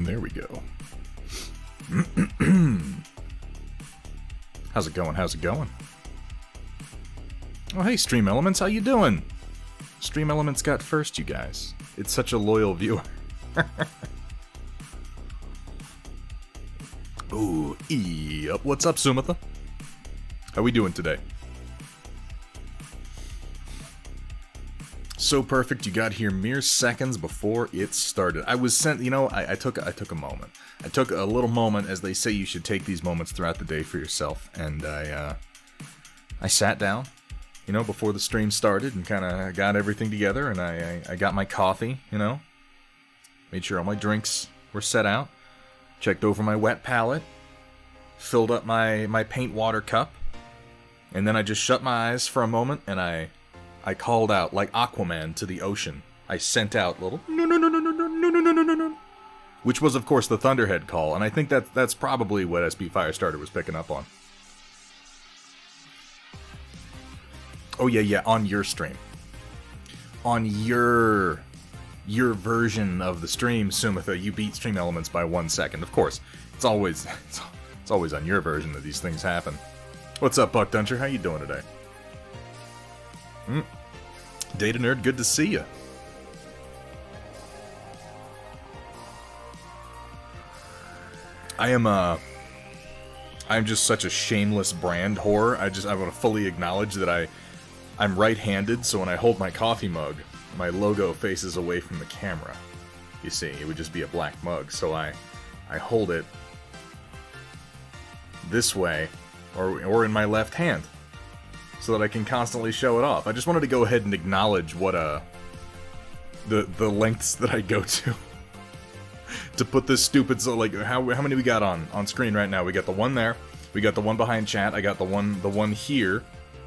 There we go. How's it going? How's it going? Oh, hey, Stream Elements, how you doing? Stream Elements got first, you guys. It's such a loyal viewer. Ooh, yep. What's up, Sumitha? How we doing today? So perfect, you got here mere seconds before it started. I was sent, you know, I took a moment. I took a little moment, as they say you should take these moments throughout the day for yourself, and I sat down, you know, before the stream started and kind of got everything together, and I got my coffee, you know, made sure all my drinks were set out, checked over my wet palette, filled up my paint water cup, and then I just shut my eyes for a moment, and I called out, like Aquaman to the ocean. I sent out little no, which was, of course, the Thunderhead call, and I think that's probably what SP Firestarter was picking up on. Oh, yeah, on your stream. On your version of the stream, Sumitha, you beat Stream Elements by 1 second. Of course, it's always on your version that these things happen. What's up, Buck Duncher? How you doing today? Data Nerd, good to see you. I'm just such a shameless brand whore. I want to fully acknowledge that I'm right-handed, so when I hold my coffee mug, my logo faces away from the camera. You see, it would just be a black mug, so I hold it this way, or in my left hand, so that I can constantly show it off. I just wanted to go ahead and acknowledge what the lengths that I go to to put this stupid, so like how many we got on screen right now? We got the one there, we got the one behind chat, I got the one here,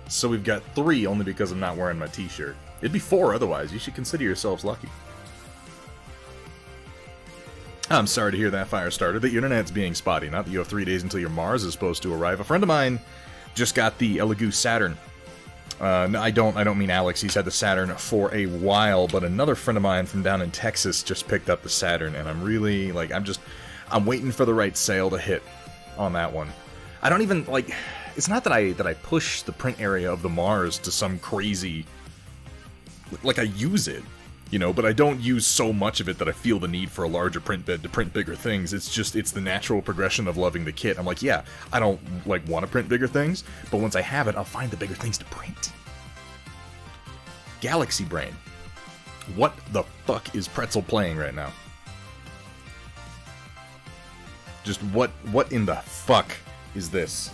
so we've got 3 only because I'm not wearing my t-shirt. It'd be 4 otherwise. You should consider yourselves lucky. I'm sorry to hear that, Firestarter. The internet's being spotty. Not that you have 3 days until your Mars is supposed to arrive. A friend of mine just got the Elegoo Saturn. No, I don't mean Alex. He's had the Saturn for a while, but another friend of mine from down in Texas just picked up the Saturn, and I'm really, like, I'm waiting for the right sale to hit on that one. I don't even, like, it's not that I push the print area of the Mars to some crazy, like, I use it, you know, but I don't use so much of it that I feel the need for a larger print bed to print bigger things. It's the natural progression of loving the kit. I'm like, yeah, I don't, like, want to print bigger things, but once I have it, I'll find the bigger things to print. Galaxy Brain. What the fuck is Pretzel playing right now? Just what in the fuck is this?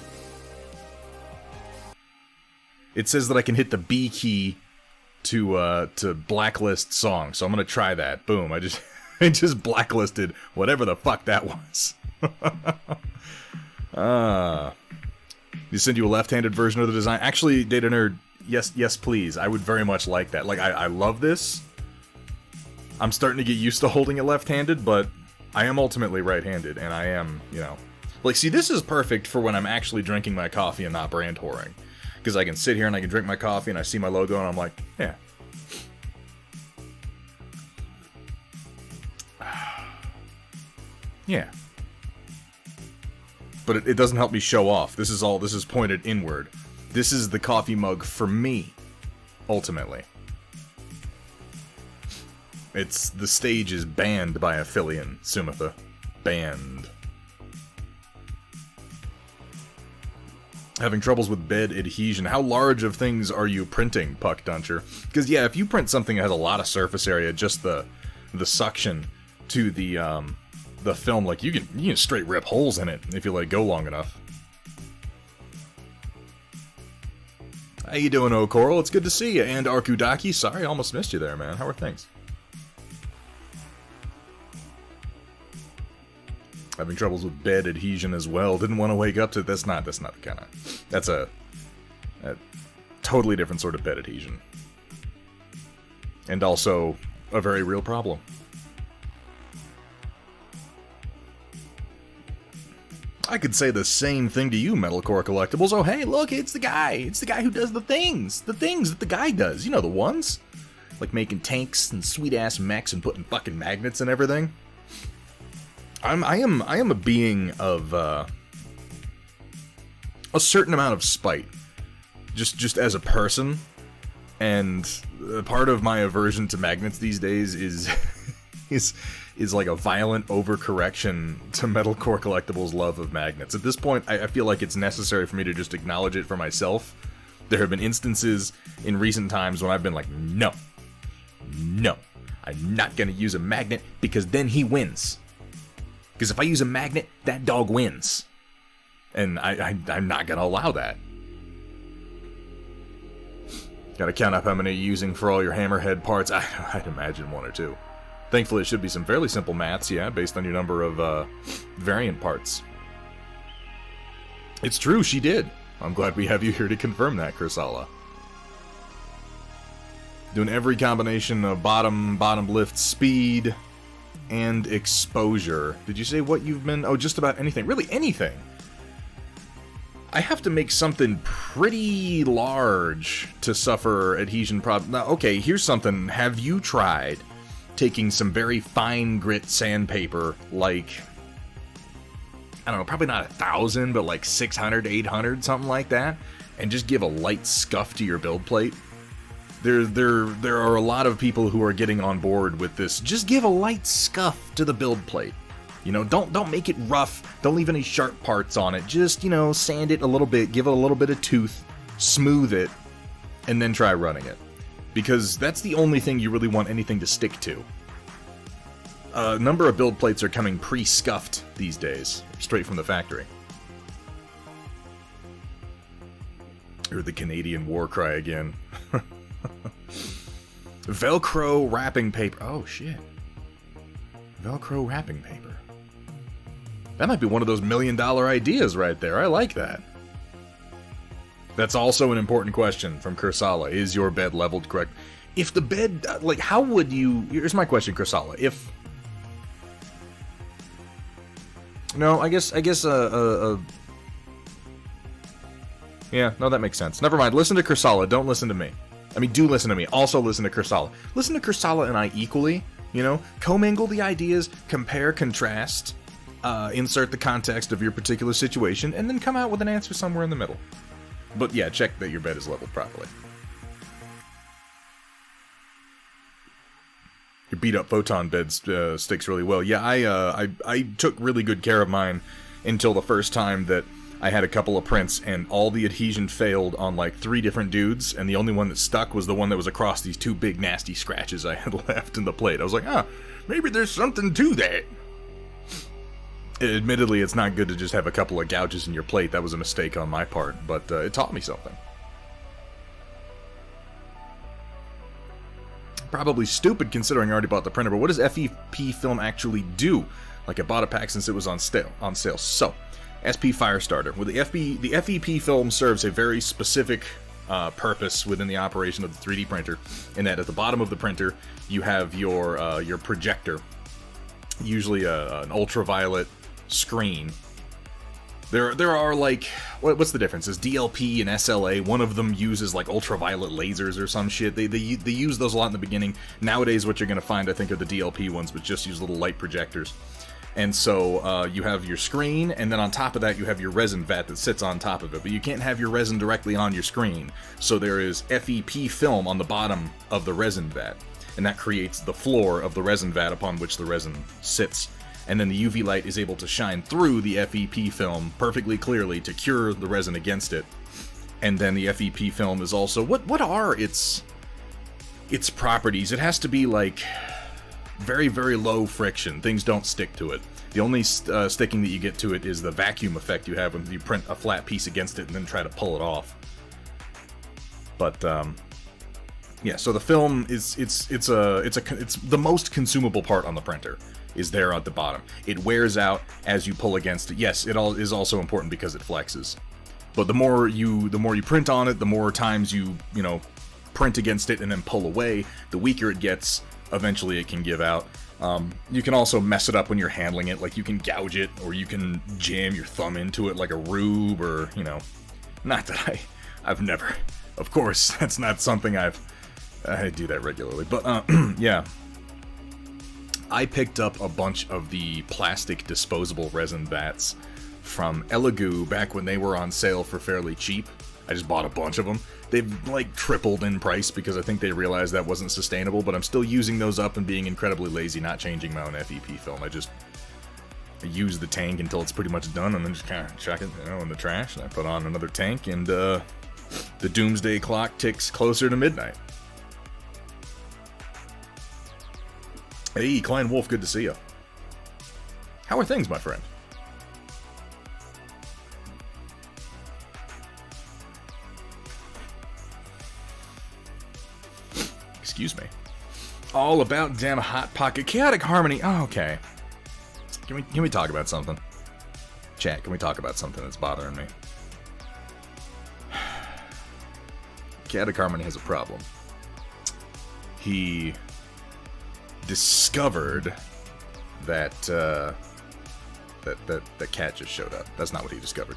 It says that I can hit the B key to blacklist song, so I'm gonna try that. Boom! I just blacklisted whatever the fuck that was. You send you a left-handed version of the design. Actually, Data Nerd, yes, please. I would very much like that. Like, I love this. I'm starting to get used to holding it left-handed, but I am ultimately right-handed, and I am, you know, like, see, this is perfect for when I'm actually drinking my coffee and not brand whoring. Because I can sit here and I can drink my coffee and I see my logo and I'm like, yeah. Yeah. But it doesn't help me show off. This is pointed inward. This is the coffee mug for me, ultimately. The stage is banned by Aphelion, Sumitha. Banned. Having troubles with bed adhesion. How large of things are you printing, Puck Duncher? Because, yeah, if you print something that has a lot of surface area, just the suction to the film, like, you can straight rip holes in it if you let it go long enough. How you doing, O'Coral? It's good to see you. And Arkudaki, sorry, I almost missed you there, man. How are things? Having troubles with bed adhesion as well. Didn't want to wake up to... That's not the kind of... That's a totally different sort of bed adhesion. And also a very real problem. I could say the same thing to you, Metalcore Collectibles. Oh, hey, look, it's the guy. It's the guy who does the things. The things that the guy does. You know, the ones. Like making tanks and sweet-ass mechs and putting fucking magnets and everything. I am a being of a certain amount of spite, just as a person, and part of my aversion to magnets these days is is like a violent overcorrection to Metalcore Collectibles' love of magnets. At this point, I feel like it's necessary for me to just acknowledge it for myself. There have been instances in recent times when I've been like, no, I'm not gonna use a magnet because then he wins. Because if I use a magnet, that dog wins. And I'm not gonna allow that. Gotta count up how many you're using for all your hammerhead parts. I'd imagine 1 or 2. Thankfully, it should be some fairly simple maths, yeah, based on your number of variant parts. It's true, she did. I'm glad we have you here to confirm that, Kursala. Doing every combination of bottom lift, speed, and exposure. Did you say what you've been... Oh, just about anything. Really, anything. I have to make something pretty large to suffer adhesion problems. Now, okay, here's something. Have you tried taking some very fine grit sandpaper, like, I don't know, probably not 1,000, but like 600, 800, something like that, and just give a light scuff to your build plate? There are a lot of people who are getting on board with this. Just give a light scuff to the build plate. You know, don't make it rough. Don't leave any sharp parts on it. Just, you know, sand it a little bit, give it a little bit of tooth, smooth it, and then try running it. Because that's the only thing you really want anything to stick to. A number of build plates are coming pre-scuffed these days, straight from the factory. Or the Canadian war cry again. Velcro wrapping paper. Oh, shit. Velcro wrapping paper. That might be one of those $1 million ideas right there. I like that. That's also an important question from Kursala. Is your bed leveled correct? If the bed, like, how would you... Here's my question, Kursala. If... No, I guess, yeah, no, that makes sense. Never mind, listen to Kursala, don't listen to me. I mean, do listen to me. Also listen to Kursala. Listen to Kursala and I equally, you know? Commingle the ideas, compare, contrast, insert the context of your particular situation, and then come out with an answer somewhere in the middle. But yeah, check that your bed is leveled properly. Your beat-up photon bed sticks really well. Yeah, I took really good care of mine until the first time that I had a couple of prints, and all the adhesion failed on like 3 different dudes, and the only one that stuck was the one that was across these 2 big nasty scratches I had left in the plate. I was like, maybe there's something to that. Admittedly, it's not good to just have a couple of gouges in your plate. That was a mistake on my part, but it taught me something. Probably stupid considering I already bought the printer, but what does FEP film actually do? Like, I bought a pack since it was on sale. So, SP Firestarter. Well, the FEP film serves a very specific purpose within the operation of the 3D printer, in that at the bottom of the printer you have your projector, usually an ultraviolet screen. There are like, what's the difference? Is DLP and SLA, one of them uses like ultraviolet lasers or some shit. They use those a lot in the beginning. Nowadays what you're going to find, I think, are the DLP ones, but just use little light projectors. And so you have your screen, and then on top of that you have your resin vat that sits on top of it. But you can't have your resin directly on your screen. So there is FEP film on the bottom of the resin vat, and that creates the floor of the resin vat upon which the resin sits. And then the UV light is able to shine through the FEP film perfectly clearly to cure the resin against it. And then the FEP film is also... What are its properties? It has to be like very, very low friction. Things don't stick to it. The only sticking that you get to it is the vacuum effect you have when you print a flat piece against it and then try to pull it off. But yeah, so the film is it's the most consumable part on the printer. Is there at the bottom. It wears out as you pull against it. Yes, it is also important because it flexes. But the more you print on it, the more times you print against it and then pull away, the weaker it gets. Eventually it can give out. You can also mess it up when you're handling it, like you can gouge it, or you can jam your thumb into it like a rube, or, not that I've never, of course, that's not something I do that regularly, but, yeah. I picked up a bunch of the plastic disposable resin bats from Elegoo back when they were on sale for fairly cheap. I just bought a bunch of them. They've, like, tripled in price because I think they realized that wasn't sustainable, but I'm still using those up and being incredibly lazy, not changing my own FEP film. I just use the tank until it's pretty much done and then just kind of chuck it, in the trash, and I put on another tank, and the doomsday clock ticks closer to midnight. Hey, Klein Wolf, good to see you. How are things, my friend? Excuse me. All about damn Hot Pocket. Chaotic Harmony. Oh, okay. Can we talk about something? Chat, can we talk about something that's bothering me? Chaotic Harmony has a problem. He discovered that that cat just showed up. That's not what he discovered,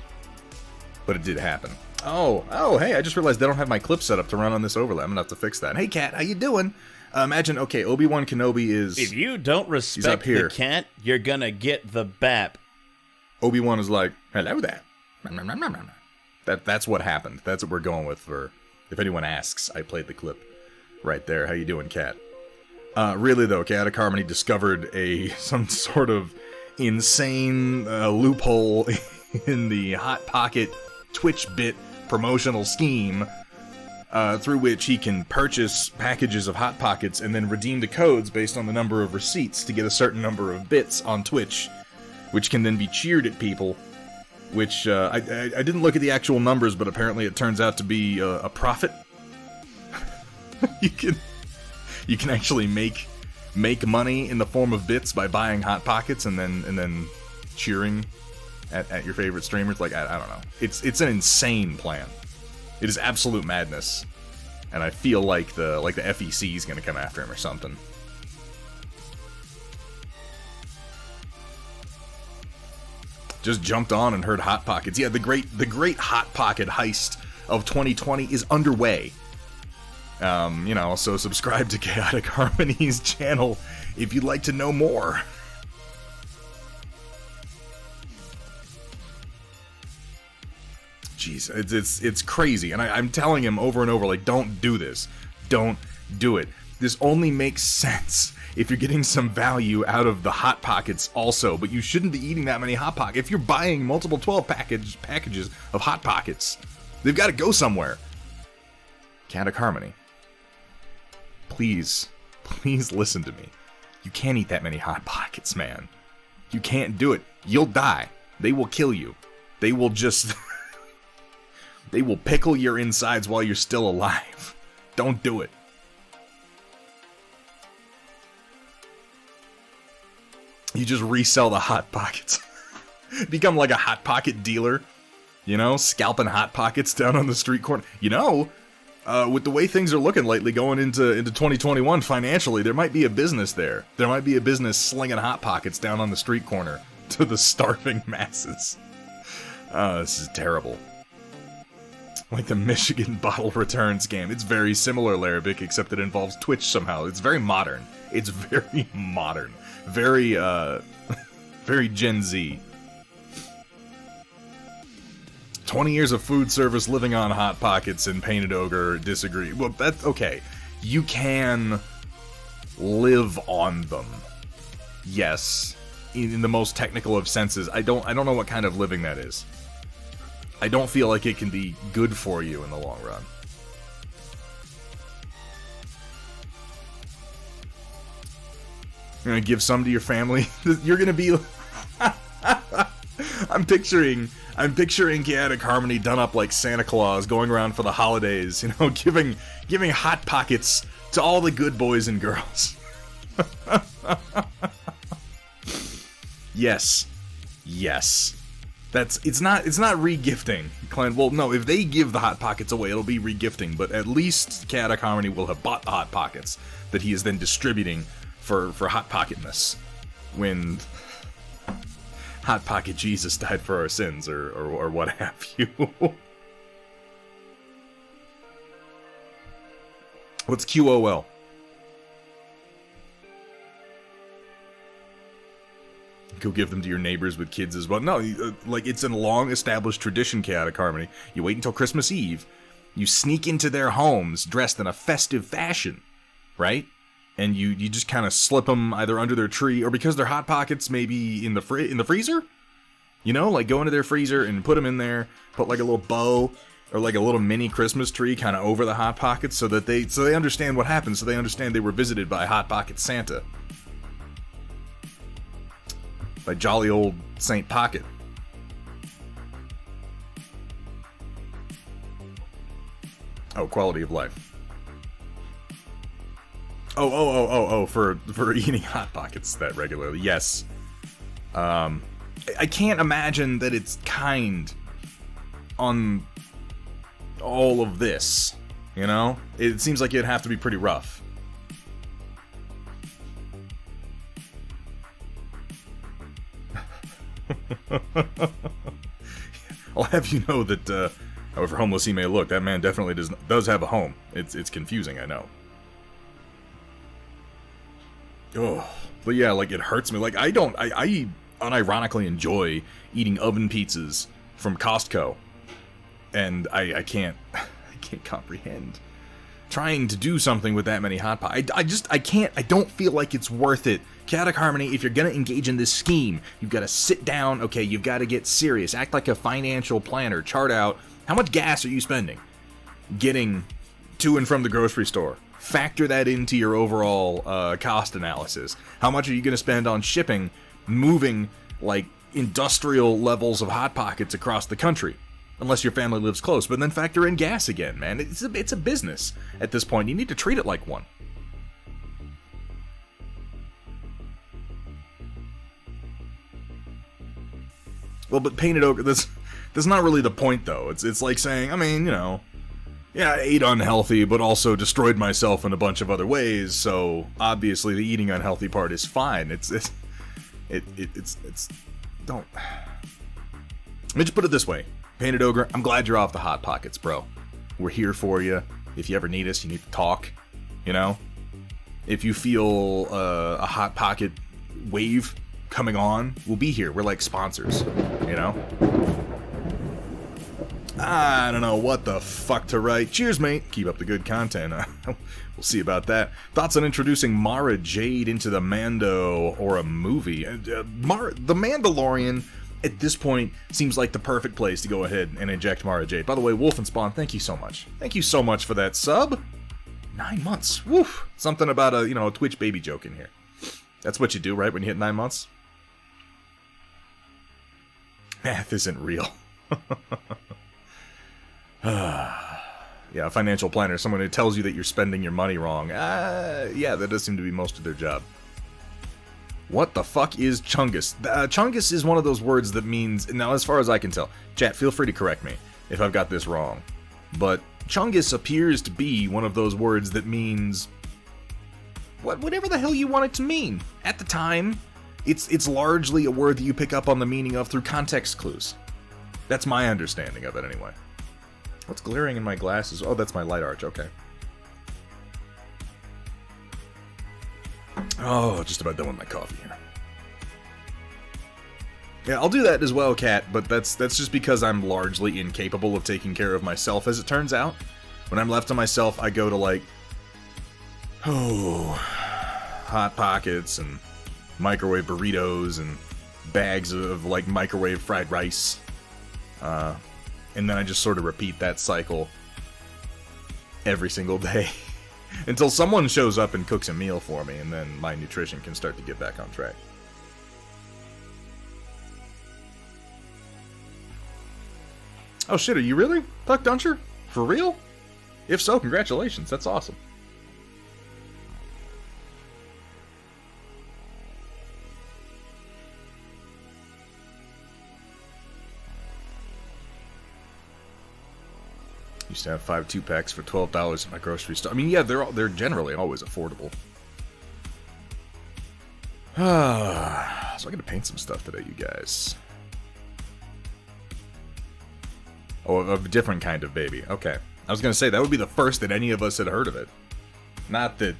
but it did happen. Oh, hey, I just realized they don't have my clip set up to run on this overlay. I'm gonna have to fix that. Hey, cat, how you doing? Imagine, okay, Obi-Wan Kenobi is... If you don't respect the cat, you're gonna get the bap. Obi-Wan is like, hello there. That's what happened. That's what we're going with for... If anyone asks, I played the clip right there. How you doing, cat? Really, though, Chaotic Harmony discovered some sort of insane loophole in the Hot Pocket Twitch bit promotional scheme through which he can purchase packages of Hot Pockets and then redeem the codes based on the number of receipts to get a certain number of bits on Twitch, which can then be cheered at people, which I didn't look at the actual numbers, but apparently it turns out to be a profit. You can actually make money in the form of bits by buying Hot Pockets and then cheering at your favorite streamers. Like, I don't know. It's an insane plan. It is absolute madness, and I feel like the FEC is gonna come after him or something. Just jumped on and heard Hot Pockets. Yeah, the great Hot Pocket heist of 2020 is underway. So subscribe to Chaotic Harmony's channel if you'd like to know more. Jeez, it's crazy, and I'm telling him over and over, like, don't do this. Don't do it. This only makes sense if you're getting some value out of the Hot Pockets also, but you shouldn't be eating that many Hot Pockets. If you're buying multiple 12 packages of Hot Pockets, they've got to go somewhere. Chaotic Harmony. Please listen to me. You can't eat that many Hot Pockets, man. You can't do it. You'll die. They will kill you. They will just... They will pickle your insides while you're still alive. Don't do it. You just resell the Hot Pockets. Become like a Hot Pocket dealer. Scalping Hot Pockets down on the street corner. With the way things are looking lately going into 2021 financially, there might be a business there. There might be a business slinging Hot Pockets down on the street corner to the starving masses. This is terrible. Like the Michigan bottle return scam. It's very similar, Larabic, except it involves Twitch somehow. It's very modern. It's very modern. Very, very Gen Z. 20 years of food service living on Hot Pockets and Painted Ogre disagree. Well, that's okay. You can live on them. Yes. In the most technical of senses. I don't know what kind of living that is. I don't feel like it can be good for you in the long run. You're gonna give some to your family? You're gonna be... I'm picturing Chaotic Harmony done up like Santa Claus, going around for the holidays, giving Hot Pockets to all the good boys and girls. Yes. It's not re-gifting. Well, no, if they give the Hot Pockets away, it'll be re-gifting, but at least Chaotic Harmony will have bought the Hot Pockets that he is then distributing for Hot Pocketness when Hot Pocket Jesus died for our sins, or what have you. What's QOL? go give them to your neighbors with kids as well. No, like, it's a long-established tradition, Chaotic Harmony. You wait until Christmas Eve, you sneak into their homes dressed in a festive fashion, right? And you just kind of slip them either under their tree, or because they're Hot Pockets, maybe in the freezer? You know, like, go into their freezer and put them in there, put, like, a little bow or, like, a little mini Christmas tree kind of over the Hot Pockets so that they understand what happened, so they understand they were visited by Hot Pocket Santa. By jolly old Saint Pocket. Oh, quality of life. Oh, for eating Hot Pockets that regularly. Yes. I can't imagine that it's kind on all of this, you know? It seems like it'd have to be pretty rough. I'll have you know that, however homeless he may look, that man definitely does have a home. It's confusing, I know. Oh, but yeah, like, it hurts me. Like, I unironically enjoy eating oven pizzas from Costco, and I can't comprehend trying to do something with that many Hot Pockets. I can't. I don't feel like it's worth it. Chaotic Harmony, if you're gonna engage in this scheme, you've got to sit down. Okay, you've got to get serious. Act like a financial planner. Chart out how much gas are you spending getting to and from the grocery store. Factor that into your overall cost analysis. How much are you going to spend on shipping, moving, like, industrial levels of Hot Pockets across the country? Unless your family lives close, but then factor in gas again, man. It's a business at this point. You need to treat it like one. Well, but Painted Ogre, that's not really the point, though. It's like saying, I mean, you know, yeah, I ate unhealthy, but also destroyed myself in a bunch of other ways, so obviously the eating unhealthy part is fine. It's don't. Let me just put it this way. Painted Ogre, I'm glad you're off the Hot Pockets, bro. We're here for you. If you ever need us, you need to talk, you know? If you feel a Hot Pocket wave coming on, we'll be here. We're like sponsors, you know? I don't know what the fuck to write. Cheers, mate. Keep up the good content. We'll see about that. Thoughts on introducing Mara Jade into the Mando or a movie? The Mandalorian, at this point, seems like the perfect place to go ahead and inject Mara Jade. By the way, Wolf and Spawn, thank you so much. Thank you so much for that sub. 9 months. Woof. Something about a Twitch baby joke in here. That's what you do, right, when you hit 9 months? Math isn't real. Yeah, a financial planner, someone who tells you that you're spending your money wrong. Yeah, that does seem to be most of their job. What the fuck is Chungus? Chungus is one of those words that means... Now, as far as I can tell, chat, feel free to correct me if I've got this wrong. But Chungus appears to be one of those words that means... whatever the hell you want it to mean. At the time, it's largely a word that you pick up on the meaning of through context clues. That's my understanding of it, anyway. What's glaring in my glasses? Oh, that's my light arch, okay. Oh, just about done with my coffee here. Yeah, I'll do that as well, Kat, but that's just because I'm largely incapable of taking care of myself, as it turns out. When I'm left to myself, I go to, like, Hot Pockets and microwave burritos and bags of like, microwave fried rice. And then I just sort of repeat that cycle every single day until someone shows up and cooks a meal for me, and then my nutrition can start to get back on track. Oh shit, are you really? Puck Duncher? For real? If so, congratulations, that's awesome. Used to have 5 2-packs for $12 at my grocery store. I mean, yeah, they're generally always affordable. So I gotta paint some stuff today, you guys. Oh, a different kind of baby. Okay. I was gonna say, that would be the first that any of us had heard of it. Not that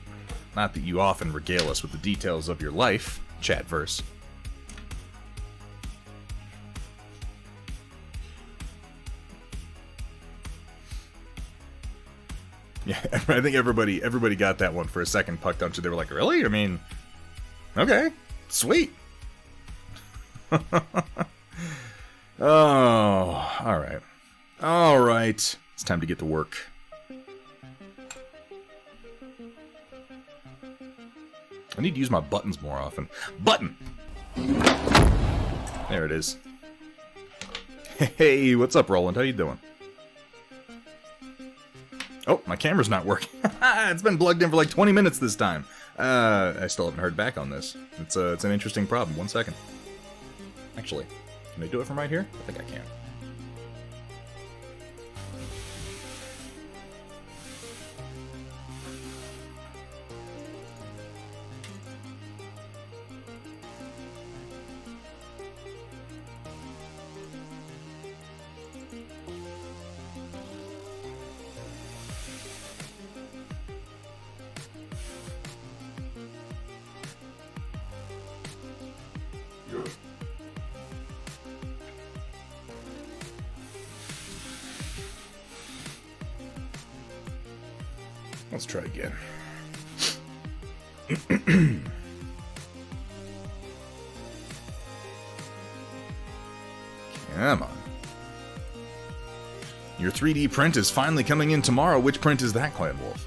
you often regale us with the details of your life, Chatverse. Yeah, I think everybody got that one for a second, Puck, don't you? They were like, really? I mean, okay, sweet. Oh, alright. Alright. It's time to get to work. I need to use my buttons more often. Button! There it is. Hey, what's up, Roland? How you doing? Oh, my camera's not working. It's been plugged in for like 20 minutes this time. I still haven't heard back on this. It's an interesting problem. 1 second. Actually, can I do it from right here? I think I can. Let's try again. Come on. Your 3D print is finally coming in tomorrow. Which print is that, Clan Wolf?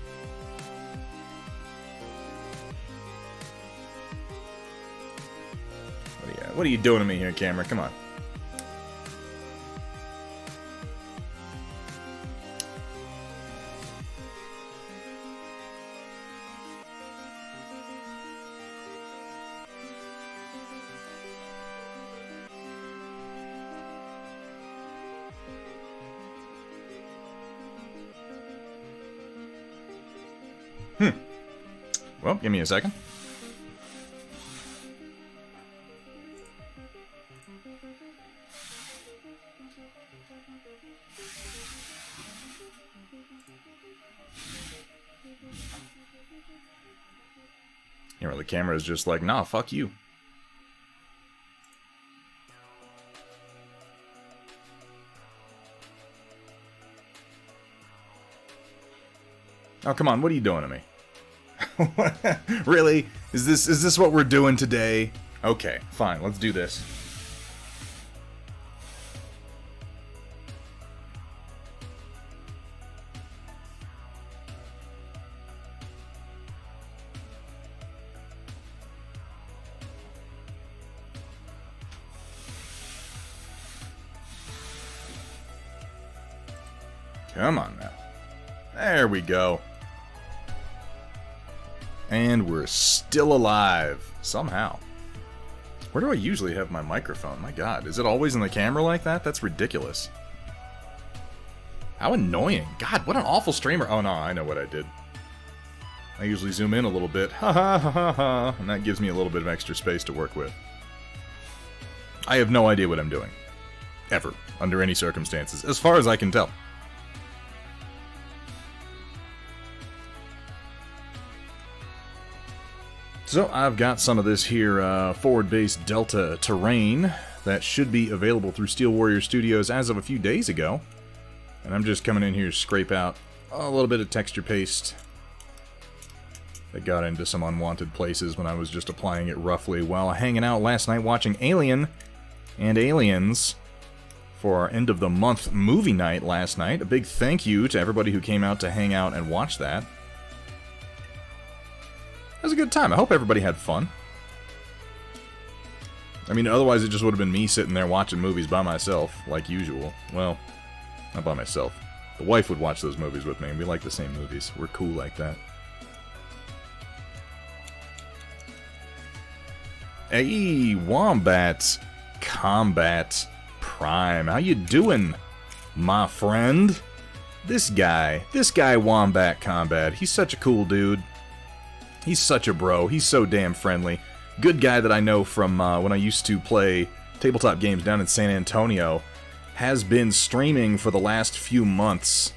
What are you doing to me here, camera? Come on. Well, give me a second. You know, the camera is just like, nah, fuck you. Oh, come on, what are you doing to me? Really? Is this what we're doing today? Okay, fine, let's do this. Come on now. There we go. And we're still alive. Somehow. Where do I usually have my microphone? My god, is it always in the camera like that? That's ridiculous. How annoying. God, what an awful streamer. Oh no, I know what I did. I usually zoom in a little bit. Ha ha ha ha ha. And that gives me a little bit of extra space to work with. I have no idea what I'm doing. Ever. Under any circumstances. As far as I can tell. So I've got some of this here forward-based Delta terrain that should be available through Steel Warrior Studios as of a few days ago. And I'm just coming in here to scrape out a little bit of texture paste that got into some unwanted places when I was just applying it roughly while hanging out last night watching Alien and Aliens for our end of the month movie night last night. A big thank you to everybody who came out to hang out and watch that. It was a good time. I hope everybody had fun. I mean, otherwise it just would have been me sitting there watching movies by myself, like usual. Well, not by myself. The wife would watch those movies with me, and we like the same movies. We're cool like that. Hey, Wombat Combat Prime. How you doing, my friend? This guy Wombat Combat, he's such a cool dude. He's such a bro. He's so damn friendly. Good guy that I know from when I used to play tabletop games down in San Antonio. Has been streaming for the last few months.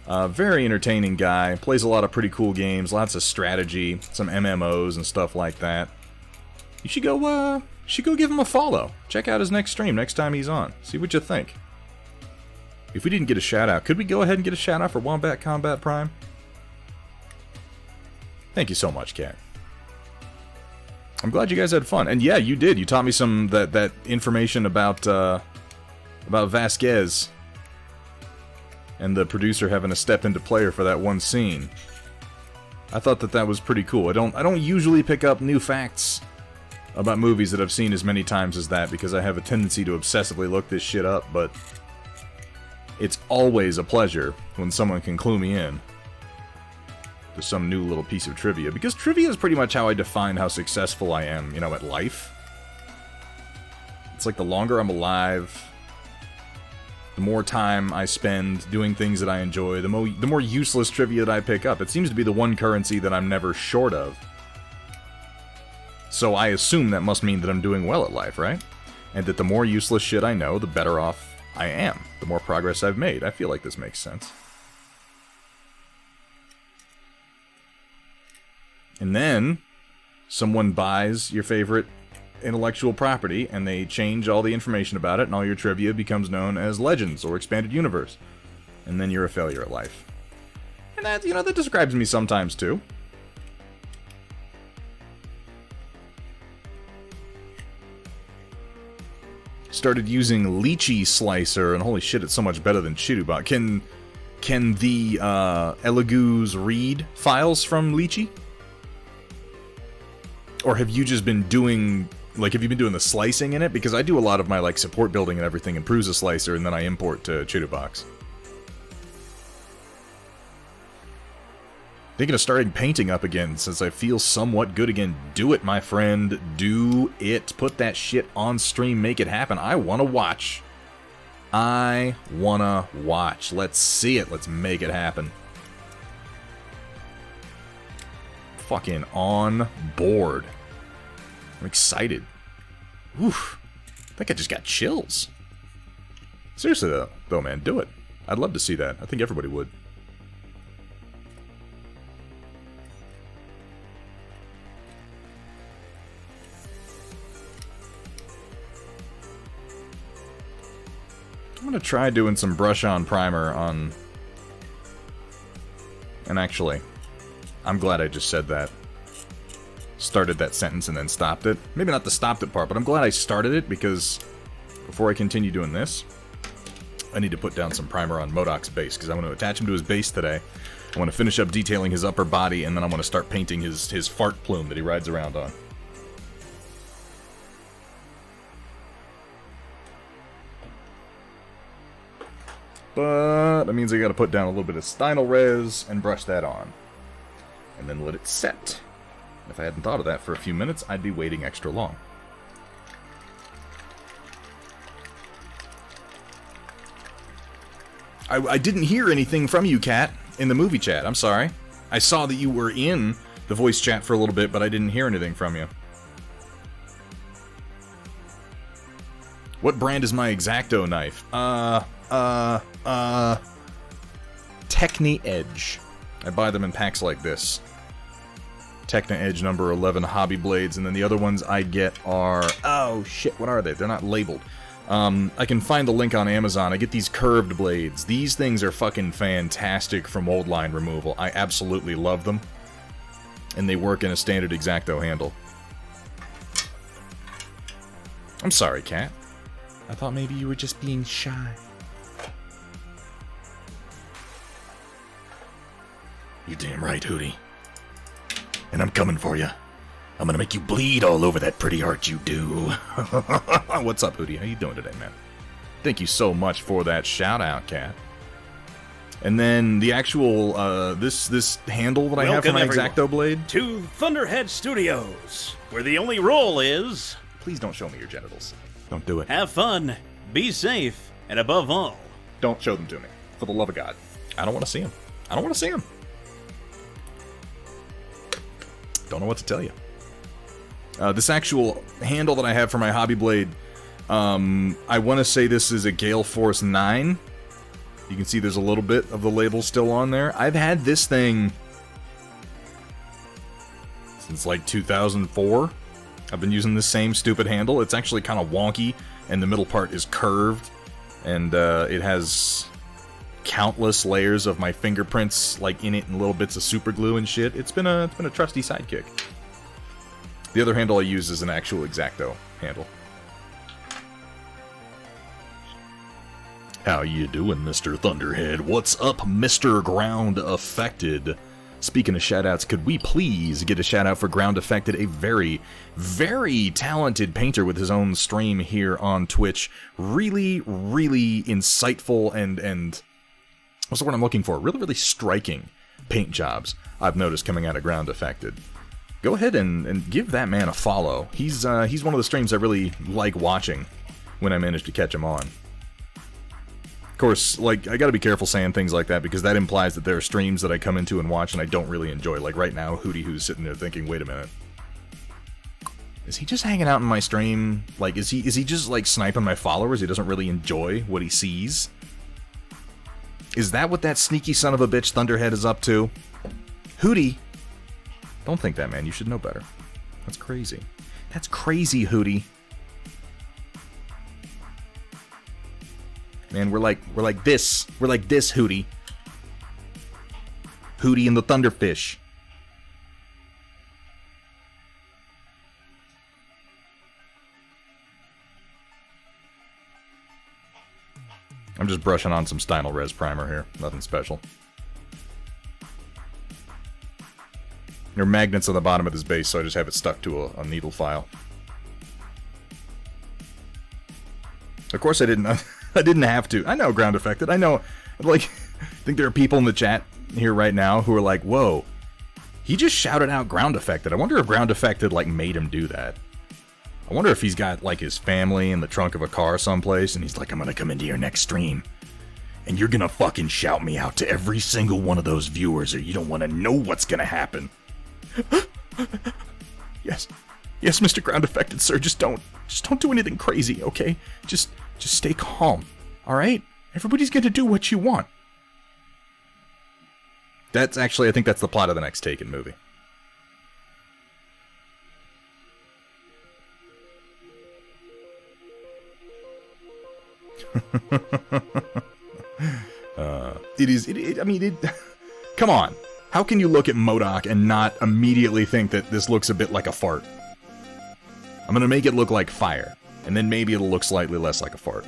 Very entertaining guy. Plays a lot of pretty cool games. Lots of strategy. Some MMOs and stuff like that. You should go give him a follow. Check out his next stream next time he's on. See what you think. If we didn't get a shout out, could we go ahead and get a shout out for Wombat Combat Prime? Thank you so much, Kat. I'm glad you guys had fun. And yeah, you did. You taught me some that information about Vasquez and the producer having a step into player for that one scene. I thought that was pretty cool. I don't usually pick up new facts about movies that I've seen as many times as that because I have a tendency to obsessively look this shit up, but it's always a pleasure when someone can clue me in to some new little piece of trivia, because trivia is pretty much how I define how successful I am, you know, at life. It's like the longer I'm alive, the more time I spend doing things that I enjoy, the more useless trivia that I pick up. It seems to be the one currency that I'm never short of. So I assume that must mean that I'm doing well at life, right? And that the more useless shit I know, the better off I am. The more progress I've made. I feel like this makes sense. And then, someone buys your favorite intellectual property, and they change all the information about it, and all your trivia becomes known as Legends, or Expanded Universe. And then you're a failure at life. And that, you know, that describes me sometimes, too. Started using Lychee Slicer, and holy shit, it's so much better than Chirubot. Can the Elegoo's read files from Lychee? Or have you just been doing, like, have you been doing the slicing in it? Because I do a lot of my, like, support building and everything in Prusa Slicer, and then I import to Chitubox. Thinking of starting painting up again, since I feel somewhat good again. Do it, my friend. Do it. Put that shit on stream. Make it happen. I want to watch. I want to watch. Let's see it. Let's make it happen. Fucking on board. I'm excited. Oof. I think I just got chills. Seriously though, man, do it. I'd love to see that. I think everybody would. I'm gonna try doing some brush-on primer on... And actually, I'm glad I just said that. Started that sentence and then stopped it. Maybe not the stopped it part, but I'm glad I started it, because before I continue doing this, I need to put down some primer on MODOK's base, because I want to attach him to his base today. I want to finish up detailing his upper body, and then I want to start painting his fart plume that he rides around on. But that means I gotta put down a little bit of Stynel Res and brush that on. And then let it set. If I hadn't thought of that for a few minutes, I'd be waiting extra long. I didn't hear anything from you, Kat, in the movie chat. I'm sorry. I saw that you were in the voice chat for a little bit, but I didn't hear anything from you. What brand is my X-Acto knife? Techni Edge. I buy them in packs like this. Techni Edge number 11 hobby blades, and then the other ones I get are... Oh, shit, what are they? They're not labeled. I can find the link on Amazon. I get these curved blades. These things are fucking fantastic for mold line removal. I absolutely love them. And they work in a standard X-Acto handle. I'm sorry, Kat. I thought maybe you were just being shy. You're damn right, Hootie. And I'm coming for you. I'm gonna make you bleed all over that pretty heart you do. What's up, Hootie? How you doing today, man? Thank you so much for that shout-out, Kat. And then the actual, this handle that I have for my X-Acto blade. To Thunderhead Studios, where the only rule is... Please don't show me your genitals. Don't do it. Have fun, be safe, and above all... Don't show them to me. For the love of God. I don't want to see them. I don't want to see them. Don't know what to tell you. This actual handle that I have for my hobby blade, I want to say this is a Gale Force 9. You can see there's a little bit of the label still on there. I've had this thing since like 2004. I've been using the same stupid handle. It's actually kind of wonky, and the middle part is curved, and it has countless layers of my fingerprints like in it and little bits of super glue and shit. It's been a trusty sidekick. The other handle I use is an actual X-Acto handle. How you doing, Mr. Thunderhead? What's up, Mr. Ground Affected? Speaking of shoutouts, could we please get a shoutout for Ground Affected, a very, very talented painter with his own stream here on Twitch. Really, really insightful and what's the word I'm looking for? Really, really striking paint jobs I've noticed coming out of Ground Affected. Go ahead and give that man a follow. He's one of the streams I really like watching when I manage to catch him on. Of course, like, I gotta be careful saying things like that because that implies that there are streams that I come into and watch and I don't really enjoy. Like right now, Hootie who's sitting there thinking, wait a minute. Is he just hanging out in my stream? Like, is he just, like, sniping my followers? He doesn't really enjoy what he sees? Is that what that sneaky son of a bitch Thunderhead is up to? Hootie! Don't think that, man. You should know better. That's crazy. That's crazy, Hootie. Man, we're like this. We're like this, Hootie. Hootie and the Thunderfish. I'm just brushing on some Stynel Res primer here. Nothing special. There are magnets on the bottom of this base, so I just have it stuck to a needle file. Of course I didn't have to. I know Ground Affected. I know, like, I think there are people in the chat here right now who are like, whoa, he just shouted out Ground Affected. I wonder if Ground Affected, like, made him do that. I wonder if he's got, like, his family in the trunk of a car someplace, and he's like, I'm gonna come into your next stream, and you're gonna fucking shout me out to every single one of those viewers, or you don't want to know what's gonna happen. Yes, Mr. Ground Affected, sir. Just don't do anything crazy, okay? Just stay calm, all right? Everybody's gonna do what you want. That's actually, I think that's the plot of the next Taken movie. Come on. How can you look at MODOK and not immediately think that this looks a bit like a fart? I'm gonna make it look like fire, and then maybe it'll look slightly less like a fart.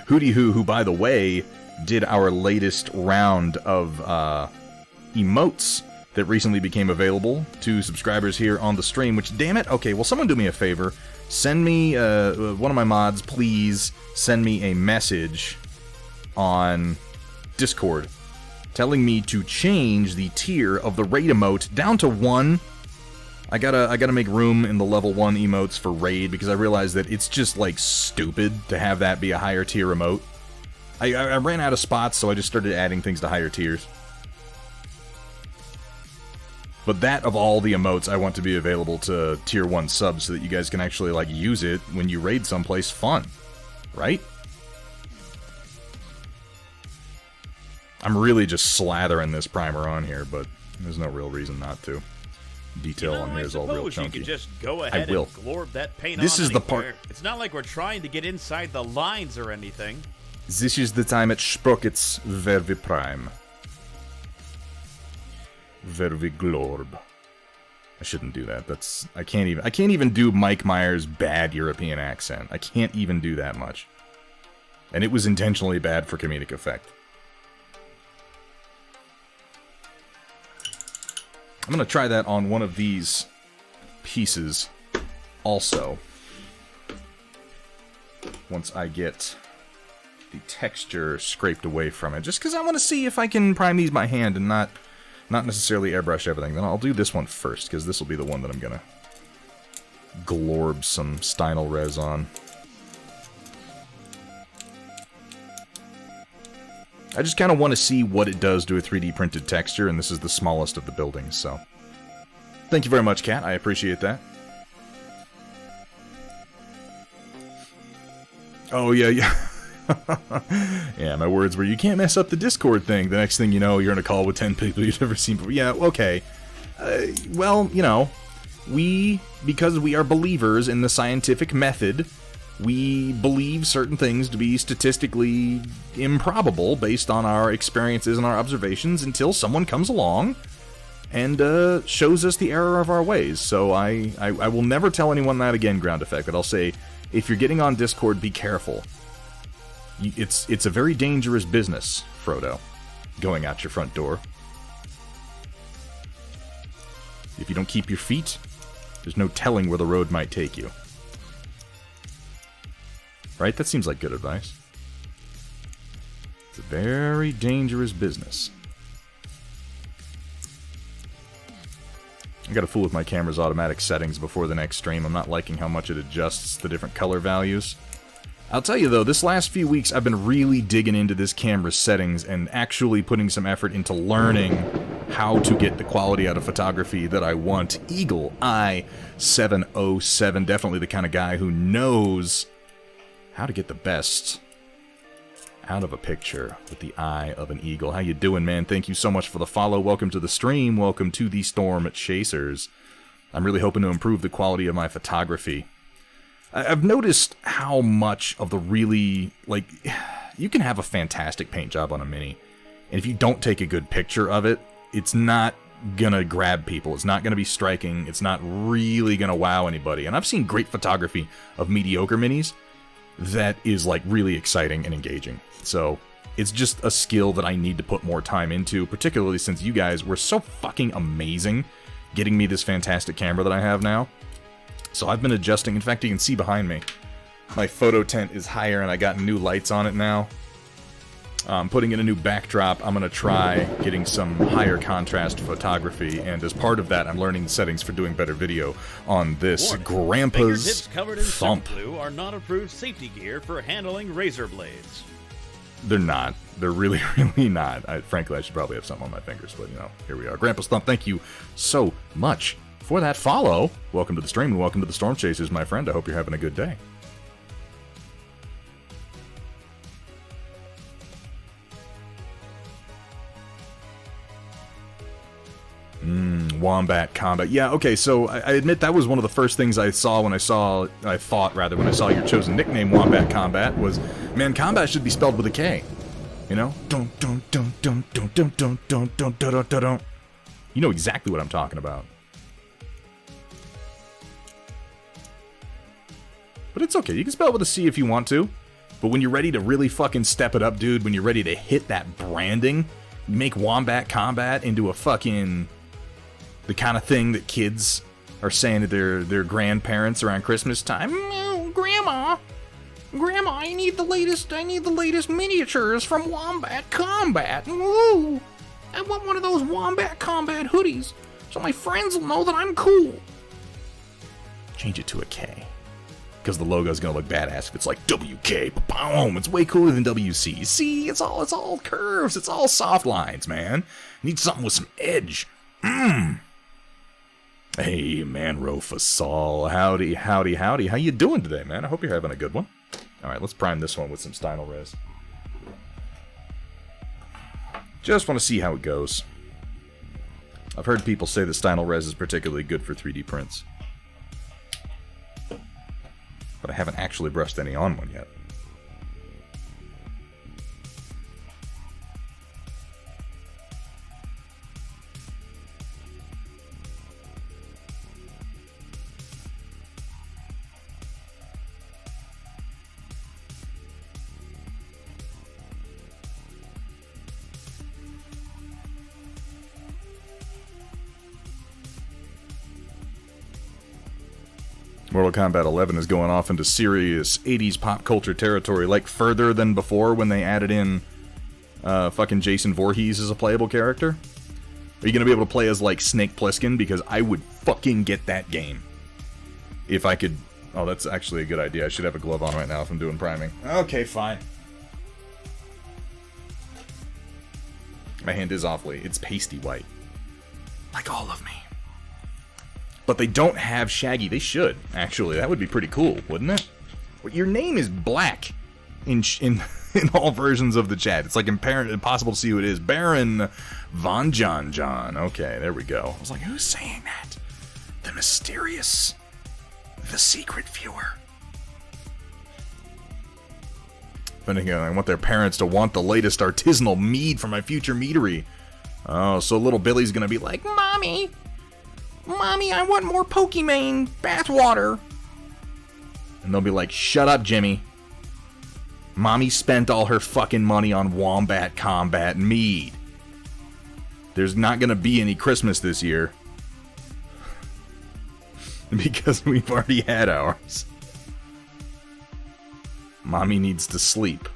Hootie who, by the way, did our latest round of emotes that recently became available to subscribers here on the stream, which, damn it, okay, well, someone do me a favor. Send me, one of my mods, please send me a message on Discord telling me to change the tier of the raid emote down to 1. I gotta make room in the level 1 emotes for raid because I realize that it's just, like, stupid to have that be a higher tier emote. I ran out of spots, so I just started adding things to higher tiers. But that, of all the emotes, I want to be available to tier 1 subs so that you guys can actually, like, use it when you raid someplace fun. Right? I'm really just slathering this primer on here, but there's no real reason not to. Detail on here is all real chunky. You could just go ahead and glorb that paint this on is anywhere. The part. It's not like we're trying to get inside the lines or anything. This is the time at Sprockets Vervi Prime. Vervi Glorb. I shouldn't do that. I can't even do Mike Myers' bad European accent. I can't even do that much. And it was intentionally bad for comedic effect. I'm gonna try that on one of these pieces also. Once I get the texture scraped away from it. Just because I want to see if I can prime these by hand and not necessarily airbrush everything. Then I'll do this one first, because this will be the one that I'm gonna glorb some Stynel Res on. I just kind of want to see what it does to a 3D printed texture, and this is the smallest of the buildings, so. Thank you very much, Kat. I appreciate that. Oh, yeah. Yeah, my words were, you can't mess up the Discord thing. The next thing you know, you're in a call with 10 people you've never seen before. Yeah, okay. Well, you know, because we are believers in the scientific method, we believe certain things to be statistically improbable based on our experiences and our observations until someone comes along and shows us the error of our ways. So I will never tell anyone that again, Ground Effect, but I'll say, if you're getting on Discord, be careful. It's a very dangerous business, Frodo, going out your front door. If you don't keep your feet, there's no telling where the road might take you. Right? That seems like good advice. It's a very dangerous business. I gotta fool with my camera's automatic settings before the next stream. I'm not liking how much it adjusts the different color values. I'll tell you though, this last few weeks I've been really digging into this camera's settings and actually putting some effort into learning how to get the quality out of photography that I want. Eagle Eye 707, definitely the kind of guy who knows how to get the best out of a picture with the eye of an eagle. How you doing, man? Thank you so much for the follow. Welcome to the stream. Welcome to the Storm Chasers. I'm really hoping to improve the quality of my photography. I've noticed how much of the really, like, you can have a fantastic paint job on a Mini, and if you don't take a good picture of it, it's not gonna grab people. It's not gonna be striking. It's not really gonna wow anybody. And I've seen great photography of mediocre Minis that is, like, really exciting and engaging. So it's just a skill that I need to put more time into, particularly since you guys were so fucking amazing getting me this fantastic camera that I have now. So I've been adjusting. In fact, you can see behind me, my photo tent is higher and I got new lights on it now. Putting in a new backdrop. I'm going to try getting some higher contrast photography, and as part of that, I'm learning the settings for doing better video on this Grandpa's Fingertips covered in Thump. super glue are not approved safety gear for handling razor blades. They're not. They're really, really not. Frankly, I should probably have something on my fingers, but, you know, here we are. Grandpa's Thump, thank you so much for that follow. Welcome to the stream and welcome to the Storm Chasers, my friend. I hope you're having a good day. Wombat Combat. Yeah, okay, so I admit that was one of the first things I thought when I saw your chosen nickname, Wombat Combat, was, man, combat should be spelled with a K. You know? You know exactly what I'm talking about. But it's okay, you can spell it with a C if you want to. But when you're ready to really fucking step it up, dude, when you're ready to hit that branding, make Wombat Combat into a fucking... the kind of thing that kids are saying to their grandparents around Christmas time. Grandma, I need the latest miniatures from Wombat Combat. Woo! I want one of those Wombat Combat hoodies, so my friends will know that I'm cool. Change it to a K, because the logo's gonna look badass if it's like WK. Boom! It's way cooler than WC. See, it's all curves. It's all soft lines, man. Need something with some edge. Hey, Manro Fasol. Howdy. How you doing today, man? I hope you're having a good one. Alright, let's prime this one with some Stynal Res. Just want to see how it goes. I've heard people say that Stynal Res is particularly good for 3D prints. But I haven't actually brushed any on one yet. Mortal Kombat 11 is going off into serious 80s pop culture territory, like further than before when they added in fucking Jason Voorhees as a playable character. Are you going to be able to play as, like, Snake Plissken? Because I would fucking get that game. If I could... Oh, that's actually a good idea. I should have a glove on right now if I'm doing priming. Okay, fine. My hand is awfully... It's pasty white. Like all of me. But they don't have Shaggy. They should, actually. That would be pretty cool, wouldn't it? Well, your name is black in all versions of the chat. It's like impossible to see who it is. Baron Von John. Okay, there we go. I was like, who's saying that? The mysterious, the secret viewer. If anything, I want their parents to want the latest artisanal mead for my future meadery. Oh, so little Billy's gonna be like, Mommy, I want more Pokemon bathwater. And they'll be like, shut up, Jimmy. Mommy spent all her fucking money on Wombat Combat mead. There's not gonna be any Christmas this year. Because we've already had ours. Mommy needs to sleep.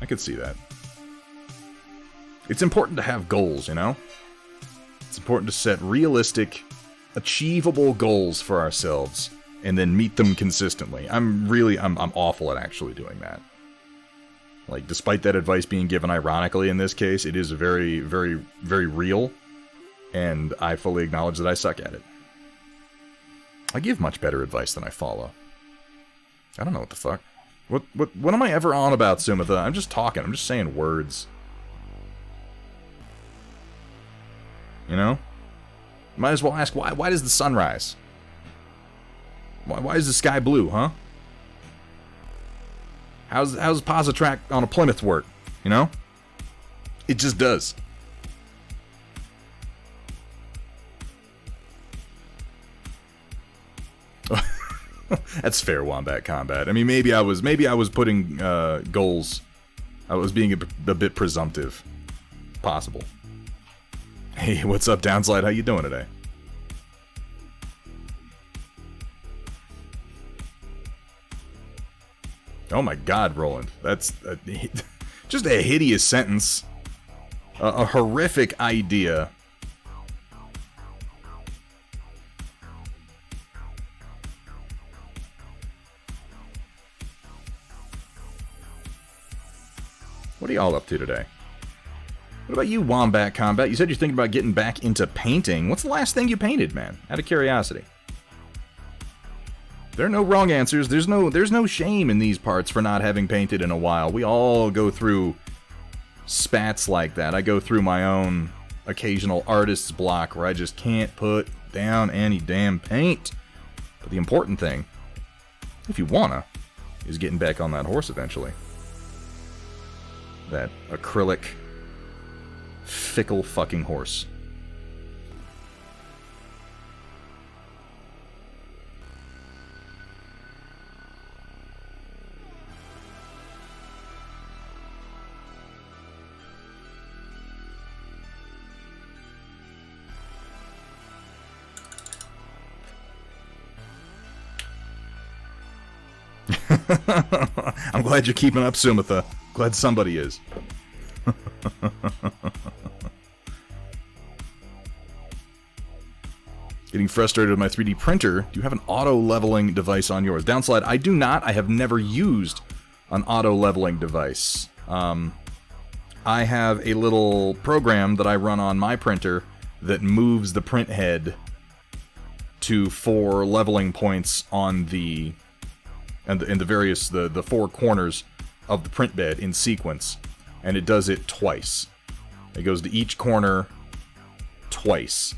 I could see that. It's important to have goals, you know? It's important to set realistic, achievable goals for ourselves and then meet them consistently. I'm awful at actually doing that. Like, despite that advice being given ironically in this case, it is very, very, very real, and I fully acknowledge that I suck at it. I give much better advice than I follow. I don't know what the fuck. What am I ever on about, Sumitha? I'm just talking. I'm just saying words. You know? Might as well ask, why does the sun rise? Why is the sky blue, huh? How's Positrack on a Plymouth work? You know? It just does. That's fair, Wombat Combat. I mean, maybe I was putting goals. I was being a bit presumptive. Possible. Hey, what's up, Downslide? How you doing today? Oh my God, Roland. That's just a hideous sentence. A horrific idea. What are y'all up to today? What about you, Wombat Combat? You said you're thinking about getting back into painting. What's the last thing you painted, man? Out of curiosity. There are no wrong answers. There's no shame in these parts for not having painted in a while. We all go through spats like that. I go through my own occasional artist's block where I just can't put down any damn paint. But the important thing, if you wanna, is getting back on that horse eventually. That acrylic, fickle fucking horse. I'm glad you're keeping up, Sumitha. Glad somebody is. Getting frustrated with my 3D printer. Do you have an auto-leveling device on yours? Downslide, I do not. I have never used an auto-leveling device. I have a little program that I run on my printer that moves the print head to 4 leveling points on the various the 4 corners of the print bed in sequence, and it does it twice. It goes to each corner twice,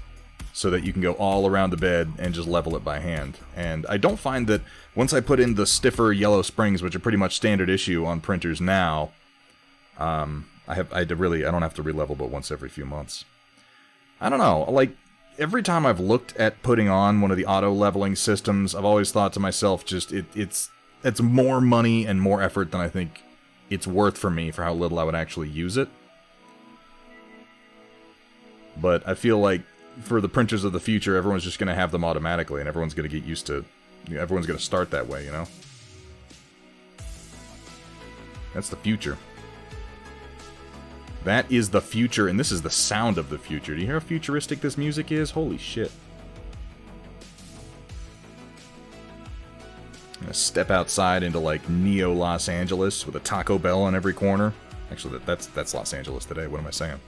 so that you can go all around the bed and just level it by hand. And I don't find that once I put in the stiffer yellow springs, which are pretty much standard issue on printers now, I don't have to re-level but once every few months. I don't know, like, every time I've looked at putting on one of the auto-leveling systems, I've always thought to myself, just, it's more money and more effort than I think it's worth for me for how little I would actually use it. But I feel like for the printers of the future, everyone's just going to have them automatically, and everyone's going to get used to... everyone's going to start that way, you know? That's the future. That is the future, and this is the sound of the future. Do you hear how futuristic this music is? Holy shit. I'm gonna step outside into, like, Neo Los Angeles with a Taco Bell on every corner. Actually, that's Los Angeles today. What am I saying?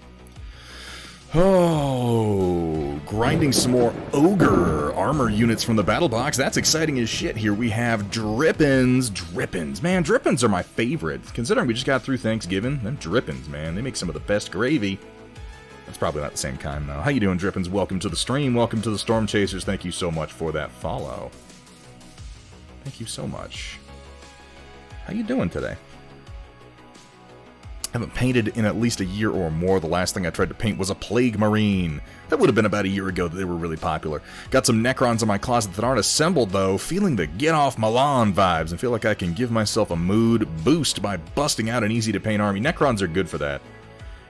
Oh, grinding some more Ogre armor units from the battle box. That's exciting as shit. Here we have Drippins. Drippins. Man, Drippins are my favorite. Considering we just got through Thanksgiving, them Drippins, man, they make some of the best gravy. That's probably not the same kind, though. How you doing, Drippins? Welcome to the stream. Welcome to the Storm Chasers. Thank you so much for that follow. Thank you so much. How you doing today? Haven't painted in at least a year or more. The last thing I tried to paint was a Plague Marine. That would have been about a year ago that they were really popular. Got some Necrons in my closet that aren't assembled, though. Feeling the Get Off Milan vibes and feel like I can give myself a mood boost by busting out an easy-to-paint army. Necrons are good for that.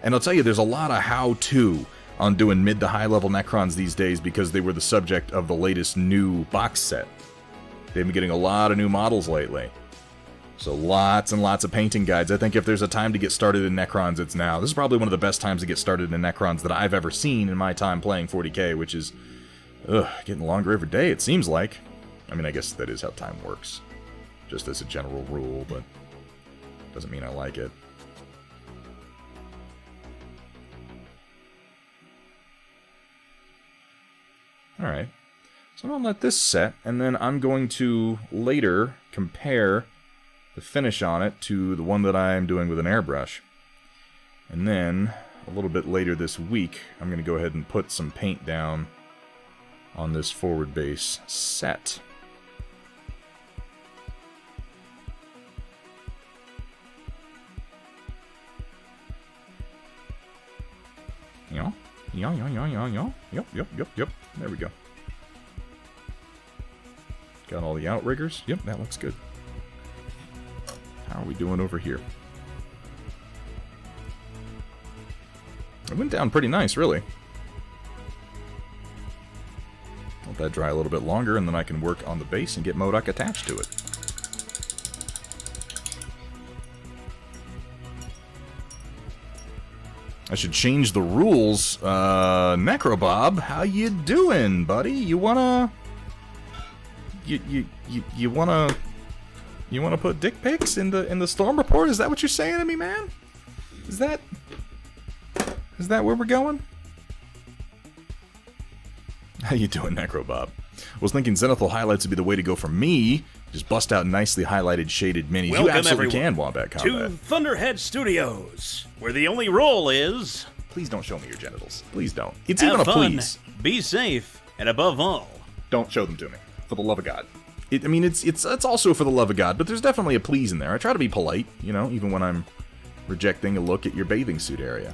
And I'll tell you, there's a lot of how-to on doing mid to high-level Necrons these days because they were the subject of the latest new box set. They've been getting a lot of new models lately. So lots and lots of painting guides. I think if there's a time to get started in Necrons, it's now. This is probably one of the best times to get started in Necrons that I've ever seen in my time playing 40k, which is getting longer every day, it seems like. I mean, I guess that is how time works. Just as a general rule, but doesn't mean I like it. Alright. So I'm going to let this set, and then I'm going to later compare the finish on it to the one that I'm doing with an airbrush. And then, a little bit later this week, I'm going to go ahead and put some paint down on this forward base set. Yep. There we go. Got all the outriggers. Yep, that looks good. How are we doing over here? It went down pretty nice, really. Let that dry a little bit longer, and then I can work on the base and get MODOK attached to it. I should change the rules. Necrobob, how you doing, buddy? You wanna... You wanna put dick pics in the storm report? Is that what you're saying to me, man? Is that where we're going? How you doing, Necrobob? I was thinking Zenithal highlights would be the way to go for me. Just bust out nicely highlighted shaded minis. Welcome, you absolutely everyone, can, Wombat Combat. to Thunderhead Studios, where the only rule is... Please don't show me your genitals. Please don't. It's have even a fun, please. Be safe, and above all... Don't show them to me. For the love of God. I mean, it's also for the love of God, but there's definitely a please in there. I try to be polite, you know, even when I'm rejecting a look at your bathing suit area.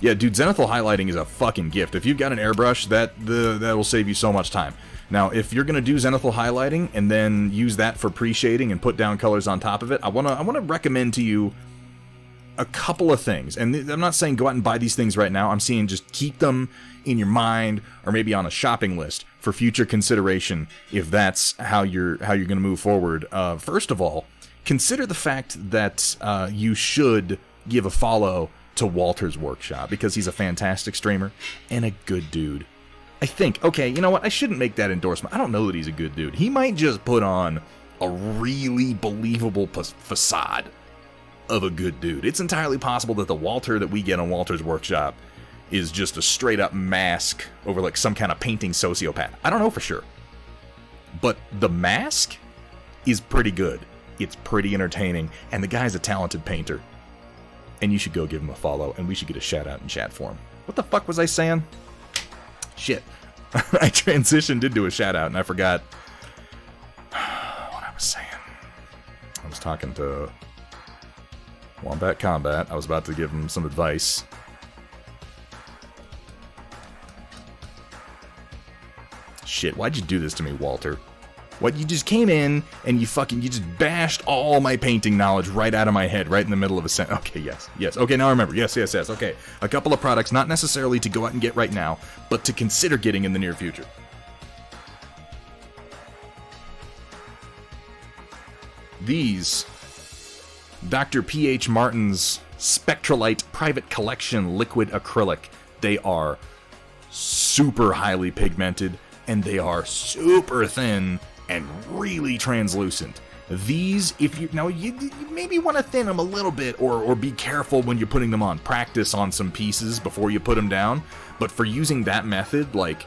Yeah, dude, Zenithal highlighting is a fucking gift. If you've got an airbrush, that will save you so much time. Now, if you're gonna do Zenithal highlighting and then use that for pre-shading and put down colors on top of it, I wanna recommend to you a couple of things. And I'm not saying go out and buy these things right now. I'm saying just keep them in your mind or maybe on a shopping list for future consideration if that's how you're gonna move forward. First of all, consider the fact that you should give a follow to Walter's Workshop because he's a fantastic streamer and a good dude. I think, okay, you know what? I shouldn't make that endorsement. I don't know that he's a good dude. He might just put on a really believable facade of a good dude. It's entirely possible that the Walter that we get on Walter's Workshop is just a straight up mask over like some kind of painting sociopath. I don't know for sure. But the mask is pretty good. It's pretty entertaining, and the guy's a talented painter. And you should go give him a follow, and we should get a shout out in chat for him. What the fuck was I saying? Shit. I transitioned into a shout out and I forgot what I was saying. I was talking to Wombat Combat. I was about to give him some advice. Shit, why'd you do this to me, Walter? What, you just came in and you just bashed all my painting knowledge right out of my head, right in the middle of a sentence. Okay, yes. Okay, now I remember. Yes. Okay, a couple of products, not necessarily to go out and get right now, but to consider getting in the near future. These, Dr. P.H. Martin's Spectralite Private Collection Liquid Acrylic. They are super highly pigmented, and they are super thin and really translucent. These, if you maybe want to thin them a little bit or be careful when you're putting them on. Practice on some pieces before you put them down. But for using that method, like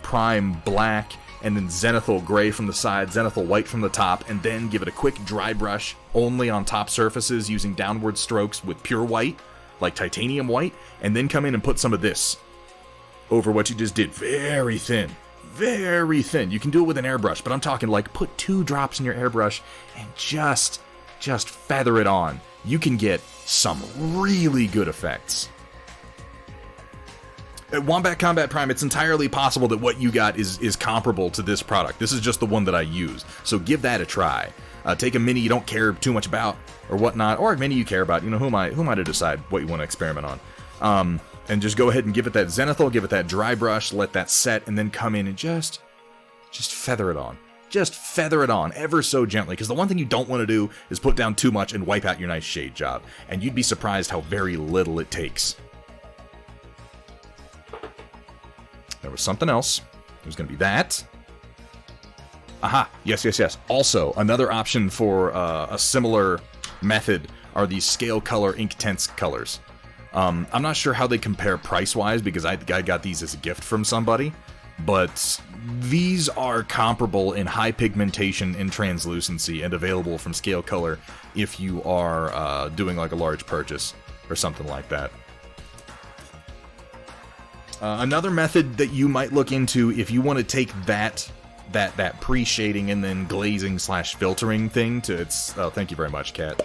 prime black and then zenithal gray from the side, zenithal white from the top, and then give it a quick dry brush only on top surfaces using downward strokes with pure white, like titanium white, and then come in and put some of this over what you just did. Very thin. Very thin. You can do it with an airbrush, but I'm talking like put 2 drops in your airbrush and just feather it on. You can get some really good effects. At Wombat Combat Prime, it's entirely possible that what you got is comparable to this product. This is just the one that I use, so give that a try. Take a mini you don't care too much about or whatnot, or a mini you care about. You know, who am I to decide what you want to experiment on? And just go ahead and give it that zenithal, give it that dry brush, let that set, and then come in and just feather it on. Just feather it on ever so gently, because the one thing you don't want to do is put down too much and wipe out your nice shade job, and you'd be surprised how very little it takes. There was something else. It was going to be that. Aha! Yes. Also, another option for a similar method are these scale color Inktense colors. I'm not sure how they compare price-wise, because I got these as a gift from somebody, but these are comparable in high pigmentation and translucency and available from Scale Color if you are doing like a large purchase or something like that. Another method that you might look into if you want to take that pre-shading and then glazing / filtering thing to its... Oh, thank you very much, Kat.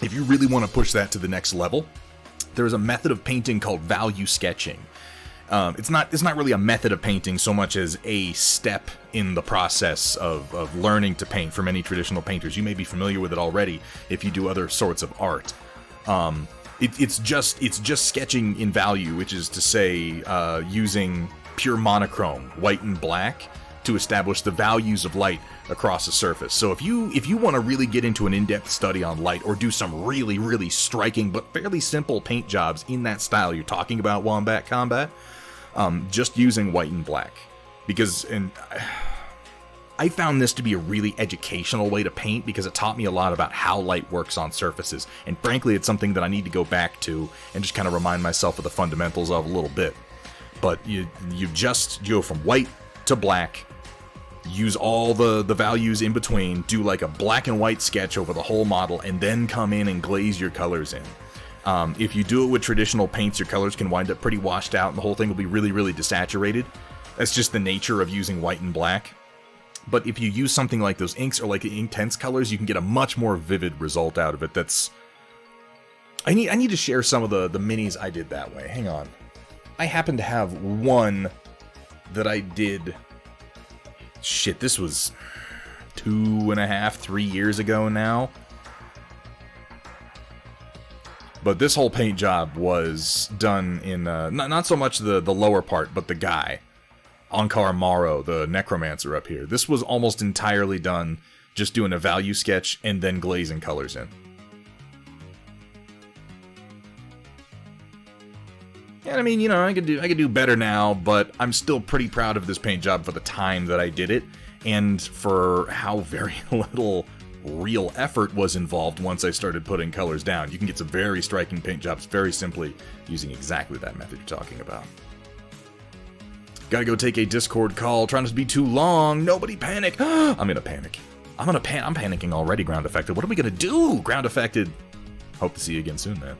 If you really want to push that to the next level, there's a method of painting called value sketching. It's not really a method of painting so much as a step in the process of learning to paint for many traditional painters. You may be familiar with it already if you do other sorts of art. It's just sketching in value, which is to say using pure monochrome, white and black, to establish the values of light across a surface. So if you want to really get into an in-depth study on light, or do some really striking but fairly simple paint jobs in that style you're talking about, Wombat Combat, just using white and black. Because I found this to be a really educational way to paint, because it taught me a lot about how light works on surfaces, and frankly it's something that I need to go back to and just kind of remind myself of the fundamentals of a little bit. But you go from white to black, use all the values in between, do like a black and white sketch over the whole model, and then come in and glaze your colors in. If you do it with traditional paints, your colors can wind up pretty washed out and the whole thing will be really desaturated. That's just the nature of using white and black. But if you use something like those inks or like the Inktense colors, you can get a much more vivid result out of it. I need to share some of the minis I did that way. Hang on. I happen to have one that I did... Shit, this was 2.5, 3 years ago now. But this whole paint job was done in, not so much the lower part, but the guy. Ankar Morrow, the necromancer up here. This was almost entirely done just doing a value sketch and then glazing colors in. And I mean, you know, I could do better now, but I'm still pretty proud of this paint job for the time that I did it, and for how very little real effort was involved once I started putting colors down. You can get some very striking paint jobs very simply using exactly that method you're talking about. Gotta go take a Discord call. Trying not to be too long. Nobody panic. I'm gonna panic. I'm panicking already, Ground Affected. What are we gonna do, Ground Affected? Hope to see you again soon, man.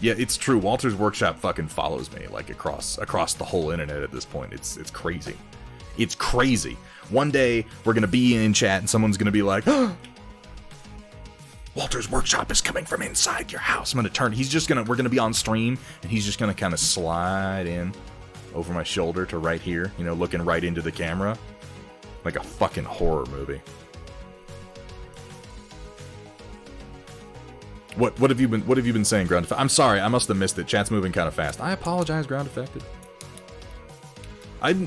Yeah, it's true. Walter's Workshop fucking follows me, like, across the whole internet at this point. It's crazy. It's crazy. One day, we're gonna be in chat and someone's gonna be like, Walter's Workshop is coming from inside your house. I'm gonna turn. We're gonna be on stream, and he's just gonna kind of slide in over my shoulder to right here, you know, looking right into the camera, like a fucking horror movie. What have you been saying, Ground Affected? I'm sorry, I must have missed it. Chat's moving kind of fast. I apologize, Ground Affected.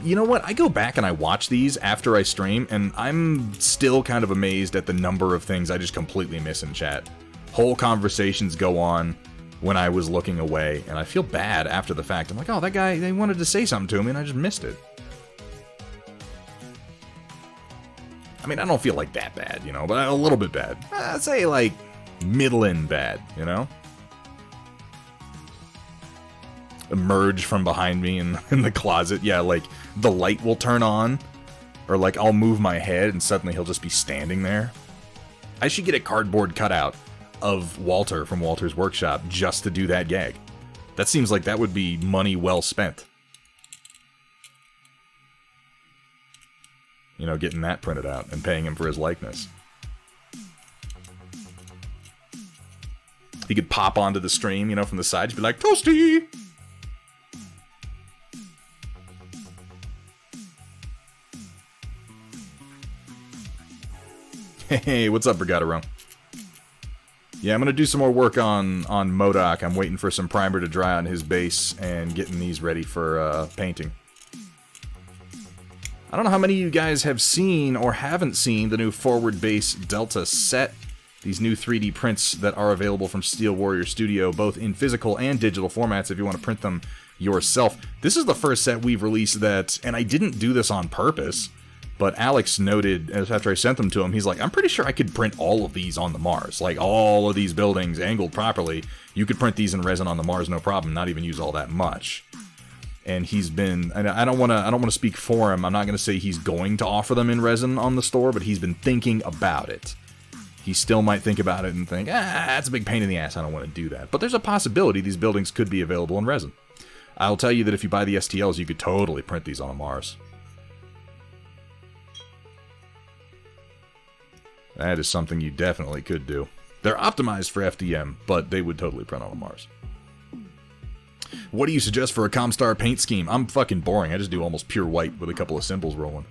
You know what? I go back and I watch these after I stream, and I'm still kind of amazed at the number of things I just completely miss in chat. Whole conversations go on when I was looking away, and I feel bad after the fact. I'm like, oh, that guy, they wanted to say something to me, and I just missed it. I mean, I don't feel like that bad, you know, but a little bit bad. I'd say, like, middling bad, you know? Emerge from behind me in the closet. Yeah, like, the light will turn on, or, like, I'll move my head, and suddenly he'll just be standing there. I should get a cardboard cutout of Walter from Walter's Workshop just to do that gag. That seems like that would be money well spent. You know, getting that printed out and paying him for his likeness. He could pop onto the stream, you know, from the side, just be like, Toasty! Hey, what's up, Regatta? Yeah, I'm gonna do some more work on MODOK. I'm waiting for some primer to dry on his base and getting these ready for painting. I don't know how many of you guys have seen or haven't seen the new Forward Base Delta set. These new 3D prints that are available from Steel Warrior Studio, both in physical and digital formats if you want to print them yourself. This is the first set we've released that, and I didn't do this on purpose, but Alex noted, after I sent them to him, he's like, I'm pretty sure I could print all of these on the Mars. Like, all of these buildings angled properly, you could print these in resin on the Mars, no problem, not even use all that much. And he's been, and I don't want to speak for him, I'm not going to say he's going to offer them in resin on the store, but he's been thinking about it. He still might think about it and think, that's a big pain in the ass, I don't want to do that. But there's a possibility these buildings could be available in resin. I'll tell you that if you buy the STLs, you could totally print these on a Mars. That is something you definitely could do. They're optimized for FDM, but they would totally print on a Mars. What do you suggest for a Comstar paint scheme? I'm fucking boring. I just do almost pure white with a couple of symbols rolling.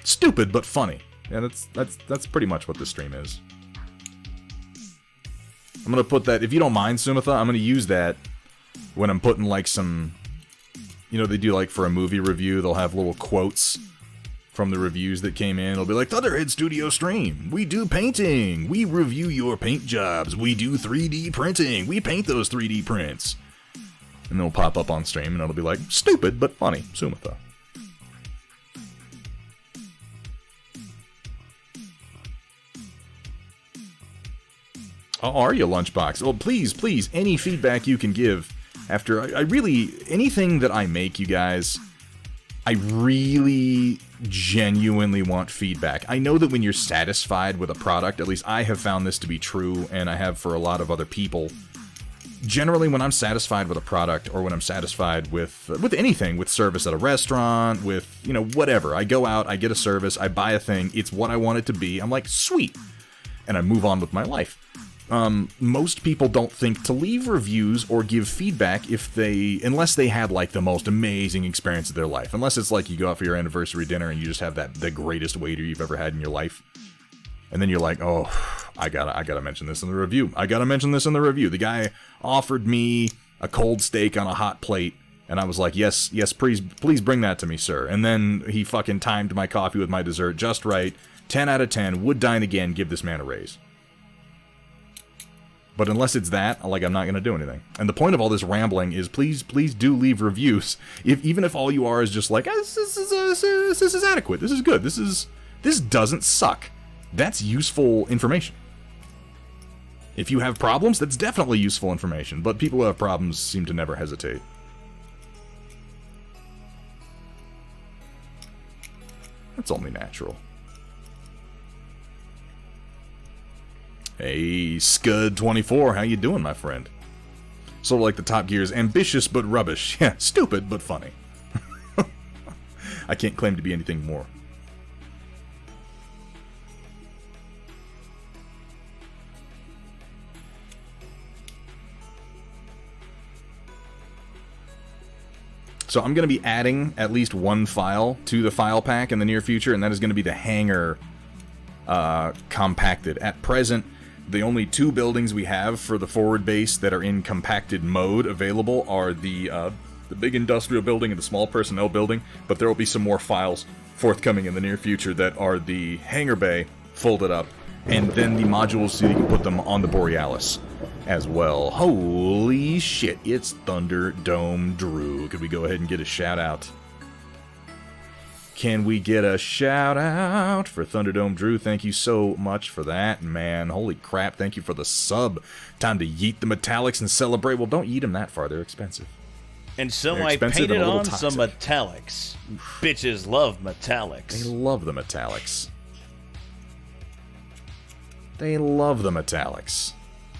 Stupid, but funny. Yeah, that's pretty much what this stream is. I'm gonna put that, if you don't mind, Sumitha, I'm gonna use that when I'm putting like some, you know, they do like for a movie review, they'll have little quotes from the reviews that came in. It'll be like, Thunderhead Studio Stream, we do painting, we review your paint jobs, we do 3D printing, we paint those 3D prints. And it'll pop up on stream and it'll be like, stupid but funny, Sumitha. How are you, Lunchbox? Well, please, any feedback you can give after, I really, anything that I make, you guys, I really genuinely want feedback. I know that when you're satisfied with a product, at least I have found this to be true, and I have for a lot of other people, generally when I'm satisfied with a product, or when I'm satisfied with anything, with service at a restaurant, with, you know, whatever, I go out, I get a service, I buy a thing, it's what I want it to be, I'm like, sweet, and I move on with my life. Most people don't think to leave reviews or give feedback unless they had like the most amazing experience of their life. Unless it's like you go out for your anniversary dinner and you just have the greatest waiter you've ever had in your life. And then you're like, oh, I gotta mention this in the review. I gotta mention this in the review. The guy offered me a cold steak on a hot plate, and I was like, yes, please bring that to me, sir. And then he fucking timed my coffee with my dessert just right. 10 out of 10, would dine again, give this man a raise. But unless it's that, like, I'm not going to do anything. And the point of all this rambling is please do leave reviews. Even if all you are is just like, this is adequate, this is good, this doesn't suck. That's useful information. If you have problems, that's definitely useful information. But people who have problems seem to never hesitate. That's only natural. Hey, Scud24, how you doing, my friend? Sort of like the Top Gear's ambitious but rubbish. Yeah, stupid but funny. I can't claim to be anything more. So I'm going to be adding at least one file to the file pack in the near future, and that is going to be the hangar compacted. At present, the only two buildings we have for the forward base that are in compacted mode available are the big industrial building and the small personnel building, but there will be some more files forthcoming in the near future that are the hangar bay folded up, and then the modules so you can put them on the Borealis as well. Holy shit, it's Thunderdome Drew. Could we go ahead and get a shout out? Can we get a shout out for Thunderdome Drew? Thank you so much for that, man. Holy crap, thank you for the sub. Time to yeet the metallics and celebrate. Well, don't yeet them that far. They're expensive. And so I painted on some metallics. Bitches love metallics. They love the metallics. They love the metallics.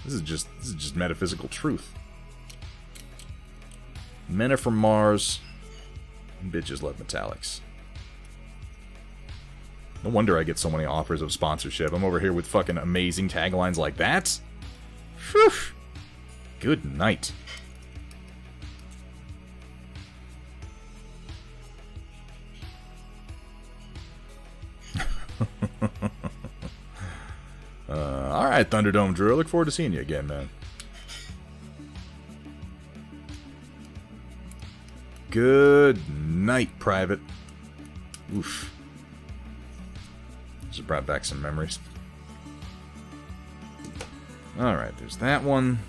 This is just metaphysical truth. Men are from Mars, and bitches love metallics. No wonder I get so many offers of sponsorship. I'm over here with fucking amazing taglines like that. Whew. Good night. Alright, Thunderdome Drew. I look forward to seeing you again, man. Good night, Private. Oof. Just brought back some memories. Alright, there's that one.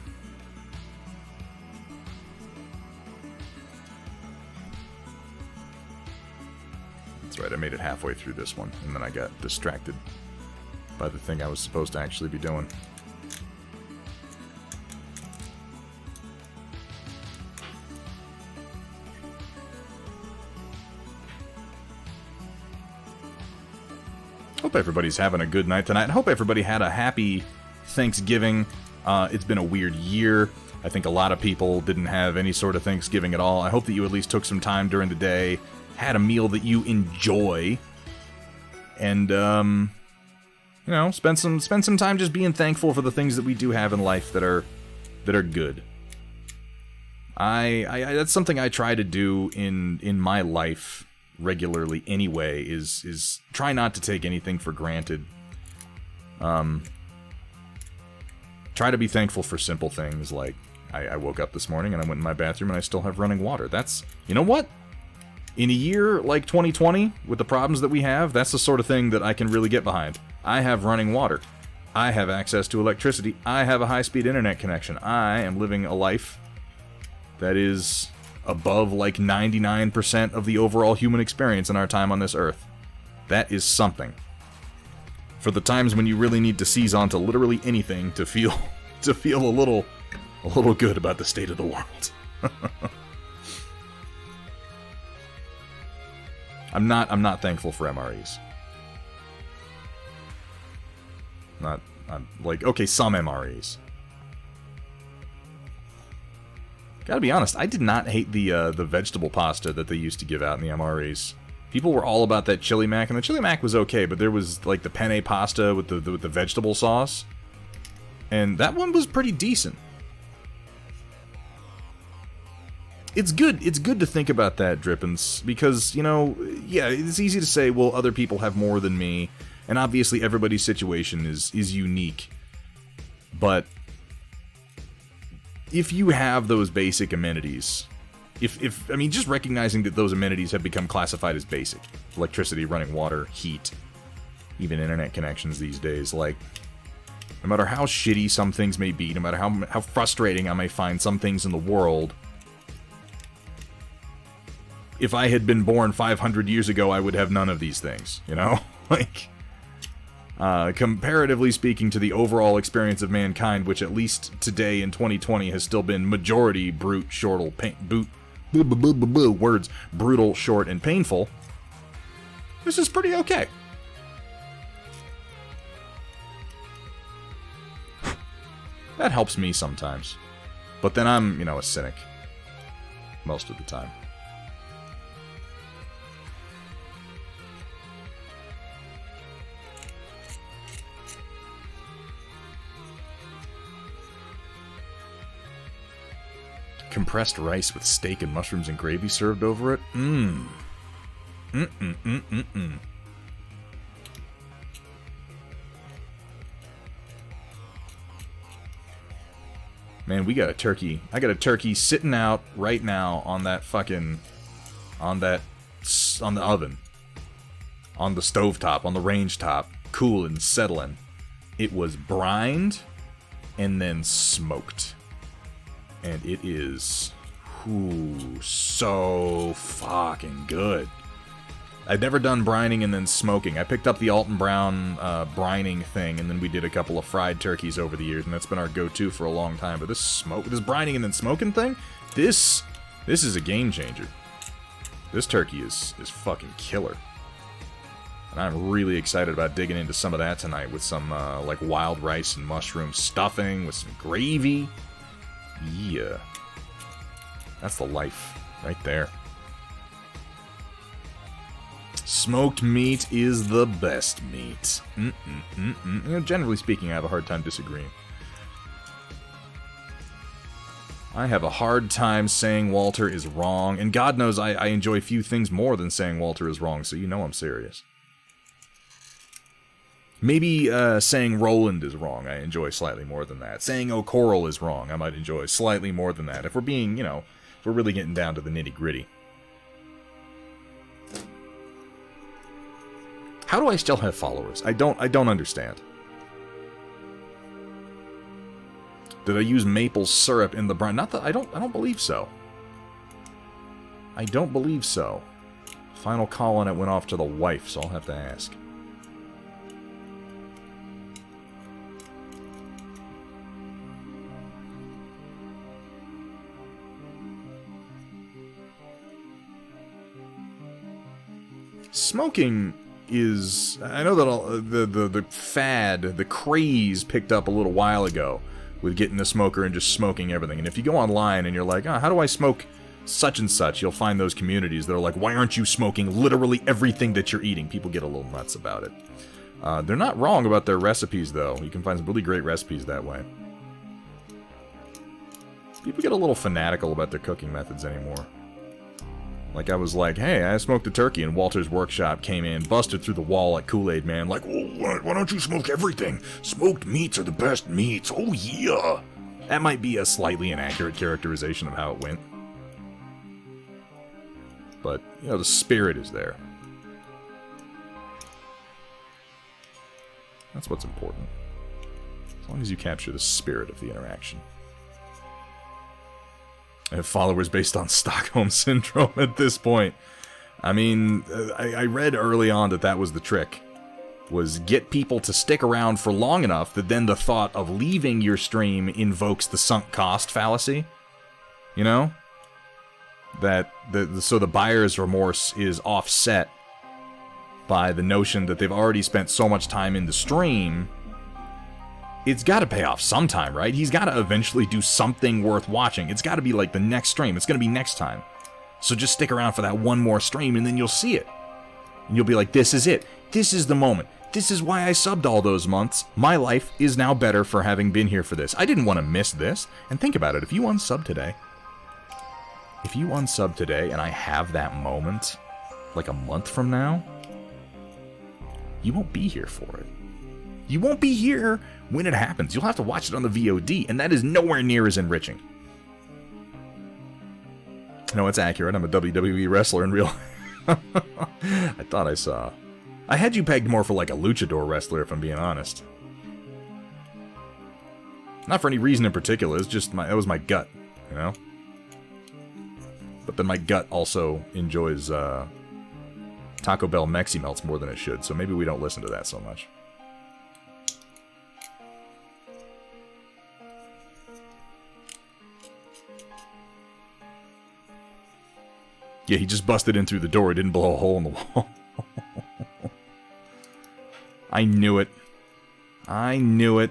That's right, I made it halfway through this one, and then I got distracted by the thing I was supposed to actually be doing. Hope everybody's having a good night tonight. I hope everybody had a happy Thanksgiving. It's been a weird year. I think a lot of people didn't have any sort of Thanksgiving at all. I hope that you at least took some time during the day, had a meal that you enjoy, and you know, spend some time just being thankful for the things that we do have in life that are good. I that's something I try to do in my life regularly anyway, is try not to take anything for granted. Try to be thankful for simple things, like I woke up this morning and I went in my bathroom and I still have running water. That's, you know what? In a year like 2020, with the problems that we have, that's the sort of thing that I can really get behind. I have running water. I have access to electricity. I have a high-speed internet connection. I am living a life that is above like 99% of the overall human experience in our time on this earth. That is something. For the times when you really need to seize onto literally anything to feel a little good about the state of the world. I'm not thankful for MREs. I'm like, okay, some MREs. Gotta be honest, I did not hate the vegetable pasta that they used to give out in the MREs. People were all about that chili mac, and the chili mac was okay, but there was like the penne pasta with the vegetable sauce, and that one was pretty decent. It's good to think about that, Drippins, because, you know, yeah, it's easy to say, well, other people have more than me, and obviously everybody's situation is unique. But if you have those basic amenities, I mean, just recognizing that those amenities have become classified as basic, electricity, running water, heat, even internet connections these days, like, no matter how shitty some things may be, no matter how frustrating I may find some things in the world, if I had been born 500 years ago, I would have none of these things, you know? Like, comparatively speaking to the overall experience of mankind, which at least today in 2020 has still been majority brutal, short, and painful, this is pretty okay. That helps me sometimes. But then I'm, you know, a cynic. Most of the time. Compressed rice with steak and mushrooms and gravy served over it. Man, we got a turkey. I got a turkey sitting out right now on that fucking... on the oven. On the stovetop, on the range top. Cool and settling. It was brined and then smoked. And it is, so fucking good. I'd never done brining and then smoking. I picked up the Alton Brown brining thing, and then we did a couple of fried turkeys over the years, and that's been our go-to for a long time. But this brining and then smoking thing, this is a game changer. This turkey is fucking killer. And I'm really excited about digging into some of that tonight with some, like, wild rice and mushroom stuffing with some gravy. Yeah. That's the life right there. Smoked meat is the best meat. You know, generally speaking, I have a hard time disagreeing. I have a hard time saying Walter is wrong, and God knows I enjoy few things more than saying Walter is wrong, so you know I'm serious. Maybe saying Roland is wrong, I enjoy slightly more than that. Saying O'Coral is wrong, I might enjoy slightly more than that. If we're being, you know, if we're really getting down to the nitty-gritty. How do I still have followers? I don't understand. Did I use maple syrup in the brine? Not that I don't believe so. I don't believe so. Final call on it went off to the wife, so I'll have to ask. Smoking is... I know that the fad, the craze picked up a little while ago with getting the smoker and just smoking everything. And if you go online and you're like, oh, how do I smoke such and such, you'll find those communities that are like, why aren't you smoking literally everything that you're eating? People get a little nuts about it. They're not wrong about their recipes, though. You can find some really great recipes that way. People get a little fanatical about their cooking methods anymore. Like, I was like, hey, I smoked a turkey, and Walter's Workshop came in, busted through the wall like Kool-Aid Man, like, oh, why don't you smoke everything? Smoked meats are the best meats. Oh, yeah. That might be a slightly inaccurate characterization of how it went. But, you know, the spirit is there. That's what's important. As long as you capture the spirit of the interaction. I have followers based on Stockholm Syndrome at this point. I mean, I read early on that that was the trick. Was get people to stick around for long enough that then the thought of leaving your stream invokes the sunk cost fallacy. You know? That so the buyer's remorse is offset by the notion that they've already spent so much time in the stream. It's got to pay off sometime, right? He's got to eventually do something worth watching. It's got to be like the next stream. It's going to be next time. So just stick around for that one more stream, and then you'll see it. And you'll be like, this is it. This is the moment. This is why I subbed all those months. My life is now better for having been here for this. I didn't want to miss this. And think about it. If you unsub today, and I have that moment, like a month from now, you won't be here for it. You won't be here when it happens. You'll have to watch it on the VOD, and that is nowhere near as enriching. No, it's accurate. I'm a WWE wrestler in real life. I thought I saw. I had you pegged more for like a luchador wrestler, if I'm being honest. Not for any reason in particular. It's just it was my gut, you know? But then my gut also enjoys Taco Bell Mexi Melts more than it should, so maybe we don't listen to that so much. Yeah, he just busted in through the door. He didn't blow a hole in the wall. I knew it. I knew it.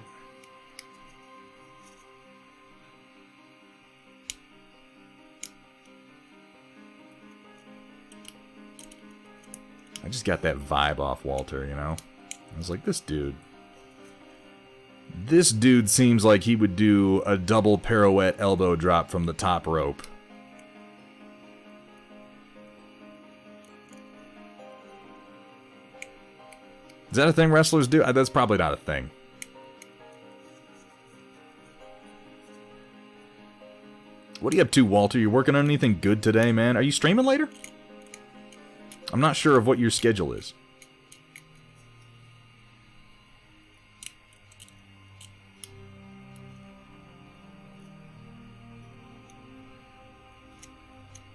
I just got that vibe off Walter, you know? I was like, this dude seems like he would do a double pirouette elbow drop from the top rope. Is that a thing wrestlers do? That's probably not a thing. What are you up to, Walter? You working on anything good today, man? Are you streaming later? I'm not sure of what your schedule is.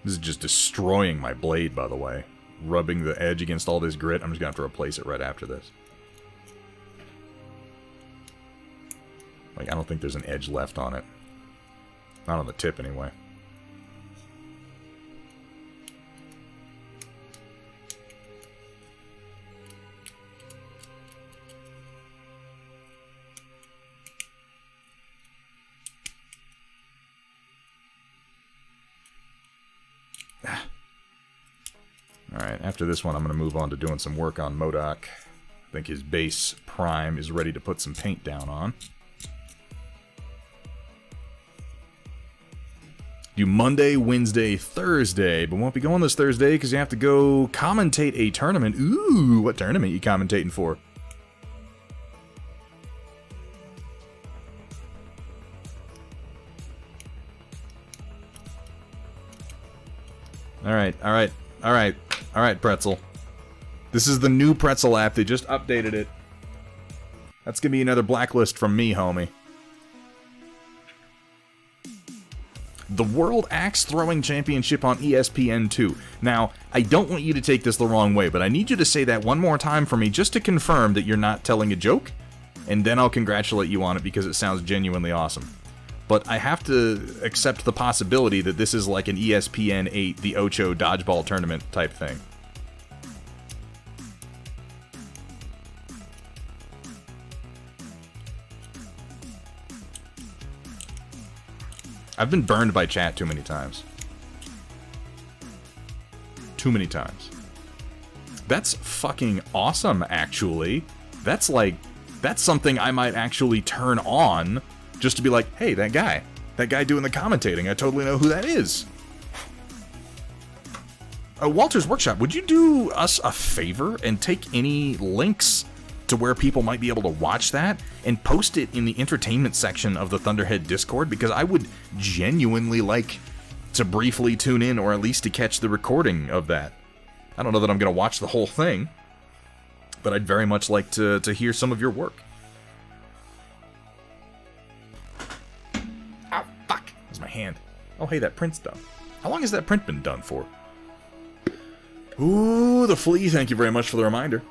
This is just destroying my blade, by the way. Rubbing the edge against all this grit. I'm just going to have to replace it right after this. Like, I don't think there's an edge left on it. Not on the tip, anyway. After this one, I'm going to move on to doing some work on MODOK. I think his base prime is ready to put some paint down on. Do Monday, Wednesday, Thursday, but won't be going this Thursday because you have to go commentate a tournament. Ooh, what tournament you commentating for? All right, Pretzel. This is the new Pretzel app. They just updated it. That's gonna be another blacklist from me, homie. The World Axe Throwing Championship on ESPN2. Now, I don't want you to take this the wrong way, but I need you to say that one more time for me just to confirm that you're not telling a joke, and then I'll congratulate you on it because it sounds genuinely awesome. But I have to accept the possibility that this is like an ESPN 8, the Ocho dodgeball tournament type thing. I've been burned by chat too many times. Too many times. That's fucking awesome, actually. That's something I might actually turn on just to be like, hey, that guy doing the commentating, I totally know who that is. Walter's Workshop, would you do us a favor and take any links to where people might be able to watch that and post it in the entertainment section of the Thunderhead Discord? Because I would genuinely like to briefly tune in, or at least to catch the recording of that. I don't know that I'm going to watch the whole thing, but I'd very much like to hear some of your work. Ow, fuck! That was my hand. Oh, hey, that print's done. How long has that print been done for? Ooh, the flea, thank you very much for the reminder.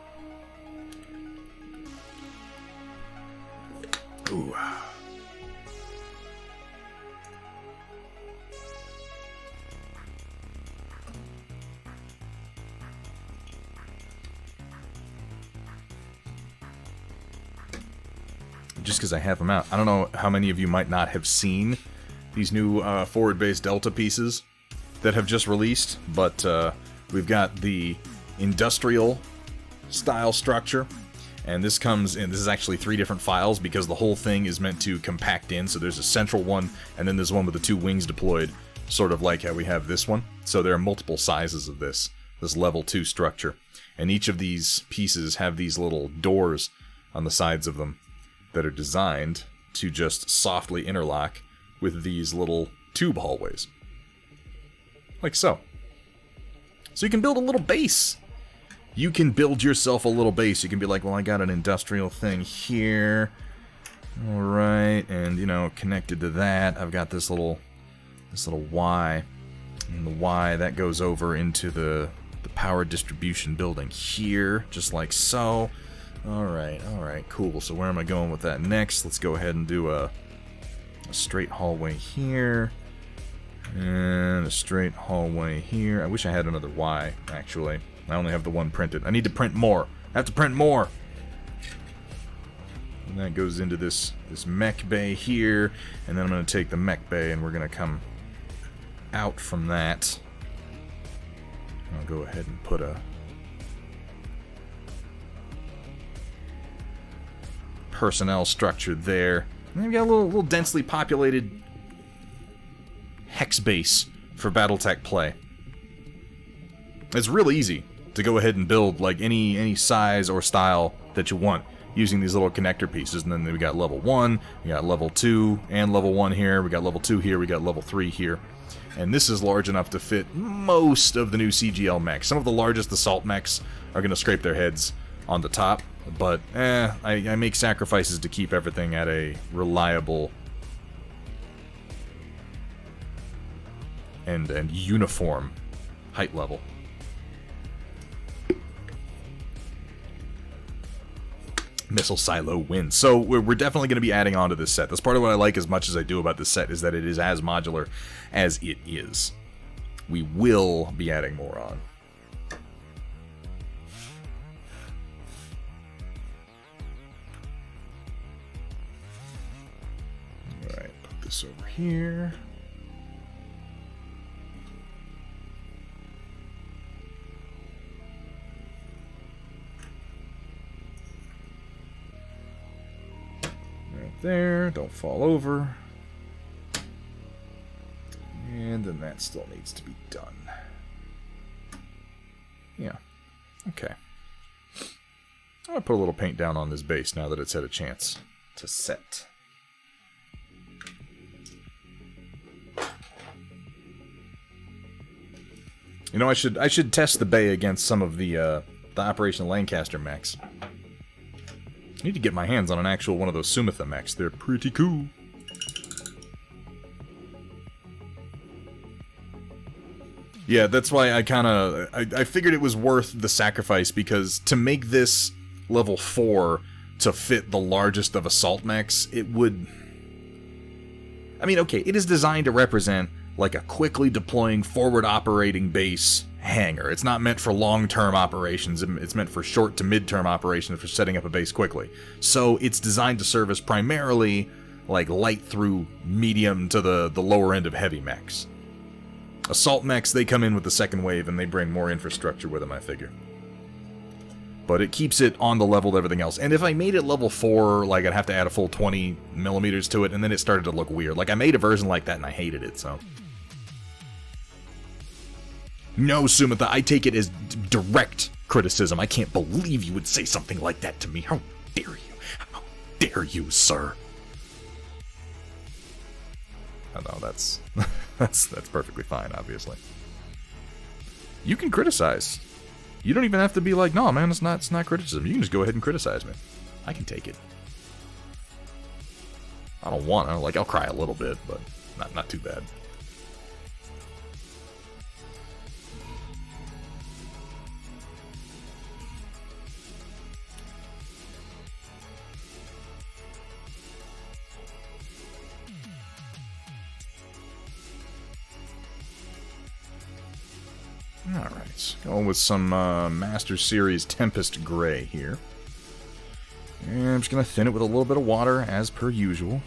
Ooh. Just because I have them out. I don't know how many of you might not have seen these new forward-based Delta pieces that have just released, but we've got the industrial style structure. And this comes in, this is actually 3 different files because the whole thing is meant to compact in. So there's a central one, and then there's one with the 2 wings deployed, sort of like how we have this one. So there are multiple sizes of this level 2 structure. And each of these pieces have these little doors on the sides of them that are designed to just softly interlock with these little tube hallways. Like so. So you can build a little base. You can build yourself a little base. You can be like, well, I got an industrial thing here. Alright, and, you know, connected to that, I've got this little Y. And the Y, that goes over into the power distribution building here, just like so. Alright, cool. So where am I going with that next? Let's go ahead and do a straight hallway here. And a straight hallway here. I wish I had another Y, actually. I only have the one printed. I need to print more. I have to print more. And that goes into this mech bay here. And then I'm going to take the mech bay and we're going to come out from that. I'll go ahead and put a personnel structure there. And then we got a little densely populated hex base for BattleTech play. It's real easy to go ahead and build like any size or style that you want using these little connector pieces. And then we got level 1, we got level 2 and level 1 here, we got level 2 here, we got level 3 here. And this is large enough to fit most of the new CGL mechs. Some of the largest assault mechs are going to scrape their heads on the top, but I make sacrifices to keep everything at a reliable and uniform height level. Missile Silo wins. So we're definitely going to be adding on to this set. That's part of what I like as much as I do about this set, is that it is as modular as it is. We will be adding more on. Alright, put this over here. there. Don't fall over. And then that still needs to be done. Yeah. Okay. I'm going to put a little paint down on this base now that it's had a chance to set. You know, I should test the bay against some of the Operation Lancaster mechs. I need to get my hands on an actual one of those Sumitha mechs. They're pretty cool. Yeah, that's why I figured it was worth the sacrifice, because to make this level 4 to fit the largest of assault mechs, it would... I mean, okay, it is designed to represent like a quickly deploying forward operating base hangar. It's not meant for long-term operations, it's meant for short to mid-term operations for setting up a base quickly. So it's designed to service primarily like light through medium to the lower end of heavy mechs. Assault mechs, they come in with the second wave and they bring more infrastructure with them, I figure. But it keeps it on the level with everything else. And if I made it level 4, like, I'd have to add a full 20 millimeters to it, and then it started to look weird. Like, I made a version like that and I hated it, so... No, Sumitha, I take it as direct criticism. I can't believe you would say something like that to me. How dare you? How dare you, sir? Oh, no, that's perfectly fine, obviously. You can criticize. You don't even have to be like, no, man, it's not criticism. You can just go ahead and criticize me. I can take it. I don't want to. Like, I'll cry a little bit, but not too bad. Alright, going with some Master Series Tempest Gray here. And I'm just going to thin it with a little bit of water, as per usual.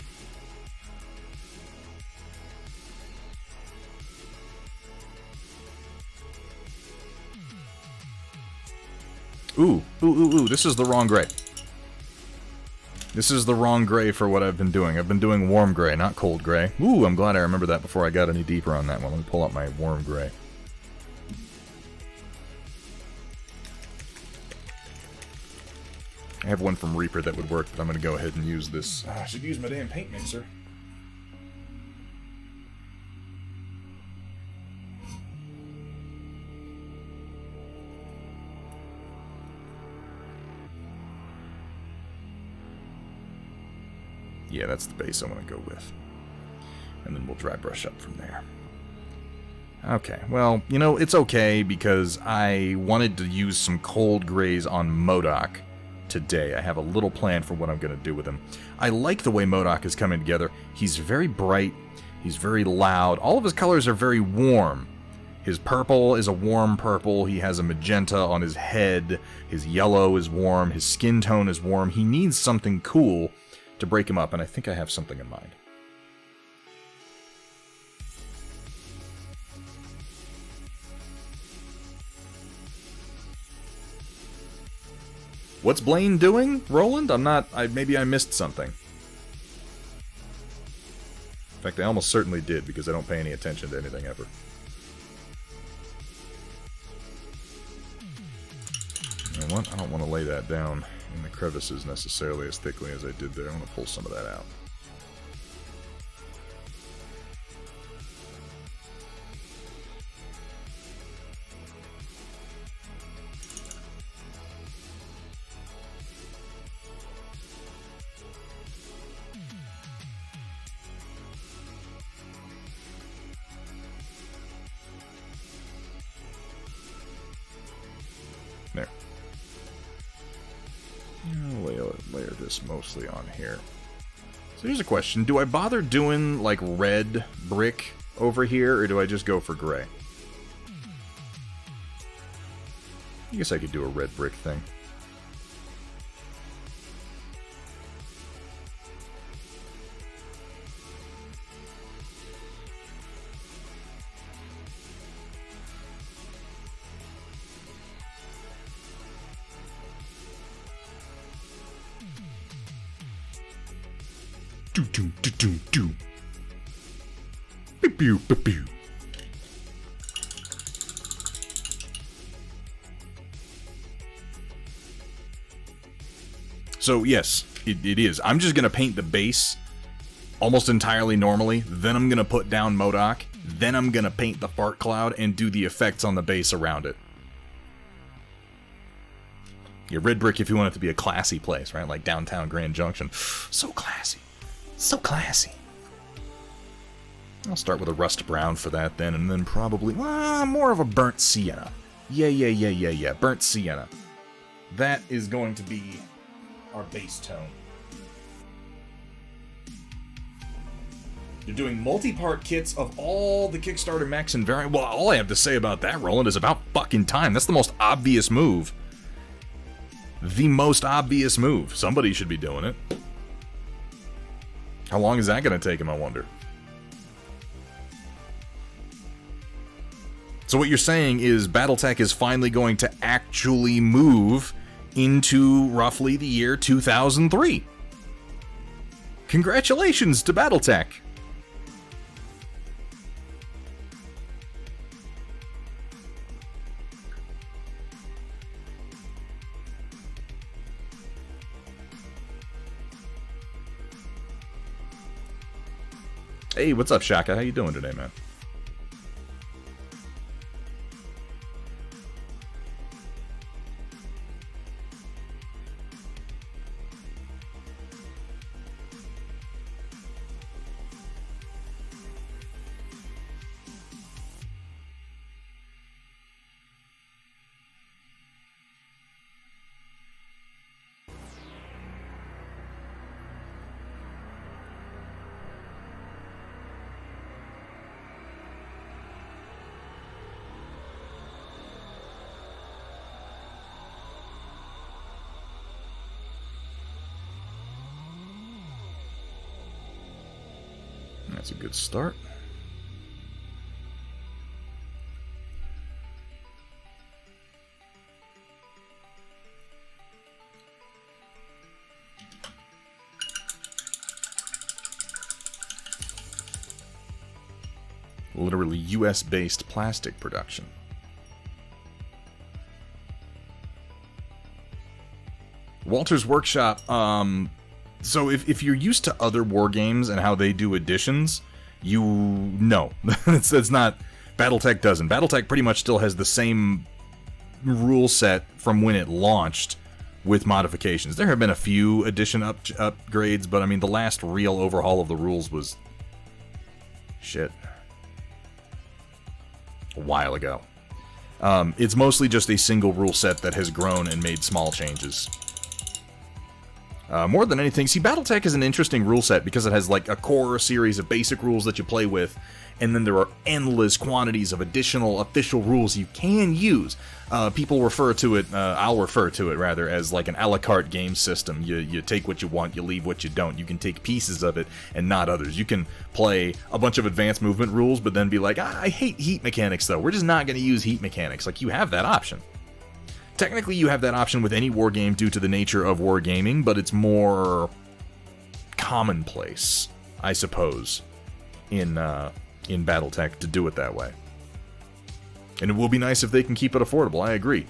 Ooh, this is the wrong gray. This is the wrong gray for what I've been doing. I've been doing warm gray, not cold gray. Ooh, I'm glad I remembered that before I got any deeper on that one. Let me pull up my warm gray. I have one from Reaper that would work, but I'm going to go ahead and use this. I should use my damn paint mixer. Yeah, that's the base I want to go with. And then we'll dry brush up from there. Okay, well, you know, it's okay because I wanted to use some cold grays on MODOK today. I have a little plan for what I'm going to do with him. I like the way MODOK is coming together. He's very bright. He's very loud. All of his colors are very warm. His purple is a warm purple. He has a magenta on his head. His yellow is warm. His skin tone is warm. He needs something cool to break him up, and I think I have something in mind. What's Blaine doing, Roland? Maybe I missed something. In fact, I almost certainly did, because I don't pay any attention to anything ever. You know what? I don't want to lay that down in the crevices necessarily as thickly as I did there. I want to pull some of that out. There. I'll layer this mostly on here. So here's a question. Do I bother doing, like, red brick over here, or do I just go for gray? I guess I could do a red brick thing. Do do do do do. Pew pew pew pew. So yes, it is. I'm just gonna paint the base almost entirely normally, then I'm gonna put down MODOK, then I'm gonna paint the fart cloud and do the effects on the base around it. Yeah, red brick if you want it to be a classy place, right? Like downtown Grand Junction. So classy. So classy. I'll start with a rust brown for that then, and then probably more of a burnt sienna. Yeah. Burnt sienna. That is going to be our base tone. You're doing multi-part kits of all the Kickstarter mechs and variant. Well, all I have to say about that, Roland, is about fucking time. That's the most obvious move. The most obvious move. Somebody should be doing it. How long is that going to take him, I wonder? So what you're saying is BattleTech is finally going to actually move into roughly the year 2003. Congratulations to BattleTech. Hey, what's up, Shaka? How you doing today, man? That's a good start. Literally US-based plastic production. Walter's Workshop, so if you're used to other war games and how they do additions, you know. That's not... BattleTech doesn't. BattleTech pretty much still has the same rule set from when it launched with modifications. There have been a few addition upgrades, but I mean, the last real overhaul of the rules was... shit. A while ago. It's mostly just a single rule set that has grown and made small changes. More than anything, see, BattleTech is an interesting rule set because it has like a core series of basic rules that you play with, and then there are endless quantities of additional official rules you can use. People refer to it, I'll refer to it rather, as like an a la carte game system. You take what you want, you leave what you don't. You can take pieces of it and not others. You can play a bunch of advanced movement rules, but then be like, I hate heat mechanics though. We're just not going to use heat mechanics. Like, you have that option. Technically, you have that option with any war game due to the nature of wargaming, but it's more commonplace, I suppose, in BattleTech to do it that way. And it will be nice if they can keep it affordable, I agree.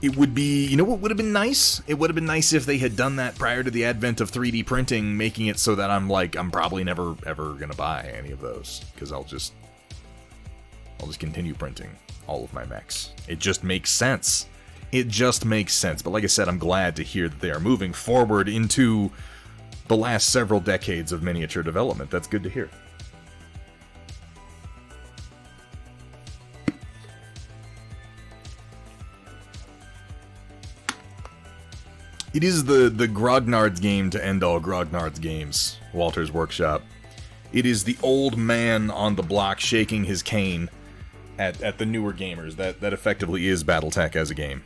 It would be, you know what would have been nice? It would have been nice if they had done that prior to the advent of 3D printing, making it so that I'm probably never, ever gonna buy any of those, because I'll just continue printing all of my mechs. It just makes sense. It just makes sense. But like I said, I'm glad to hear that they are moving forward into the last several decades of miniature development. That's good to hear. It is the Grognard's game to end all Grognard's games, Walter's Workshop. It is the old man on the block shaking his cane at the newer gamers. That effectively is BattleTech as a game.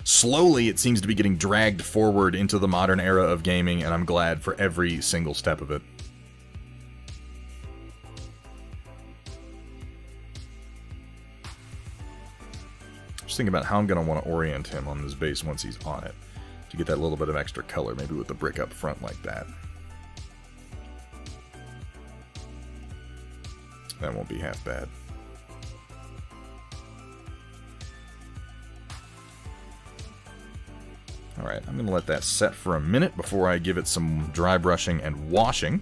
Slowly, it seems to be getting dragged forward into the modern era of gaming, and I'm glad for every single step of it. Just thinking about how I'm going to want to orient him on this base once he's on it. To get that little bit of extra color, maybe with the brick up front like that. That won't be half bad. Alright, I'm going to let that set for a minute before I give it some dry brushing and washing.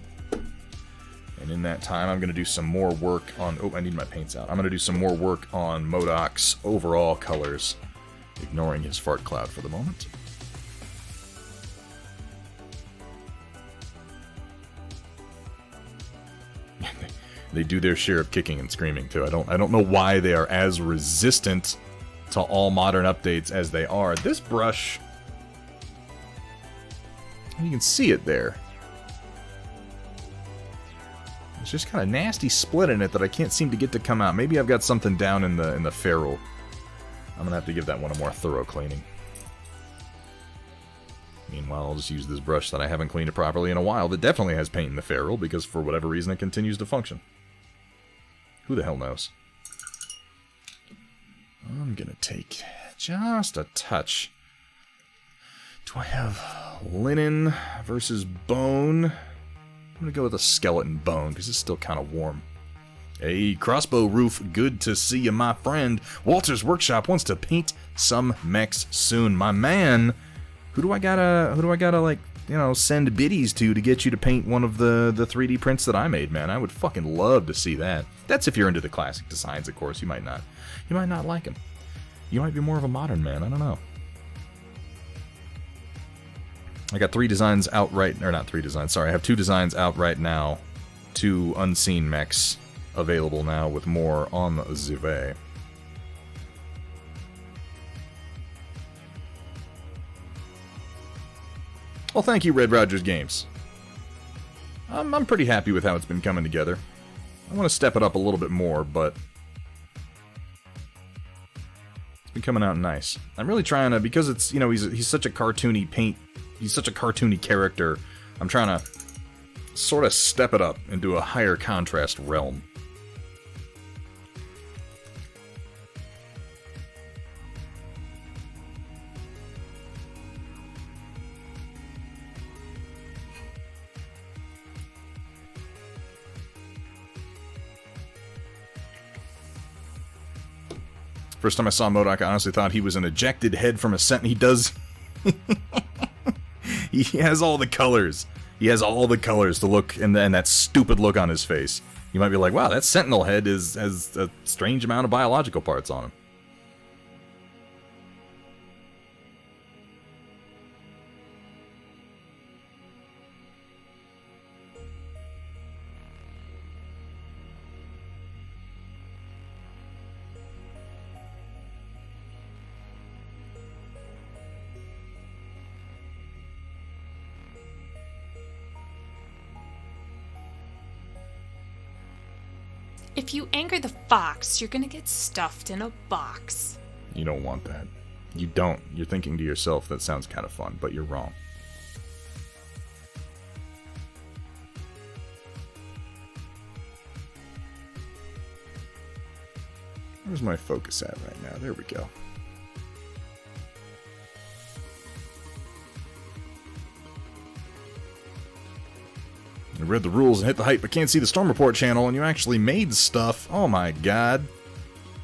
And in that time, I'm going to do some more work on... Oh, I need my paints out. I'm going to do some more work on MODOK's overall colors, ignoring his fart cloud for the moment. They do their share of kicking and screaming, too. I don't know why they are as resistant to all modern updates as they are. This brush... You can see it there. There's just kind of nasty split in it that I can't seem to get to come out. Maybe I've got something down in the ferrule. I'm gonna have to give that one a more thorough cleaning. Meanwhile, I'll just use this brush that I haven't cleaned it properly in a while that definitely has paint in the ferrule because for whatever reason it continues to function. Who the hell knows? I'm gonna take just a touch. Do I have linen versus bone? I'm gonna go with a skeleton bone, because it's still kind of warm. Hey, Crossbow Roof, good to see you, my friend. Walter's Workshop wants to paint some mechs soon. My man, who do I gotta, like, you know, send biddies to get you to paint one of the 3D prints that I made, man? I would fucking love to see that. That's if you're into the classic designs, of course. You might not. You might not like them. You might be more of a modern man, I don't know. I got 3 designs out right... Or not 3 designs, sorry. I have 2 designs out right now. 2 unseen mechs available now with more on the way. Well, thank you, Red Rogers Games. I'm pretty happy with how it's been coming together. I want to step it up a little bit more, but... It's been coming out nice. I'm really trying to... Because it's, you know, he's such a cartoony paint... He's such a cartoony character. I'm trying to sort of step it up into a higher contrast realm. First time I saw MODOK, I honestly thought he was an ejected head from a Sentinel. He does... He has all the colors. He has all the colors to look, and that stupid look on his face. You might be like, wow, that Sentinel head has a strange amount of biological parts on him. If you anger the fox, you're gonna get stuffed in a box. You don't want that. You don't. You're thinking to yourself, that sounds kind of fun, but you're wrong. Where's my focus at right now? There we go. I read the rules and hit the hype, but can't see the Storm Report channel, and you actually made stuff. Oh my god.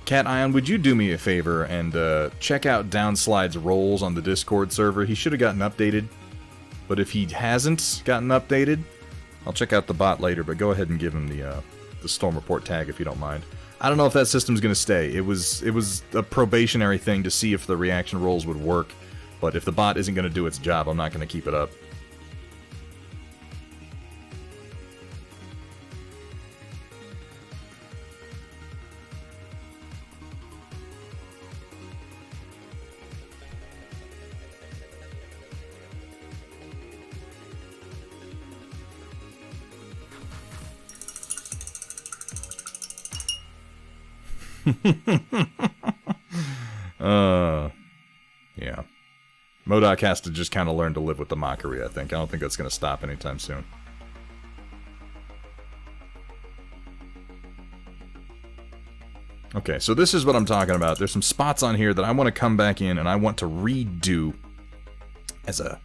Cat Ion, would you do me a favor and check out Downslide's roles on the Discord server? He should have gotten updated, but if he hasn't gotten updated, I'll check out the bot later, but go ahead and give him the Storm Report tag if you don't mind. I don't know if that system's going to stay. It was a probationary thing to see if the reaction roles would work, but if the bot isn't going to do its job, I'm not going to keep it up. Yeah. MODOK has to just kind of learn to live with the mockery, I think. I don't think that's going to stop anytime soon. Okay, so this is what I'm talking about. There's some spots on here that I want to come back in and I want to redo as a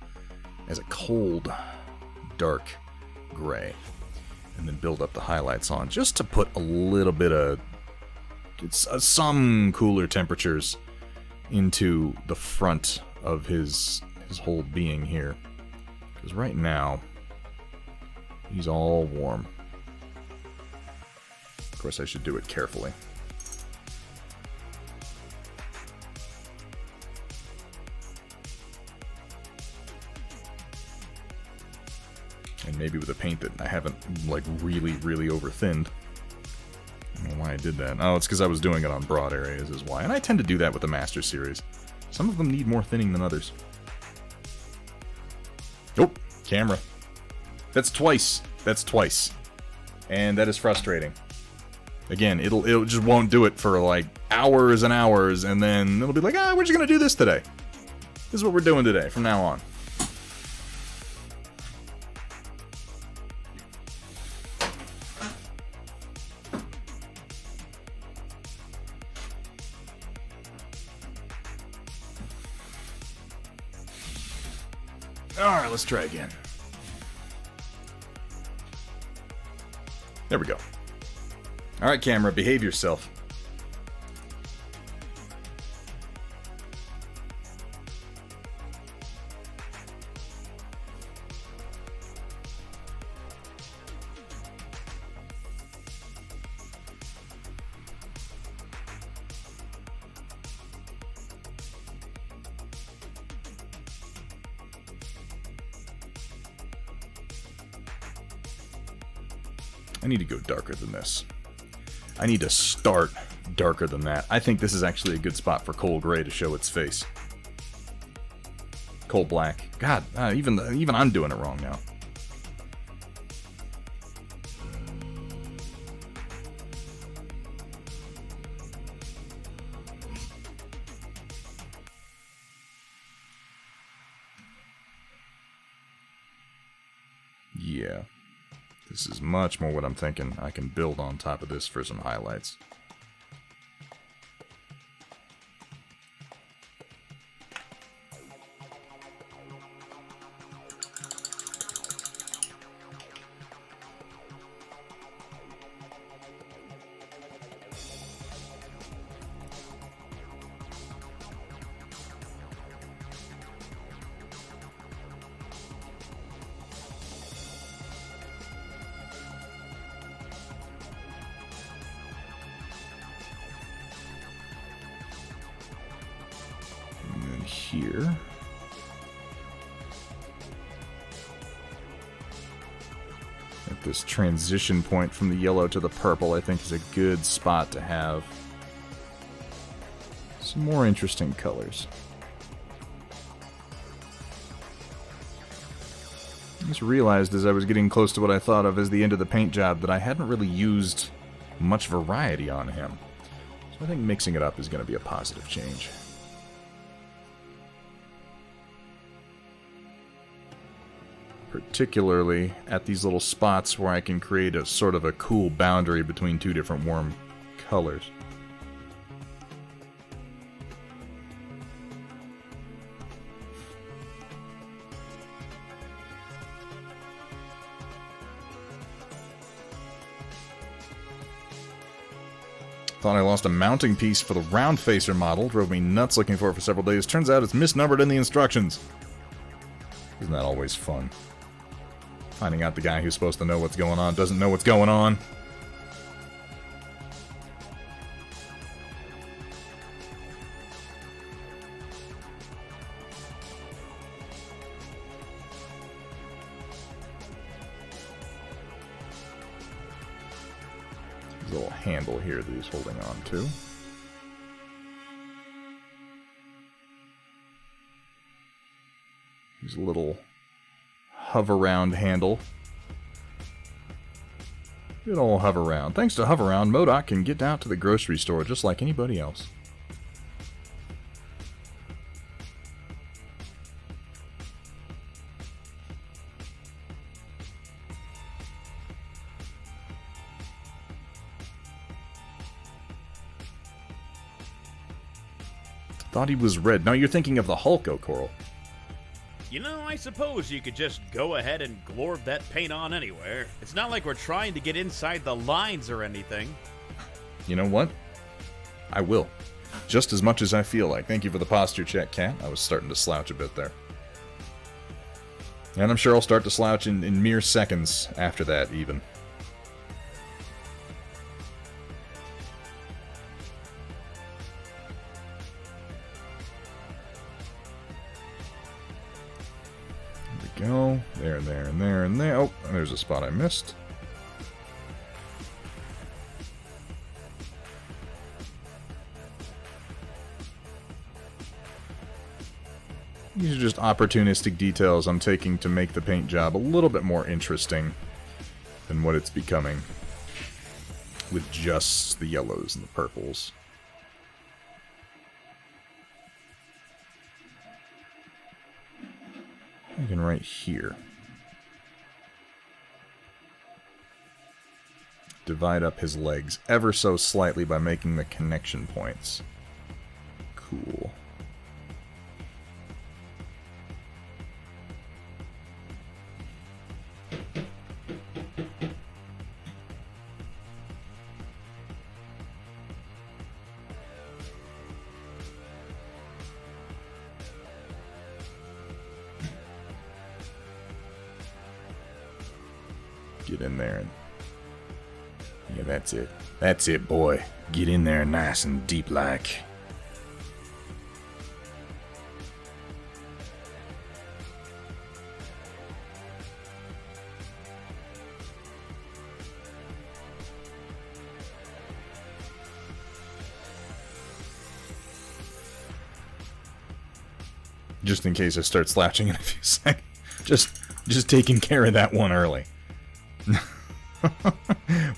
cold, dark gray, and then build up the highlights on, just to put a little bit of some cooler temperatures into the front of his whole being here. Because right now, he's all warm. Of course, I should do it carefully. And maybe with a paint that I haven't, like, really over-thinned. I don't know why I did that. Oh, it's because I was doing it on broad areas is why. And I tend to do that with the Master Series. Some of them need more thinning than others. Oh, camera. That's twice. That's twice. And that is frustrating. Again, it'll just won't do it for like hours and hours, and then it'll be like, we're just gonna do this today. This is what we're doing today from now on. Alright, let's try again. There we go. Alright, camera, behave yourself. I need to go darker than this. I need to start darker than that. I think this is actually a good spot for coal gray to show its face. Coal black. God, even I'm doing it wrong now. Yeah. This is much more what I'm thinking. I can build on top of this for some highlights. Here. At this transition point from the yellow to the purple, I think is a good spot to have some more interesting colors. I just realized as I was getting close to what I thought of as the end of the paint job that I hadn't really used much variety on him. So I think mixing it up is going to be a positive change. Particularly at these little spots where I can create a sort of a cool boundary between two different warm colors. Thought I lost a mounting piece for the round facer model. Drove me nuts looking for it for several days. Turns out it's misnumbered in the instructions. Isn't that always fun? Finding out the guy who's supposed to know what's going on doesn't know what's going on. There's a little handle here that he's holding on to. There's a little hover-round handle. Good old hover-round. Thanks to hover-round, MODOK can get out to the grocery store just like anybody else. Thought he was red. No, you're thinking of the Hulk, Coral. You know, I suppose you could just go ahead and glorb that paint on anywhere. It's not like we're trying to get inside the lines or anything. You know what? I will. Just as much as I feel like. Thank you for the posture check, Cat. I was starting to slouch a bit there. And I'm sure I'll start to slouch in mere seconds after that, even. Go. There, and there, and there, and there. Oh, there's a spot I missed. These are just opportunistic details I'm taking to make the paint job a little bit more interesting than what it's becoming with just the yellows and the purples. Even right here. Divide up his legs ever so slightly by making the connection points. Cool. Get in there and... yeah, that's it. That's it, boy. Get in there nice and deep like. Just in case I start slouching in a few seconds. Just taking care of that one early.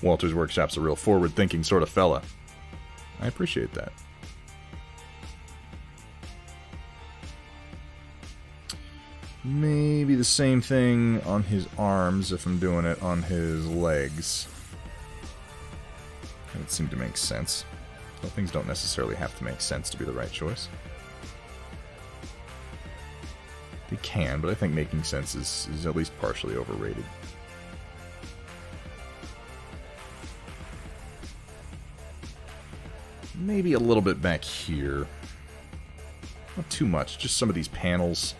Walter's Workshop's a real forward-thinking sort of fella. I appreciate that. Maybe the same thing on his arms if I'm doing it on his legs. That would seem to make sense. Well, things don't necessarily have to make sense to be the right choice. They can, but I think making sense is at least partially overrated. Maybe a little bit back here. Not too much, just some of these panels.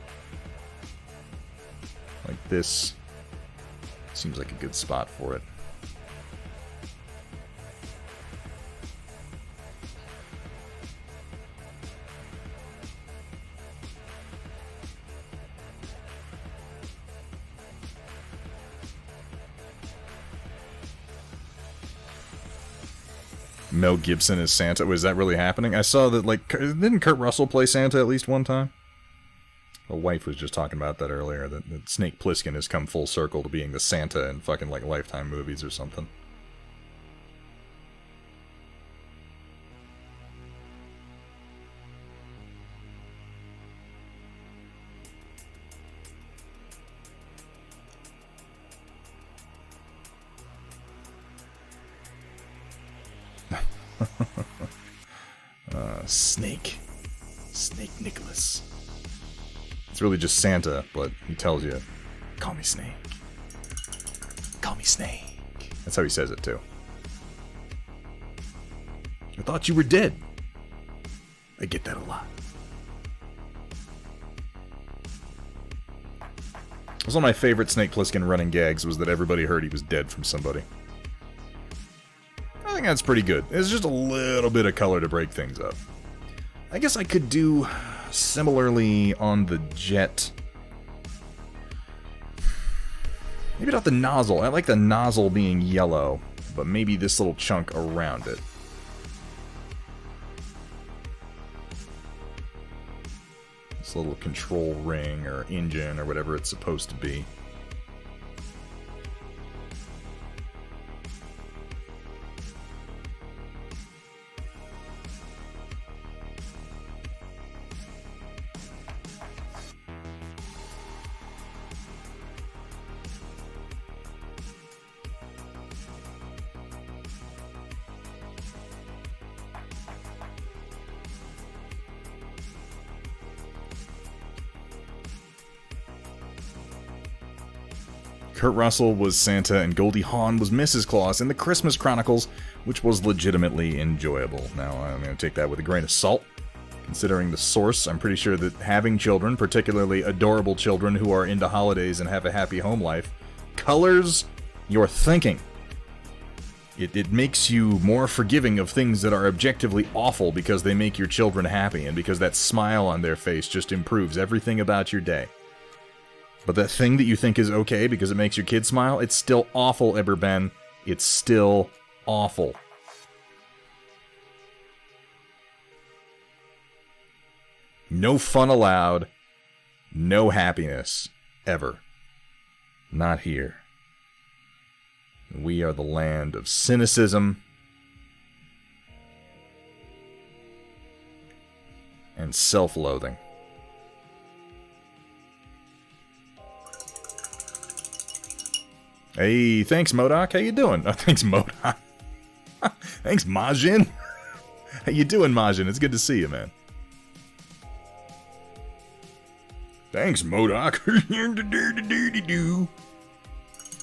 Like this. Seems like a good spot for it. Mel Gibson as Santa. Was that really happening? I saw that, like, didn't Kurt Russell play Santa at least one time? A wife was just talking about that earlier, that Snake Plissken has come full circle to being the Santa in fucking, like, Lifetime movies or something. Snake Nicholas. It's really just Santa, but he tells you, call me Snake. Call me Snake. That's how he says it, too. I thought you were dead. I get that a lot. It was one of my favorite Snake Plissken running gags was that everybody heard he was dead from somebody. I think that's pretty good. It's just a little bit of color to break things up. I guess I could do similarly on the jet. Maybe not the nozzle. I like the nozzle being yellow, but maybe this little chunk around it. This little control ring or engine or whatever it's supposed to be. Kurt Russell was Santa and Goldie Hawn was Mrs. Claus in the Christmas Chronicles, which was legitimately enjoyable. Now, I'm going to take that with a grain of salt. Considering the source, I'm pretty sure that having children, particularly adorable children who are into holidays and have a happy home life, colors your thinking. It makes you more forgiving of things that are objectively awful because they make your children happy, and because that smile on their face just improves everything about your day. But that thing that you think is okay because it makes your kid smile, it's still awful, Eberben. It's still awful. No fun allowed. No happiness. Ever. Not here. We are the land of cynicism and self-loathing. Hey, thanks, MODOK. How you doing? Oh, thanks, MODOK. Thanks, Majin. How you doing, Majin? It's good to see you, man. Thanks, MODOK.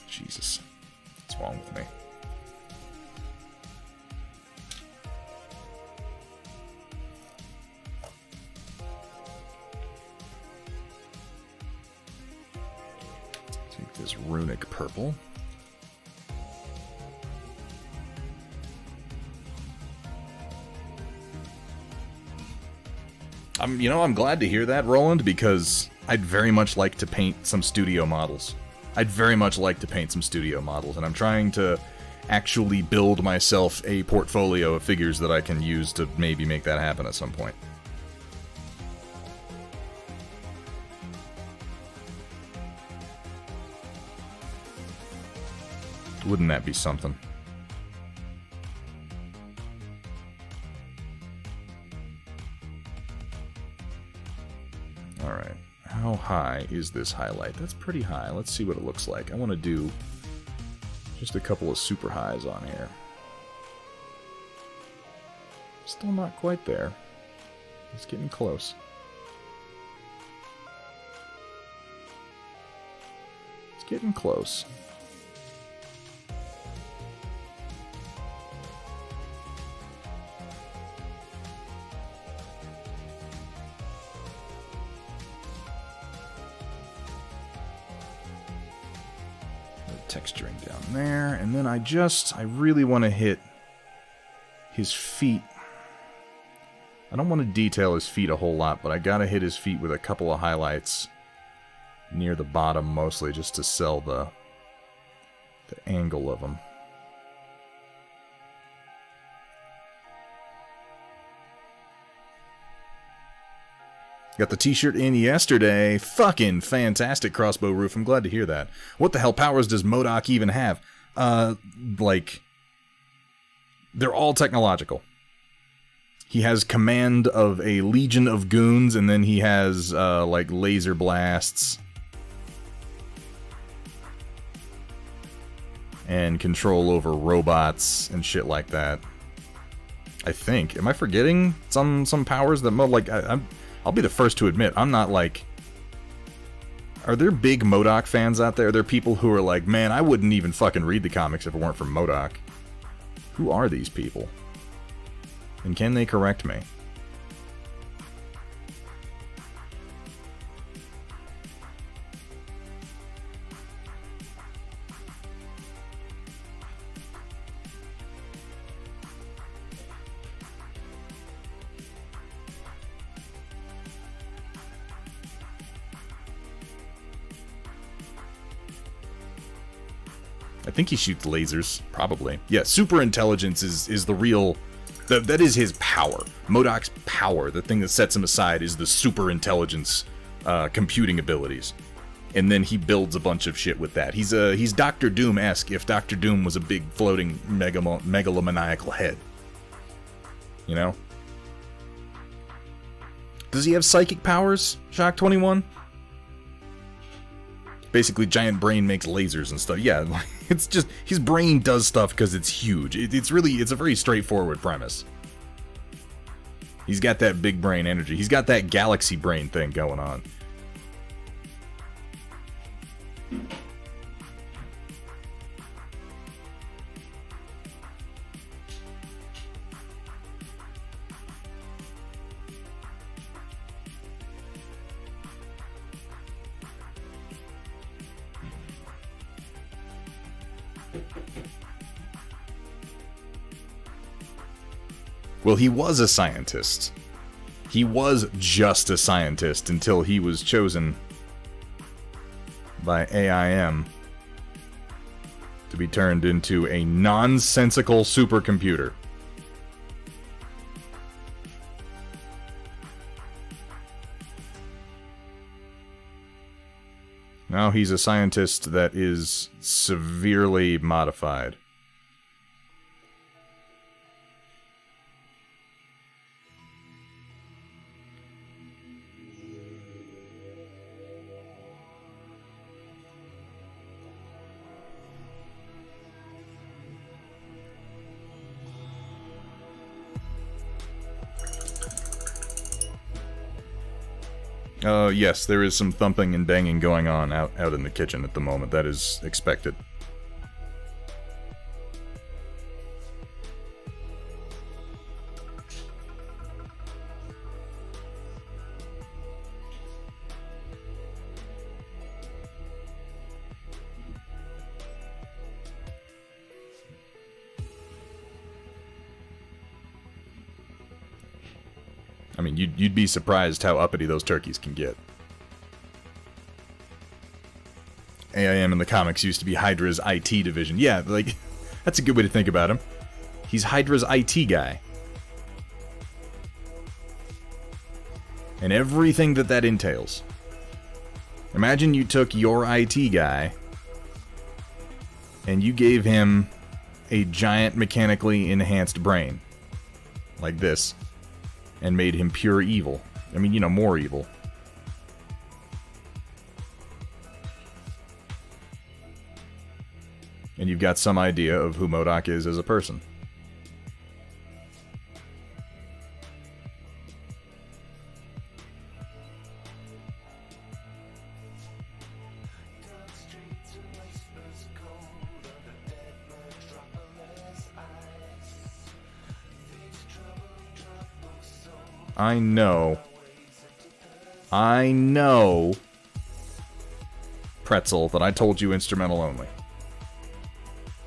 Jesus. What's wrong with me? Take this runic purple. I'm glad to hear that, Roland, because I'd very much like to paint some studio models. And I'm trying to actually build myself a portfolio of figures that I can use to maybe make that happen at some point. Wouldn't that be something? Alright, how high is this highlight? That's pretty high. Let's see what it looks like. I want to do just a couple of super highs on here. Still not quite there. It's getting close. It's getting close. Texturing down there, and then I really want to hit his feet. I don't want to detail his feet a whole lot, but I gotta hit his feet with a couple of highlights near the bottom, mostly just to sell the angle of them. Got the t-shirt in yesterday. Fucking fantastic, Crossbow Roof. I'm glad to hear that. What the hell powers does MODOK even have? They're all technological. He has command of a legion of goons, and then he has, laser blasts. And control over robots and shit like that. I think. Am I forgetting some powers that I'll be the first to admit, I'm not are there big MODOK fans out there? Are there people who are like, man, I wouldn't even fucking read the comics if it weren't for MODOK? Who are these people? And can they correct me? I think he shoots lasers, probably. Yeah, super intelligence is the real... That is his power. MODOK's power, the thing that sets him aside, is the super intelligence computing abilities. And then he builds a bunch of shit with that. He's Dr. Doom-esque if Dr. Doom was a big floating megalomaniacal head. You know? Does he have psychic powers, Shock 21? Basically, giant brain makes lasers and stuff. Yeah, it's just, his brain does stuff because it's huge. It's a very straightforward premise. He's got that big brain energy. He's got that galaxy brain thing going on. Well, he was a scientist. He was just a scientist until he was chosen by AIM to be turned into a nonsensical supercomputer. Now he's a scientist that is severely modified. Yes, there is some thumping and banging going on out in the kitchen at the moment. That is expected. I mean, you'd be surprised how uppity those turkeys can get. AIM in the comics used to be Hydra's IT division. Yeah, like, that's a good way to think about him. He's Hydra's IT guy. And everything that entails. Imagine you took your IT guy and you gave him a giant mechanically enhanced brain. Like this. And made him pure evil. I mean, you know, more evil. And you've got some idea of who MODOK is as a person. I know, Pretzel, that I told you instrumental only.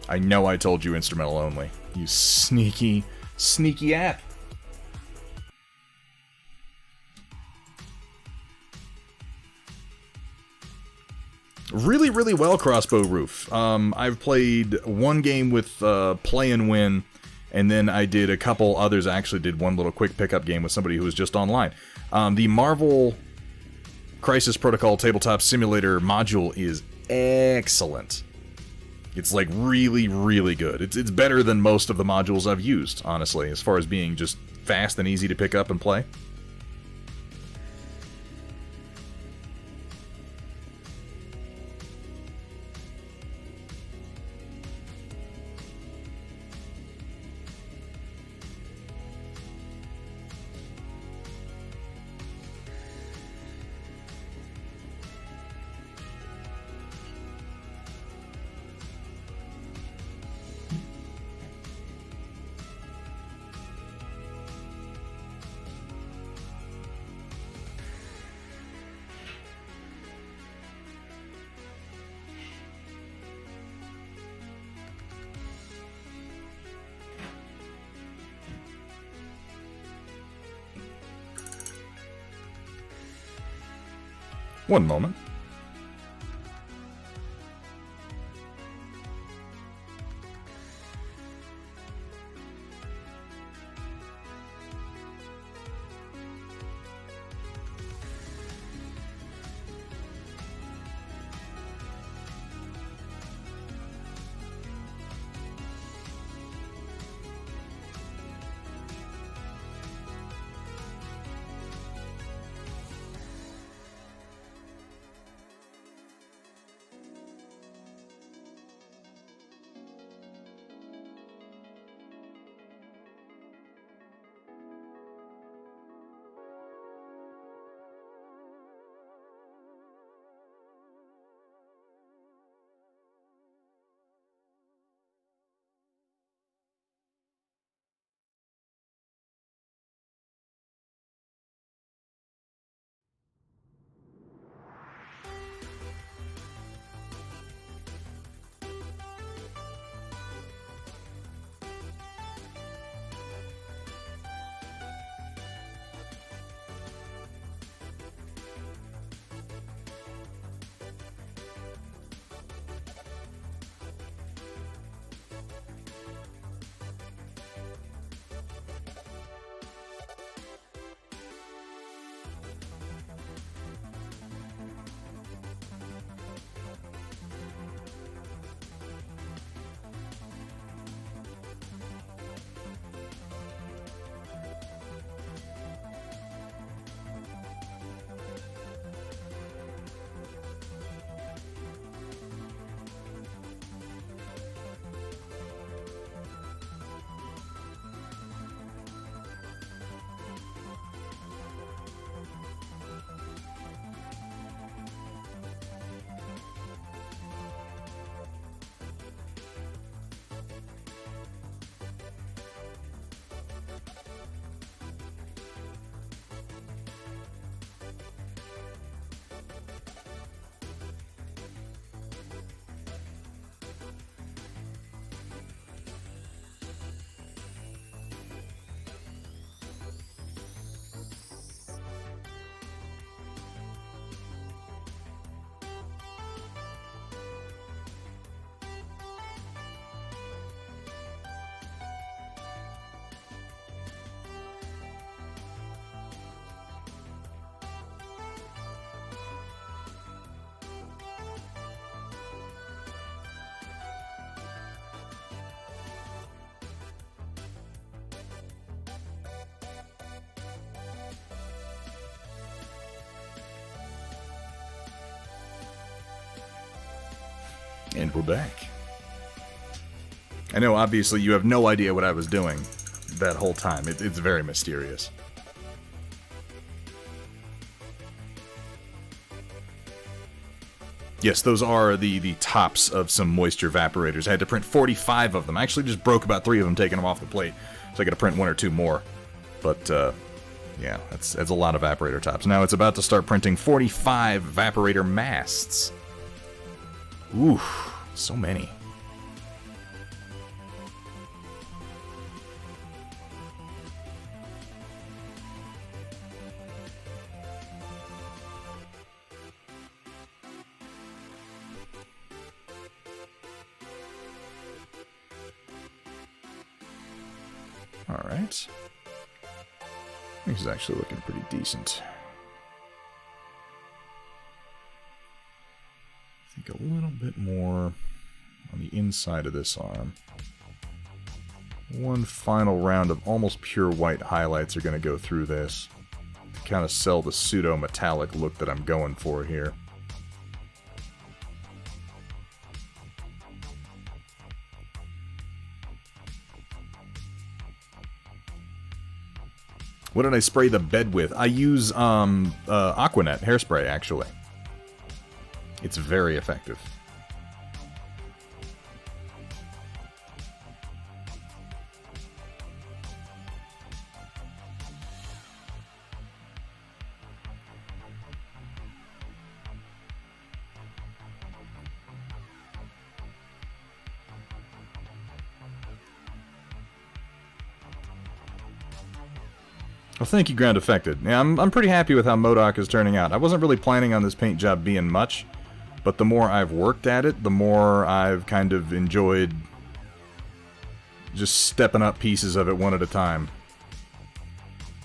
I know I told you instrumental only. You sneaky, sneaky app. Really, really well, Crossbow Roof. I've played one game with Play and Win, and then I did a couple others. I actually did one little quick pickup game with somebody who was just online. The Marvel Crisis Protocol Tabletop Simulator module is excellent. It's like really, really good. It's better than most of the modules I've used, honestly, as far as being just fast and easy to pick up and play. One moment. And we're back. I know, obviously, you have no idea what I was doing that whole time. It's very mysterious. Yes, those are the tops of some moisture evaporators. I had to print 45 of them. I actually just broke about 3 of them taking them off the plate, so I got to print 1 or 2 more. But, yeah, that's a lot of evaporator tops. Now it's about to start printing 45 evaporator masts. Ooh, so many. Alright. This is actually looking pretty decent. I think a little bit more on the inside of this arm. One final round of almost pure white highlights are going to go through this to kind of sell the pseudo-metallic look that I'm going for here. What did I spray the bed with? I use Aquanet hairspray, actually. It's very effective. Well, thank you, Ground Affected. Yeah, I'm pretty happy with how MODOK is turning out. I wasn't really planning on this paint job being much, but the more I've worked at it, the more I've kind of enjoyed just stepping up pieces of it one at a time.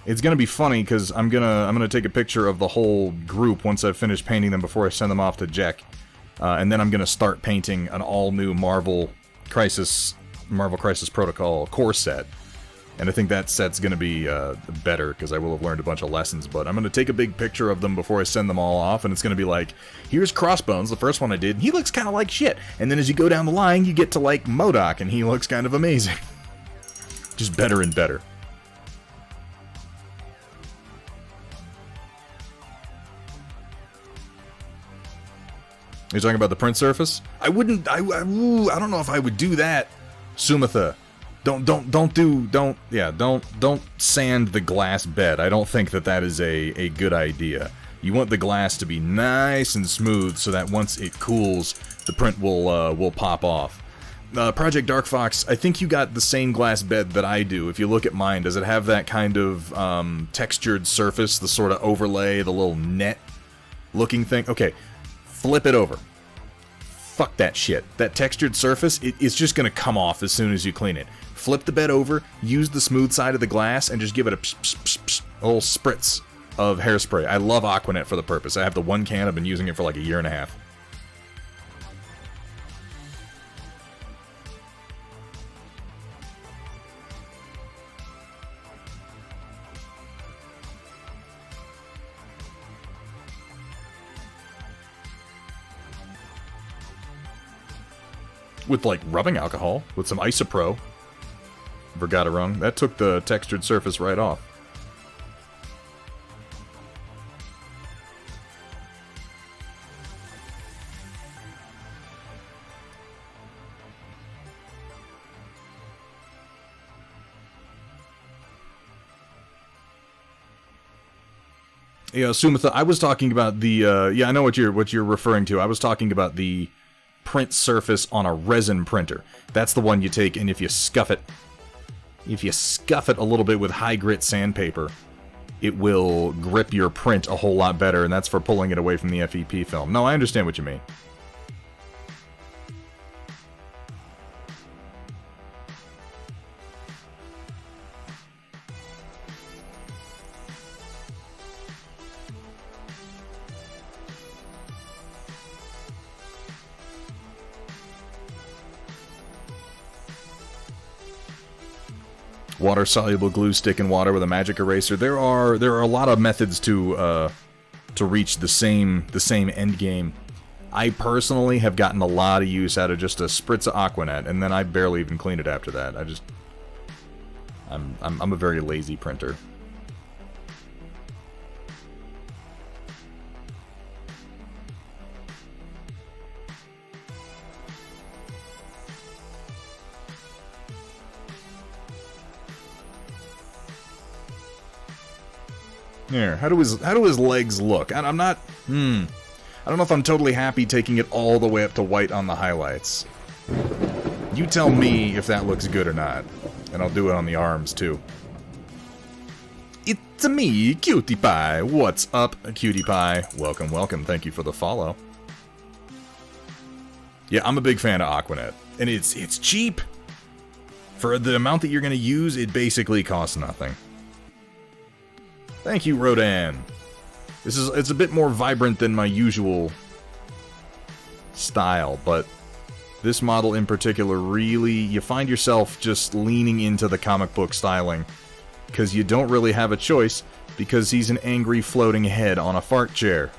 It's gonna be funny because I'm gonna take a picture of the whole group once I've finished painting them before I send them off to Jack, and then I'm gonna start painting an all-new Marvel Crisis Protocol core set. And I think that set's going to be better, because I will have learned a bunch of lessons, but I'm going to take a big picture of them before I send them all off, and it's going to be like, here's Crossbones, the first one I did, and he looks kind of like shit. And then as you go down the line, you get to, like, MODOK, and he looks kind of amazing. Just better and better. You're talking about the print surface? I wouldn't, I don't know if I would do that, Sumitha. Don't sand the glass bed. I don't think that is a good idea. You want the glass to be nice and smooth so that once it cools, the print will pop off. Project Dark Fox, I think you got the same glass bed that I do. If you look at mine, does it have that kind of textured surface, the sort of overlay, the little net looking thing? Okay, flip it over. Fuck that shit. That textured surface, it's just gonna come off as soon as you clean it. Flip the bed over, use the smooth side of the glass, and just give it a little spritz of hairspray. I love Aquanet for the purpose. I have the 1 can, I've been using it for like a year and a half. With like rubbing alcohol, with some isopro. Never got it wrong. That took the textured surface right off. Yeah, Sumitha, I was talking about the, yeah, I know what you're referring to. I was talking about the print surface on a resin printer. That's the one you take, and if you scuff it a little bit with high grit sandpaper, it will grip your print a whole lot better, and that's for pulling it away from the FEP film. No, I understand what you mean. Water-soluble glue stick in water with a magic eraser. There are a lot of methods to reach the same end game. I personally have gotten a lot of use out of just a spritz of Aquanet, and then I barely even clean it after that. I'm a very lazy printer. There, how do his legs look? I'm not, I don't know if I'm totally happy taking it all the way up to white on the highlights. You tell me if that looks good or not, and I'll do it on the arms too. It's me, Cutie Pie. What's up, Cutie Pie? Welcome, welcome. Thank you for the follow. Yeah, I'm a big fan of Aquanet, and it's cheap. For the amount that you're going to use, it basically costs nothing. Thank you, Rodan. It's a bit more vibrant than my usual style, but this model in particular, really, you find yourself just leaning into the comic book styling, because you don't really have a choice, because he's an angry floating head on a fart chair.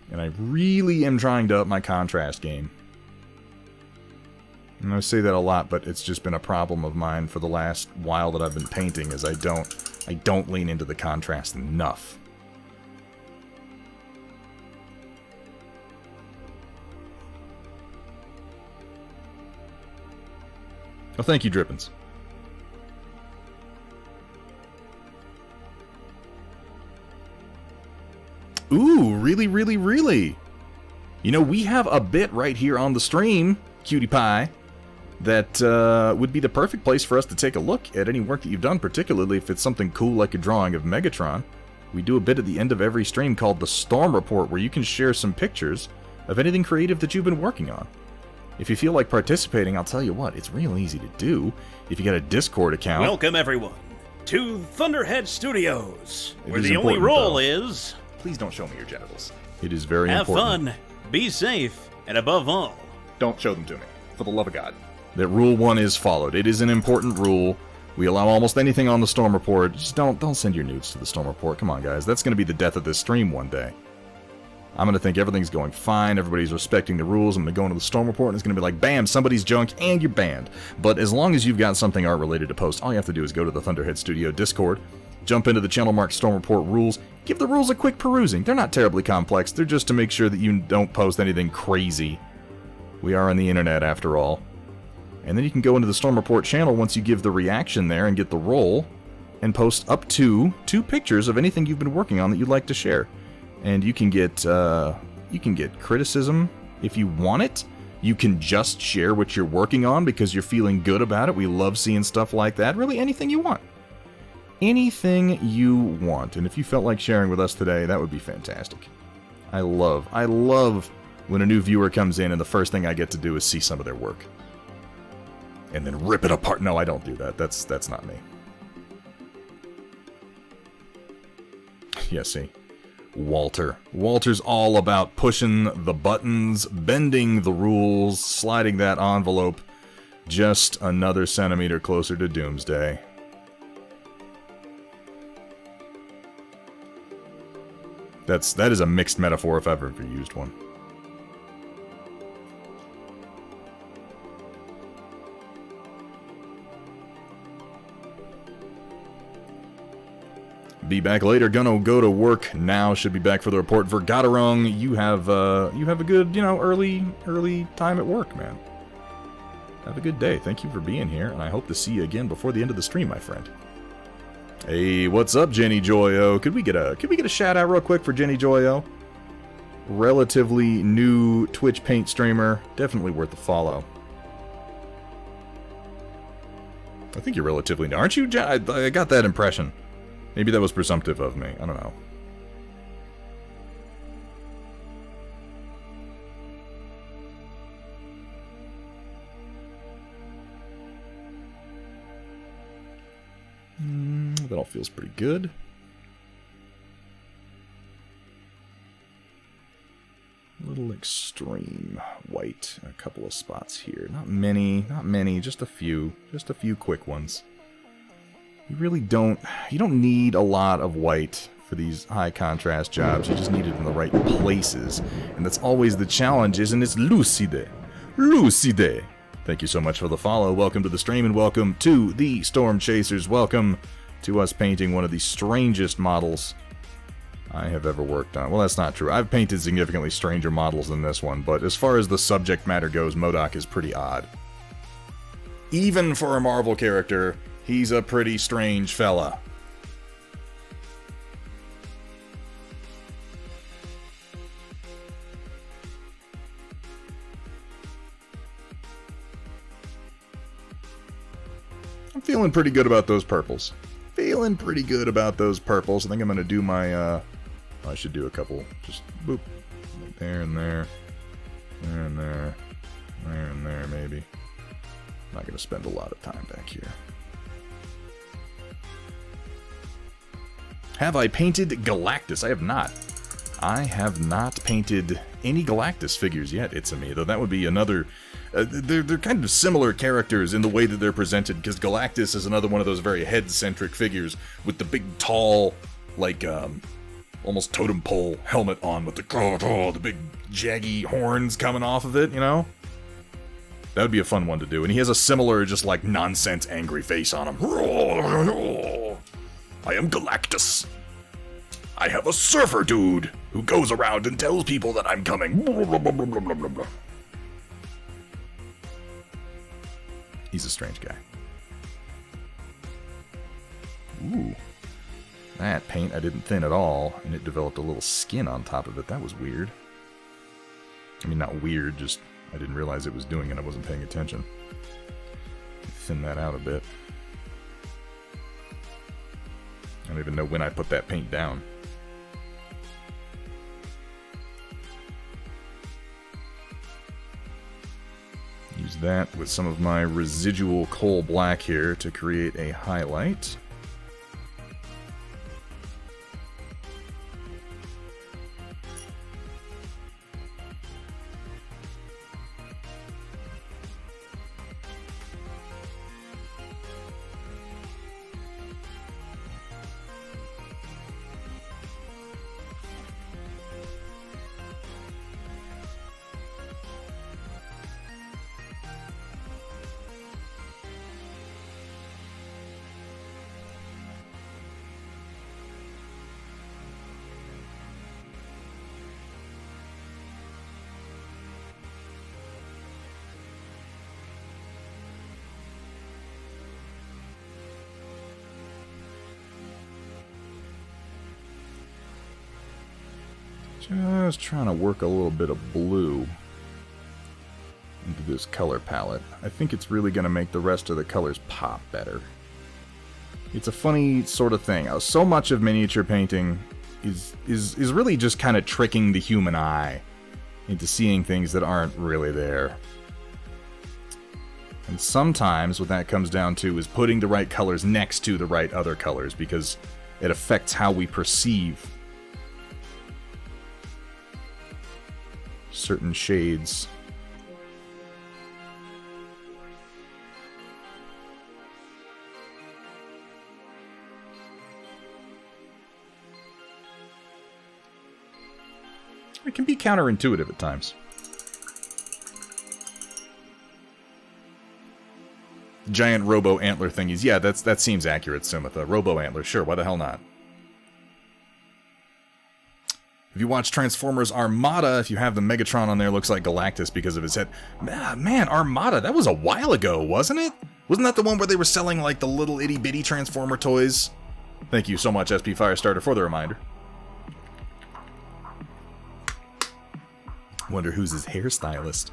And I really am trying to up my contrast game. And I say that a lot, but it's just been a problem of mine for the last while that I've been painting, is I don't lean into the contrast enough. Oh, thank you, Drippins. Ooh, really, really, really? You know, we have a bit right here on the stream, Cutie Pie, that would be the perfect place for us to take a look at any work that you've done, particularly if it's something cool like a drawing of Megatron. We do a bit at the end of every stream called the Storm Report, where you can share some pictures of anything creative that you've been working on. If you feel like participating, I'll tell you what, it's real easy to do if you got a Discord account. Welcome, everyone, to Thunderhead Studios, where the important, only rule though. is... Please don't show me your genitals. It is very have important. fun, be safe, and above all... Don't show them to me, for the love of God. That Rule 1 is followed. It is an important rule. We allow almost anything on the Storm Report. Just don't send your nudes to the Storm Report. Come on, guys. That's going to be the death of this stream one day. I'm going to think everything's going fine, everybody's respecting the rules, I'm going to go into the Storm Report, and it's going to be like, bam, somebody's junk, and you're banned. But as long as you've got something art-related to post, all you have to do is go to the Thunderhead Studio Discord, jump into the channel marked Storm Report rules, give the rules a quick perusing. They're not terribly complex, they're just to make sure that you don't post anything crazy. We are on the internet, after all. And then you can go into the Storm Report channel once you give the reaction there and get the role, and post up to 2 pictures of anything you've been working on that you'd like to share. And you can get criticism if you want it. You can just share what you're working on because you're feeling good about it. We love seeing stuff like that. Really, anything you want. Anything you want. And if you felt like sharing with us today, that would be fantastic. I love when a new viewer comes in and the first thing I get to do is see some of their work. And then rip it apart. No, I don't do that. That's not me. Yeah, see. Walter's all about pushing the buttons, bending the rules, sliding that envelope just another centimeter closer to doomsday. That is a mixed metaphor if I've ever used one. Be back later. Gonna go to work now. Should be back for the report. Vergaderung, you have a good, early time at work, man. Have a good day. Thank you for being here, and I hope to see you again before the end of the stream, my friend. Hey, what's up, Jenny Joyo? Could we get a shout out real quick for Jenny Joyo? Relatively new Twitch paint streamer. Definitely worth a follow. I think you're relatively new, aren't you? I got that impression. Maybe that was presumptive of me. I don't know. That all feels pretty good. extreme white in a couple of spots here. Not many, just a few quick ones. You really don't need a lot of white for these high contrast jobs. You just need it in the right places. And that's always the challenge, isn't it? Lucide. Lucide. Thank you so much for the follow. Welcome to the stream and welcome to the Storm Chasers. Welcome to us painting one of the strangest models I have ever worked on. Well, that's not true. I've painted significantly stranger models than this one, but as far as the subject matter goes, MODOK is pretty odd. Even for a Marvel character, he's a pretty strange fella. I'm feeling pretty good about those purples. I think I'm going to do my, I should do a couple, just boop, there and there, there and there, there and there maybe. I'm not going to spend a lot of time back here. Have I painted Galactus? I have not. I have not painted any Galactus figures yet, It's-A-Me, though that would be another... they're kind of similar characters in the way that they're presented, because Galactus is another one of those very head-centric figures with the big, tall, like, almost totem pole helmet on with the big, jaggy horns coming off of it, you know? That would be a fun one to do. And he has a similar, just like, nonsense, angry face on him. I am Galactus. I have a surfer dude who goes around and tells people that I'm coming. He's a strange guy. Ooh. That paint I didn't thin at all, and it developed a little skin on top of it. That was weird. I mean, not weird, just I didn't realize it was doing it. I wasn't paying attention. Thin that out a bit. I don't even know when I put that paint down. Use that with some of my residual coal black here to create a highlight. Just trying to work a little bit of blue into this color palette. I think it's really going to make the rest of the colors pop better. It's a funny sort of thing. So much of miniature painting is really just kind of tricking the human eye into seeing things that aren't really there. And sometimes what that comes down to is putting the right colors next to the right other colors, because it affects how we perceive certain shades. It can be counterintuitive at times. Giant robo antler thingies. Yeah, that seems accurate, Sumitha. Robo antler, sure, why the hell not? If you watch Transformers Armada, if you have the Megatron on there, looks like Galactus because of his head. Man, Armada, that was a while ago, wasn't it? Wasn't that the one where they were selling, like, the little itty-bitty Transformer toys? Thank you so much, SP Firestarter, for the reminder. Wonder who's his hairstylist,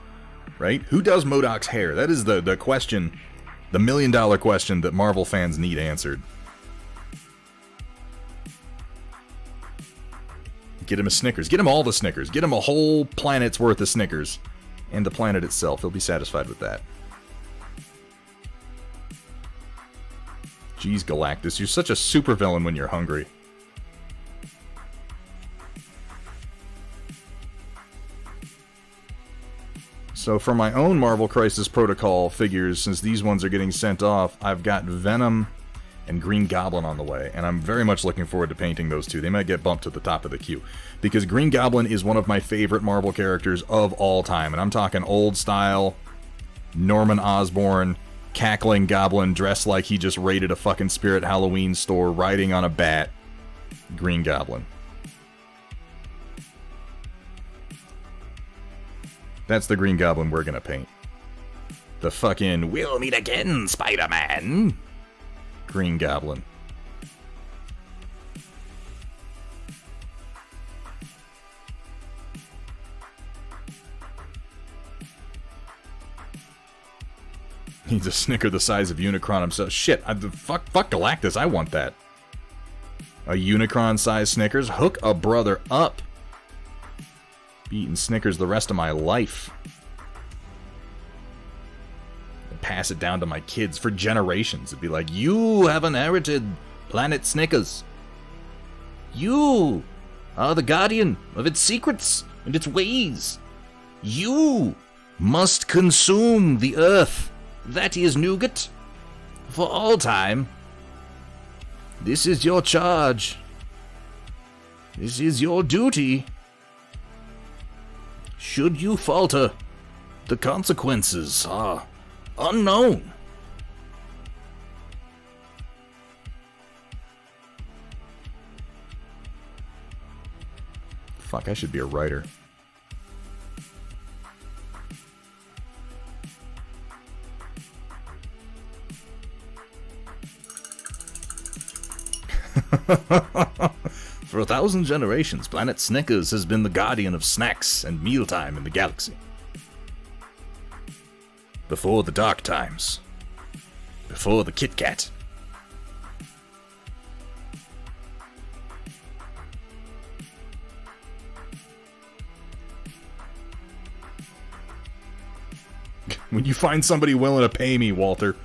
right? Who does MODOK's hair? That is the question, the million-dollar question that Marvel fans need answered. Get him a Snickers. Get him all the Snickers. Get him a whole planet's worth of Snickers. And the planet itself. He'll be satisfied with that. Jeez, Galactus, you're such a supervillain when you're hungry. So for my own Marvel Crisis Protocol figures, since these ones are getting sent off, I've got Venom and Green Goblin on the way, and I'm very much looking forward to painting those two. They might get bumped to the top of the queue, because Green Goblin is one of my favorite Marvel characters of all time, and I'm talking old style, Norman Osborn, cackling goblin dressed like he just raided a fucking Spirit Halloween store, riding on a bat. Green Goblin. That's the Green Goblin we're gonna paint. The fucking "We'll meet again, Spider-Man" Green Goblin. He's a Snicker the size of Unicron himself. Shit, fuck Galactus, I want that. A Unicron-sized Snickers? Hook a brother up. Be eating Snickers the rest of my life. And pass it down to my kids for generations. It'd be like, you have inherited Planet Snickers. You are the guardian of its secrets and its ways. You must consume the Earth. That is nougat. For all time. This is your charge. This is your duty. Should you falter, the consequences are unknown. Fuck, I should be a writer. For 1,000 generations, Planet Snickers has been the guardian of snacks and mealtime in the galaxy. Before the dark times. Before the Kit Kat. When you find somebody willing to pay me, Walter.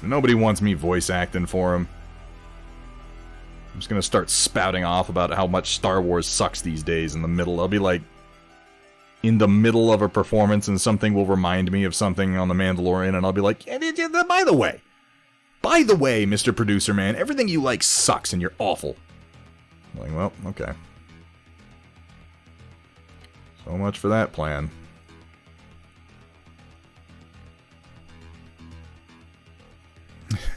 Nobody wants me voice acting for him. I'm just gonna start spouting off about how much Star Wars sucks these days in the middle. I'll be like, in the middle of a performance and something will remind me of something on The Mandalorian, and I'll be like, by the way, Mr. Producer Man, everything you like sucks and you're awful. I'm like, well, okay. So much for that plan.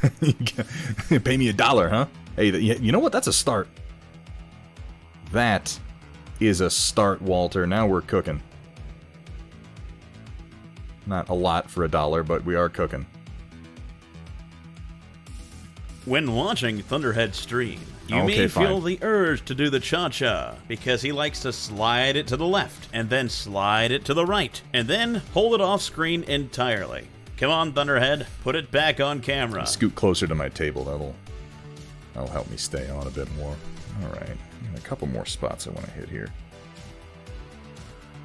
Pay me $1, huh? Hey, you know what? That's a start. That is a start, Walter. Now we're cooking. Not a lot for $1, but we are cooking. When watching Thunderhead's stream, you may feel the urge to do the cha-cha, because he likes to slide it to the left, and then slide it to the right, and then hold it off screen entirely. Come on, Thunderhead, put it back on camera. Scoot closer to my table, that'll help me stay on a bit more. Alright, a couple more spots I want to hit here.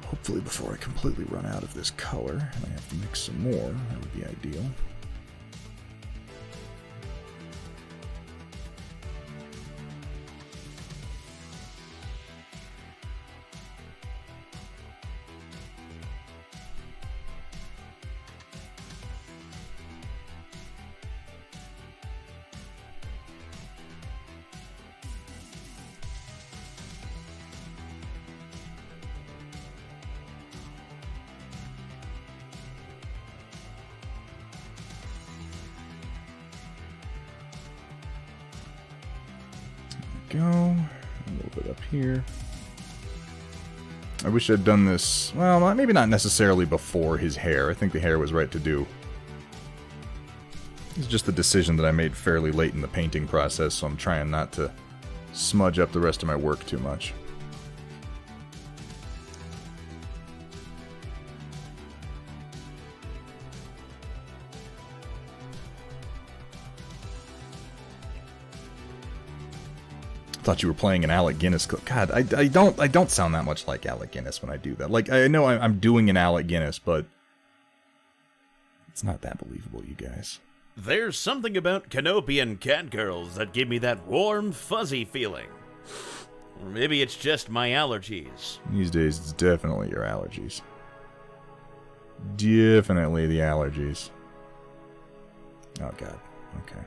Hopefully before I completely run out of this color, and I have to mix some more, that would be ideal. Go. A little bit up here. I wish I'd done this, well, maybe not necessarily before his hair. I think the hair was right to do. It's just a decision that I made fairly late in the painting process, so I'm trying not to smudge up the rest of my work too much. Thought you were playing an Alec Guinness clip. God, I don't sound that much like Alec Guinness when I do that. Like, I know I'm doing an Alec Guinness, but it's not that believable, you guys. There's something about Canopian catgirls that give me that warm, fuzzy feeling. Or maybe it's just my allergies. These days, it's definitely your allergies. Definitely the allergies. Oh, God. Okay.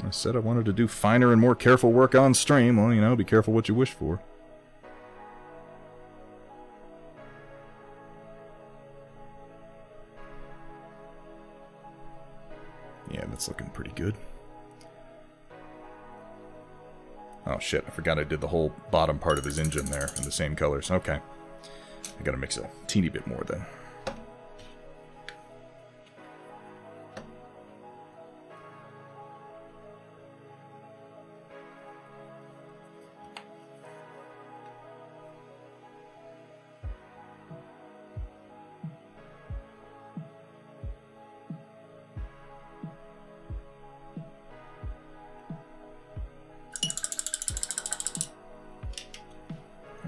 I said I wanted to do finer and more careful work on stream. Well, you know, be careful what you wish for. Yeah, that's looking pretty good. Oh shit, I forgot I did the whole bottom part of his engine there in the same colors. Okay. I gotta mix a teeny bit more then.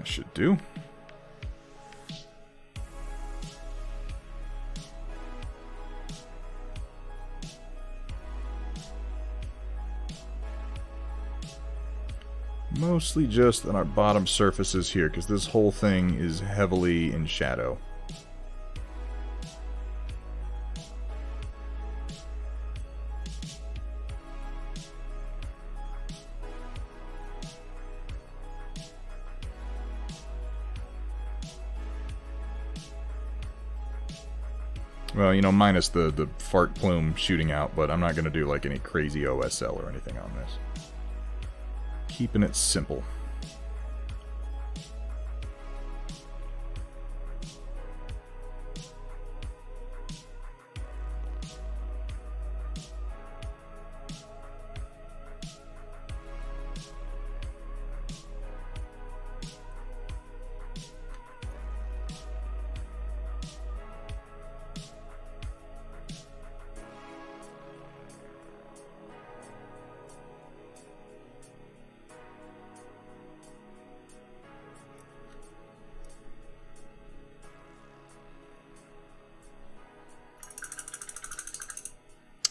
Should do. Mostly just on our bottom surfaces here, because this whole thing is heavily in shadow. Well, you know, minus the fart plume shooting out, but I'm not going to do like any crazy OSL or anything on this. Keeping it simple.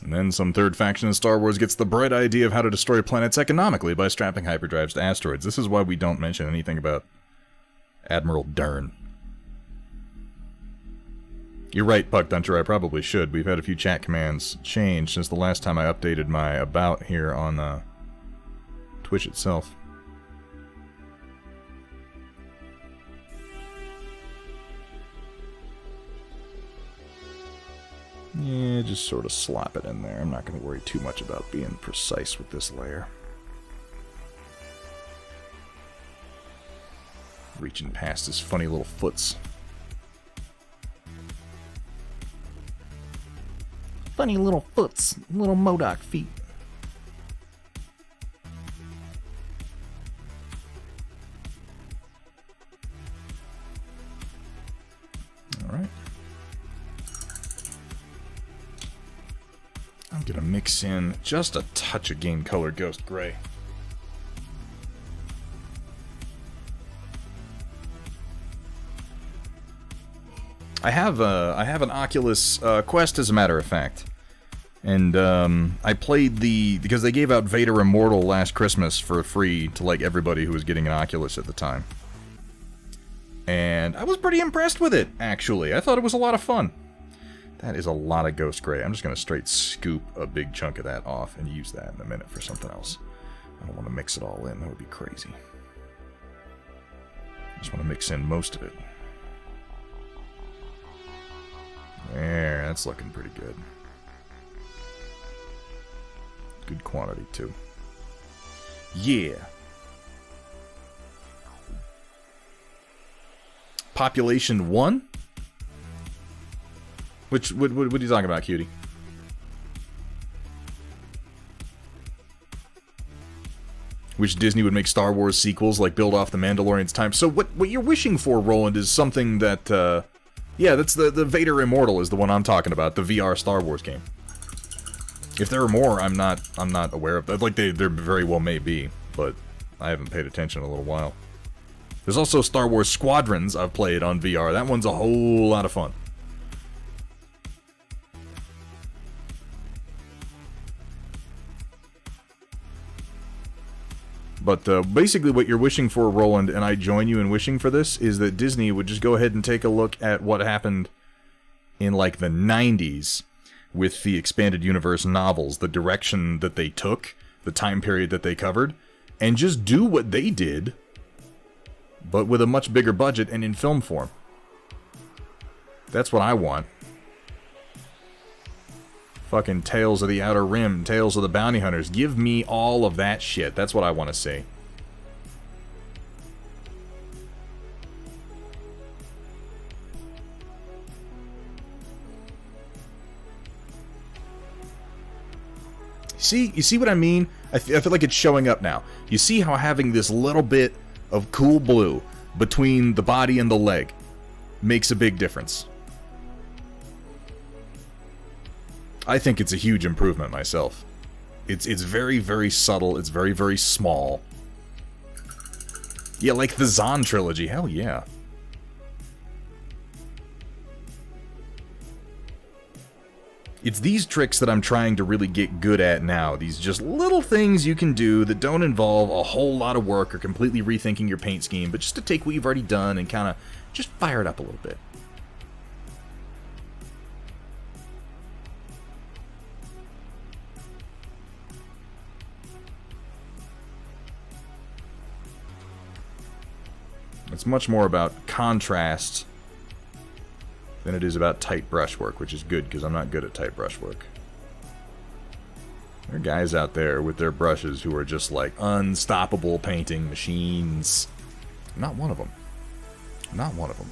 And then some third faction in Star Wars gets the bright idea of how to destroy planets economically by strapping hyperdrives to asteroids. This is why we don't mention anything about Admiral Dern. You're right, Puck Duncher, I probably should. We've had a few chat commands change since the last time I updated my about here on Twitch itself. Yeah, just sort of slop it in there. I'm not going to worry too much about being precise with this layer. Reaching past his funny little foots. Funny little foots, little MODOK feet. Alright. I'm gonna mix in just a touch of Game Color Ghost Gray. I have an Oculus Quest, as a matter of fact, and I played because they gave out Vader Immortal last Christmas for free to like everybody who was getting an Oculus at the time, and I was pretty impressed with it. Actually, I thought it was a lot of fun. That is a lot of Ghost Gray. I'm just gonna straight scoop a big chunk of that off and use that in a minute for something else. I don't want to mix it all in. That would be crazy. I just want to mix in most of it. There, that's looking pretty good. Good quantity, too. Yeah. Population 1? What are you talking about, cutie? Which Disney would make Star Wars sequels, like build off the Mandalorian's time. So what you're wishing for, Roland, is something that, yeah, that's the Vader Immortal is the one I'm talking about, the VR Star Wars game. If there are more, I'm not aware of that. Like, there very well may be, but I haven't paid attention in a little while. There's also Star Wars Squadrons I've played on VR. That one's a whole lot of fun. But basically what you're wishing for, Roland, and I join you in wishing for this, is that Disney would just go ahead and take a look at what happened in, like, the 90s with the expanded universe novels, the direction that they took, the time period that they covered, and just do what they did, but with a much bigger budget and in film form. That's what I want. Fucking Tales of the Outer Rim, Tales of the Bounty Hunters. Give me all of that shit. That's what I want to see. You see what I mean? I feel like it's showing up now. You see how having this little bit of cool blue between the body and the leg makes a big difference. I think it's a huge improvement myself. It's very, very subtle. It's very, very small. Yeah, like the Zahn trilogy. Hell yeah. It's these tricks that I'm trying to really get good at now. These just little things you can do that don't involve a whole lot of work or completely rethinking your paint scheme, but just to take what you've already done and kind of just fire it up a little bit. It's much more about contrast than it is about tight brushwork, which is good, because I'm not good at tight brushwork. There are guys out there with their brushes who are just like unstoppable painting machines. I'm not one of them. I'm not one of them.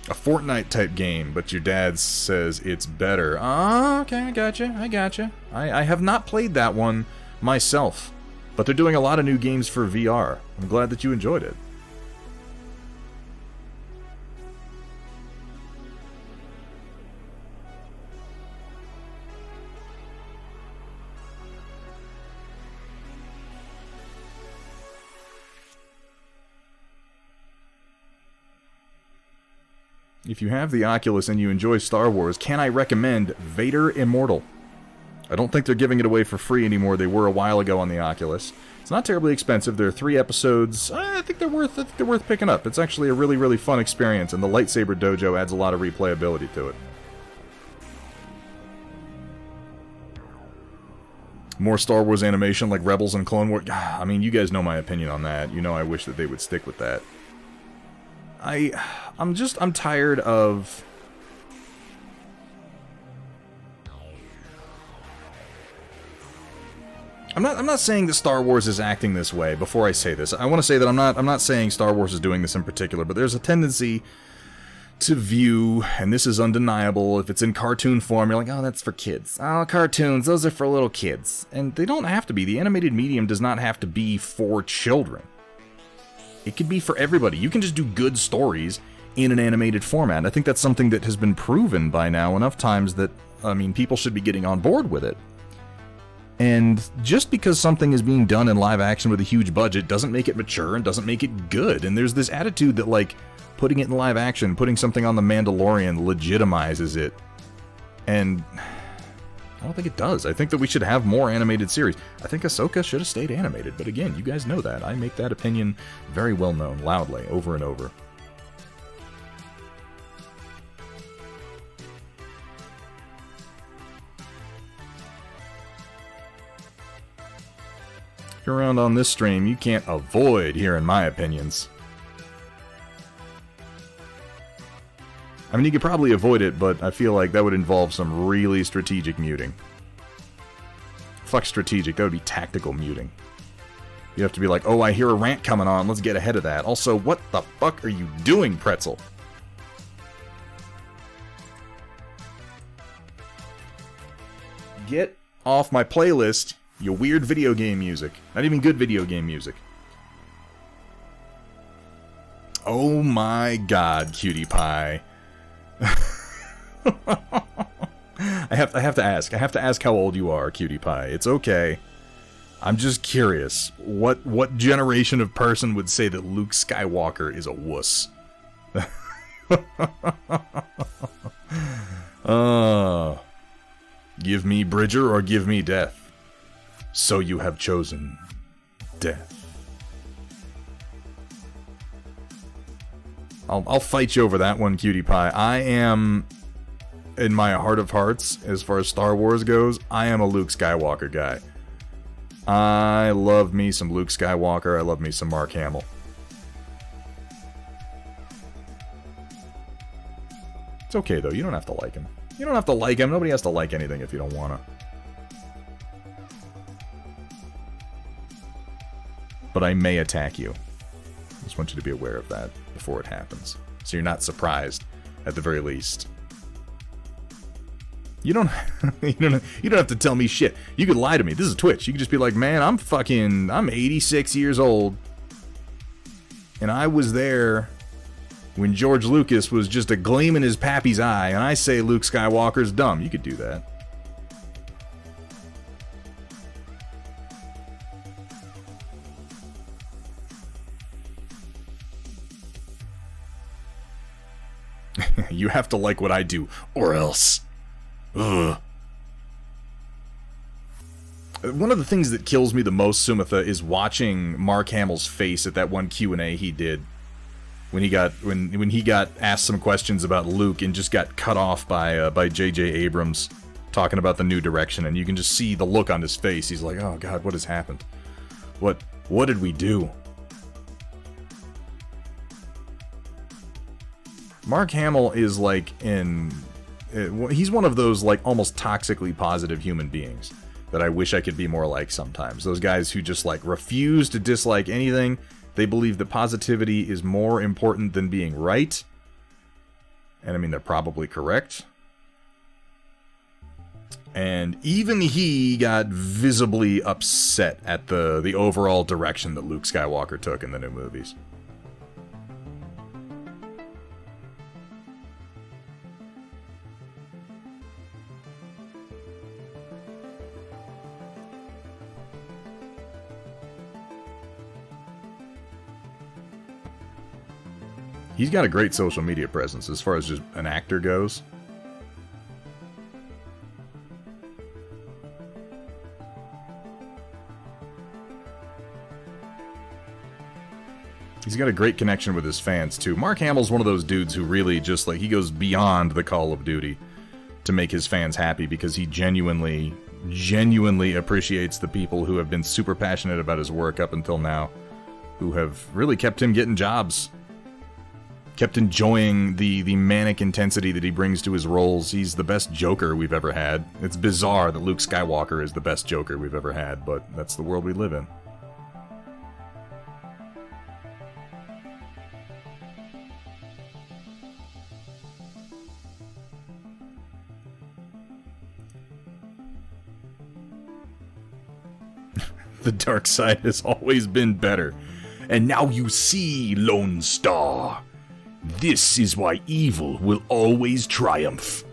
A Fortnite type game, but your dad says it's better. Ah, okay, I gotcha. I have not played that one myself, but they're doing a lot of new games for VR. I'm glad that you enjoyed it. If you have the Oculus and you enjoy Star Wars, can I recommend Vader Immortal? I don't think they're giving it away for free anymore. They were a while ago on the Oculus. It's not terribly expensive. There are 3 episodes. I think they're worth picking up. It's actually a really, really fun experience, and the lightsaber dojo adds a lot of replayability to it. More Star Wars animation like Rebels and Clone Wars. I mean, you guys know my opinion on that. You know I wish that they would stick with that. I'm tired of... I'm not saying that Star Wars is acting this way. Before I say this, I want to say that I'm not saying Star Wars is doing this in particular, but there's a tendency to view, and this is undeniable, if it's in cartoon form, you're like, oh, that's for kids. Oh, cartoons, those are for little kids. And they don't have to be. The animated medium does not have to be for children. It could be for everybody. You can just do good stories in an animated format. I think that's something that has been proven by now enough times that, I mean, people should be getting on board with it. And just because something is being done in live action with a huge budget doesn't make it mature and doesn't make it good. And there's this attitude that, like, putting it in live action, putting something on The Mandalorian legitimizes it. And I don't think it does. I think that we should have more animated series. I think Ahsoka should have stayed animated, but again, you guys know that. I make that opinion very well known, loudly, over and over. If you're around on this stream, you can't avoid hearing my opinions. I mean, you could probably avoid it, but I feel like that would involve some really strategic muting. Fuck strategic, that would be tactical muting. You have to be like, oh, I hear a rant coming on, let's get ahead of that. Also, what the fuck are you doing, Pretzel? Get off my playlist, you weird video game music. Not even good video game music. Oh my god, cutie pie. I have to ask how old you are, cutie pie. It's okay. I'm just curious. What generation of person would say that Luke Skywalker is a wuss? Give me Bridger or give me death. So you have chosen death. I'll fight you over that one, cutie pie. I am, in my heart of hearts, as far as Star Wars goes, I am a Luke Skywalker guy. I love me some Luke Skywalker. I love me some Mark Hamill. It's okay, though. You don't have to like him. You don't have to like him. Nobody has to like anything if you don't want to. But I may attack you. I just want you to be aware of that before it happens. So you're not surprised, at the very least. You don't have to tell me shit. You could lie to me. This is Twitch. You could just be like, man, I'm 86 years old. And I was there when George Lucas was just a gleam in his pappy's eye, and I say Luke Skywalker's dumb. You could do that. You have to like what I do, or else. Ugh. One of the things that kills me the most, Sumitha, is watching Mark Hamill's face at that one Q&A he did when he got asked some questions about Luke and just got cut off by J.J. Abrams talking about the new direction, and you can just see the look on his face. He's like, "Oh God, what has happened? What did we do?" Mark Hamill is like he's one of those like almost toxically positive human beings that I wish I could be more like sometimes. Those guys who just like refuse to dislike anything. They believe that positivity is more important than being right. And I mean, they're probably correct. And even he got visibly upset at the overall direction that Luke Skywalker took in the new movies. He's got a great social media presence as far as just an actor goes. He's got a great connection with his fans, too. Mark Hamill's one of those dudes who really just, like, he goes beyond the Call of Duty to make his fans happy because he genuinely appreciates the people who have been super passionate about his work up until now, who have really kept him getting jobs. Kept enjoying the manic intensity that he brings to his roles. He's the best Joker we've ever had. It's bizarre that Luke Skywalker is the best Joker we've ever had, but that's the world we live in. The dark side has always been better. And now you see, Lone Star. This is why evil will always triumph.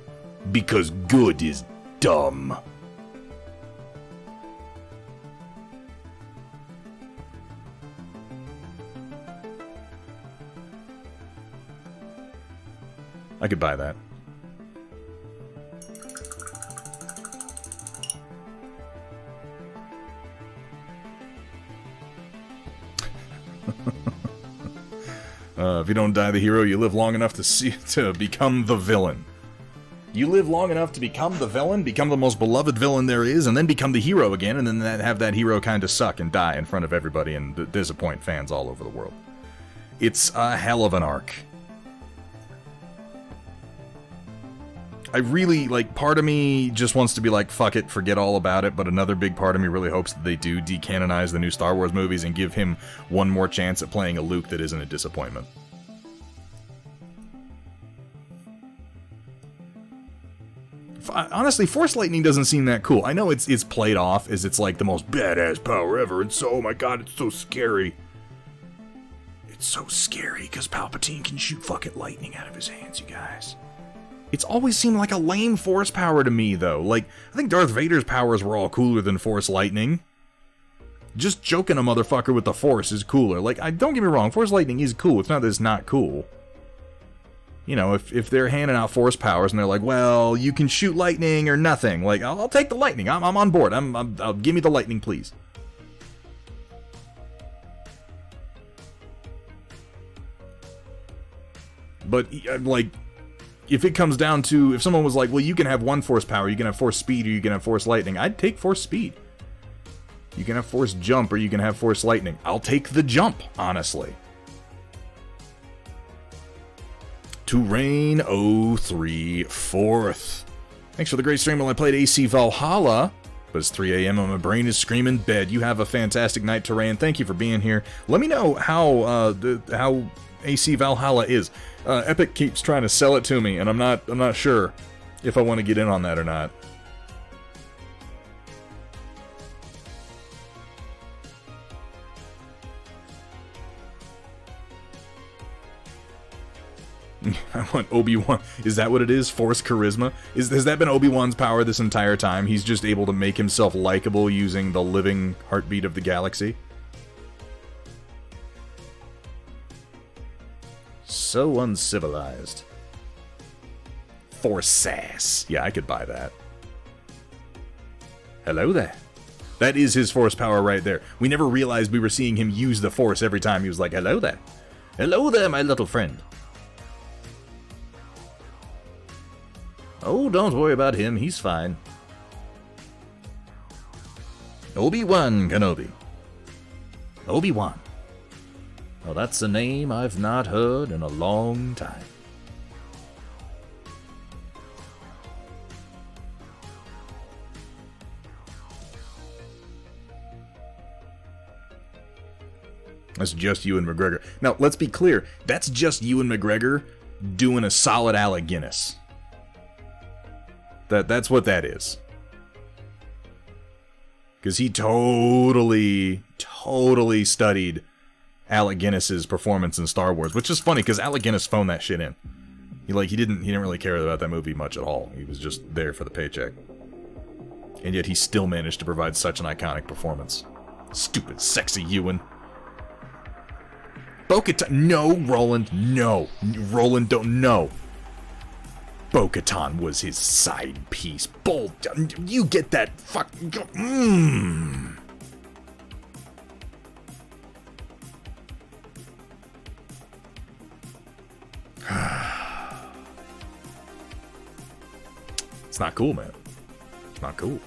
Because good is dumb. I could buy that. If you don't die the hero, you live long enough to become the villain. You live long enough to become the villain, become the most beloved villain there is, and then become the hero again, and then have that hero kind of suck and die in front of everybody and disappoint fans all over the world. It's a hell of an arc. I really, like, part of me just wants to be like, fuck it, forget all about it, but another big part of me really hopes that they do decanonize the new Star Wars movies and give him one more chance at playing a Luke that isn't a disappointment. Honestly, Force Lightning doesn't seem that cool. I know it's played off as it's like the most badass power ever, and so, oh my god, it's so scary. It's so scary because Palpatine can shoot fucking lightning out of his hands, you guys. It's always seemed like a lame Force power to me, though. Like, I think Darth Vader's powers were all cooler than Force Lightning. Just joking a motherfucker with the Force is cooler. Like, don't get me wrong, Force Lightning is cool. It's not that it's not cool. You know, if they're handing out force powers and they're like, well, you can shoot lightning or nothing. Like, I'll take the lightning. I'm on board. I'll give me the lightning, please. But, like, if it comes down to, if someone was like, well, you can have one force power, you can have force speed, or you can have force lightning, I'd take force speed. You can have force jump, or you can have force lightning. I'll take the jump, honestly. To Rain 03 4th. Thanks for the great stream while I played AC Valhalla. But it's 3 a.m. and my brain is screaming bed. You have a fantastic night, Terrain. Thank you for being here. Let me know how AC Valhalla is. Epic keeps trying to sell it to me, and I'm not sure if I want to get in on that or not. I want Obi-Wan. Is that what it is? Force charisma? Has that been Obi-Wan's power this entire time? He's just able to make himself likable using the living heartbeat of the galaxy? So uncivilized. Force sass. Yeah, I could buy that. Hello there. That is his force power right there. We never realized we were seeing him use the force every time he was like, hello there. Hello there, my little friend. Oh, don't worry about him. He's fine. Obi-Wan Kenobi. Obi-Wan. Well, that's a name I've not heard in a long time. That's just Ewan McGregor. Now, let's be clear. That's just Ewan McGregor doing a solid Alec Guinness. That's what that is. Because he totally studied Alec Guinness's performance in Star Wars, which is funny because Alec Guinness phoned that shit in. He didn't really care about that movie much at all. He was just there for the paycheck. And yet he still managed to provide such an iconic performance. Stupid sexy Ewan. Bo-Katan. No, Roland. No. Roland, don't know. Bo-Katan was his side piece. Bull. You get that fuck. It's not cool, man. It's not cool.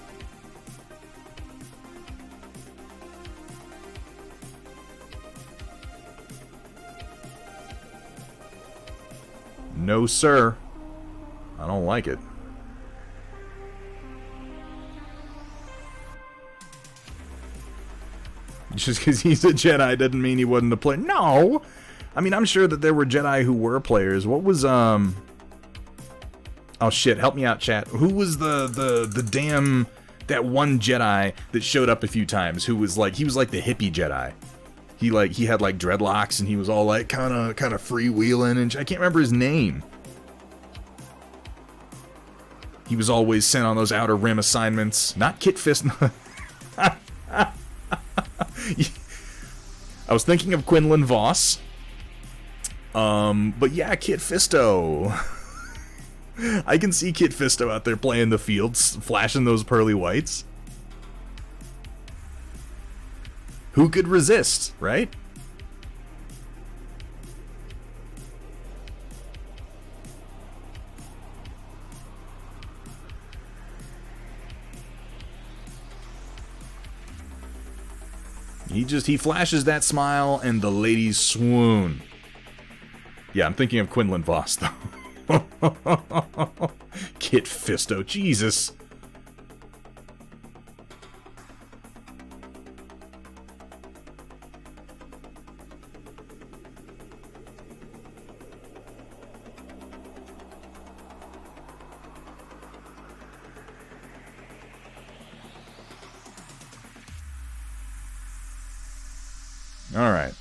No, sir. I don't like it. Just because he's a Jedi doesn't mean he wasn't a player. No! I mean, I'm sure that there were Jedi who were players. What was, Oh shit, help me out, chat. Who was the damn... that one Jedi that showed up a few times who was like... he was like the hippie Jedi. He had like dreadlocks and he was all like kind of freewheeling and I can't remember his name. He was always sent on those Outer Rim assignments. Not Kit Fist. I was thinking of Quinlan Voss. But yeah, Kit Fisto. I can see Kit Fisto out there playing the fields, flashing those pearly whites. Who could resist, right? He flashes that smile and the ladies swoon. Yeah, I'm thinking of Quinlan Voss, though. Kit Fisto, Jesus. Alright.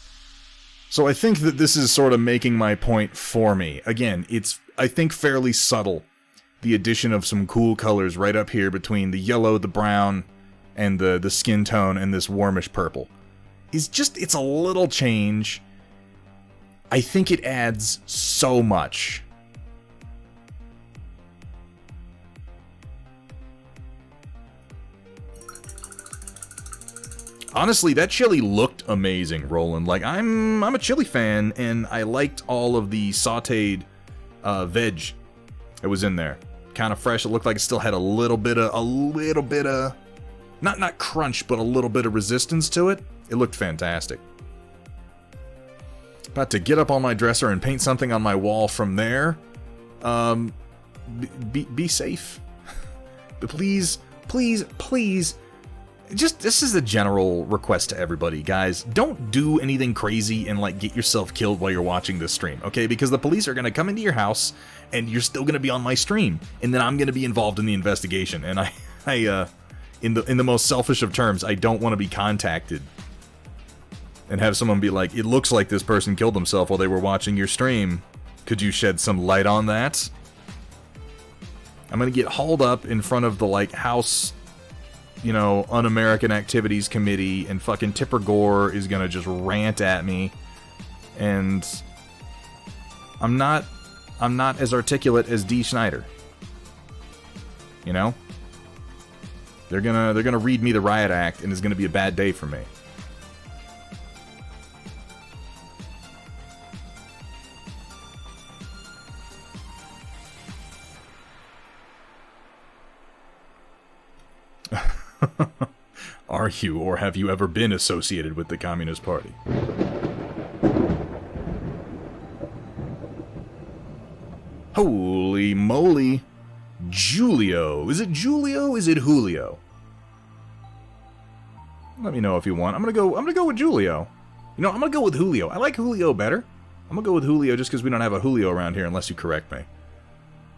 So I think that this is sort of making my point for me. Again, it's, I think, fairly subtle. The addition of some cool colors right up here between the yellow, the brown, and the skin tone and this warmish purple. It's a little change. I think it adds so much Honestly, that chili looked amazing, Roland. Like, I'm a chili fan, and I liked all of the sautéed veg that was in there. Kind of fresh. It looked like it still had a little bit of, not crunch, but a little bit of resistance to it. It looked fantastic. About to get up on my dresser and paint something on my wall from there. Be safe. But please, just, this is a general request to everybody, guys. Don't do anything crazy and, like, get yourself killed while you're watching this stream, okay? Because the police are going to come into your house, and you're still going to be on my stream. And then I'm going to be involved in the investigation. And in the most selfish of terms, I don't want to be contacted and have someone be like, it looks like this person killed themselves while they were watching your stream. Could you shed some light on that? I'm going to get hauled up in front of the, like, House, you know, Un-American Activities Committee, and fucking Tipper Gore is going to just rant at me. And I'm not as articulate as Dee Snider. You know? They're gonna read me the Riot Act, and it's gonna be a bad day for me. Are you, or have you ever been associated with the Communist Party? Holy moly. Julio. Is it Julio? Is it Julio? Let me know if you want. I'm gonna go with Julio. You know, I'm gonna go with Julio. I like Julio better. I'm gonna go with Julio just because we don't have a Julio around here unless you correct me.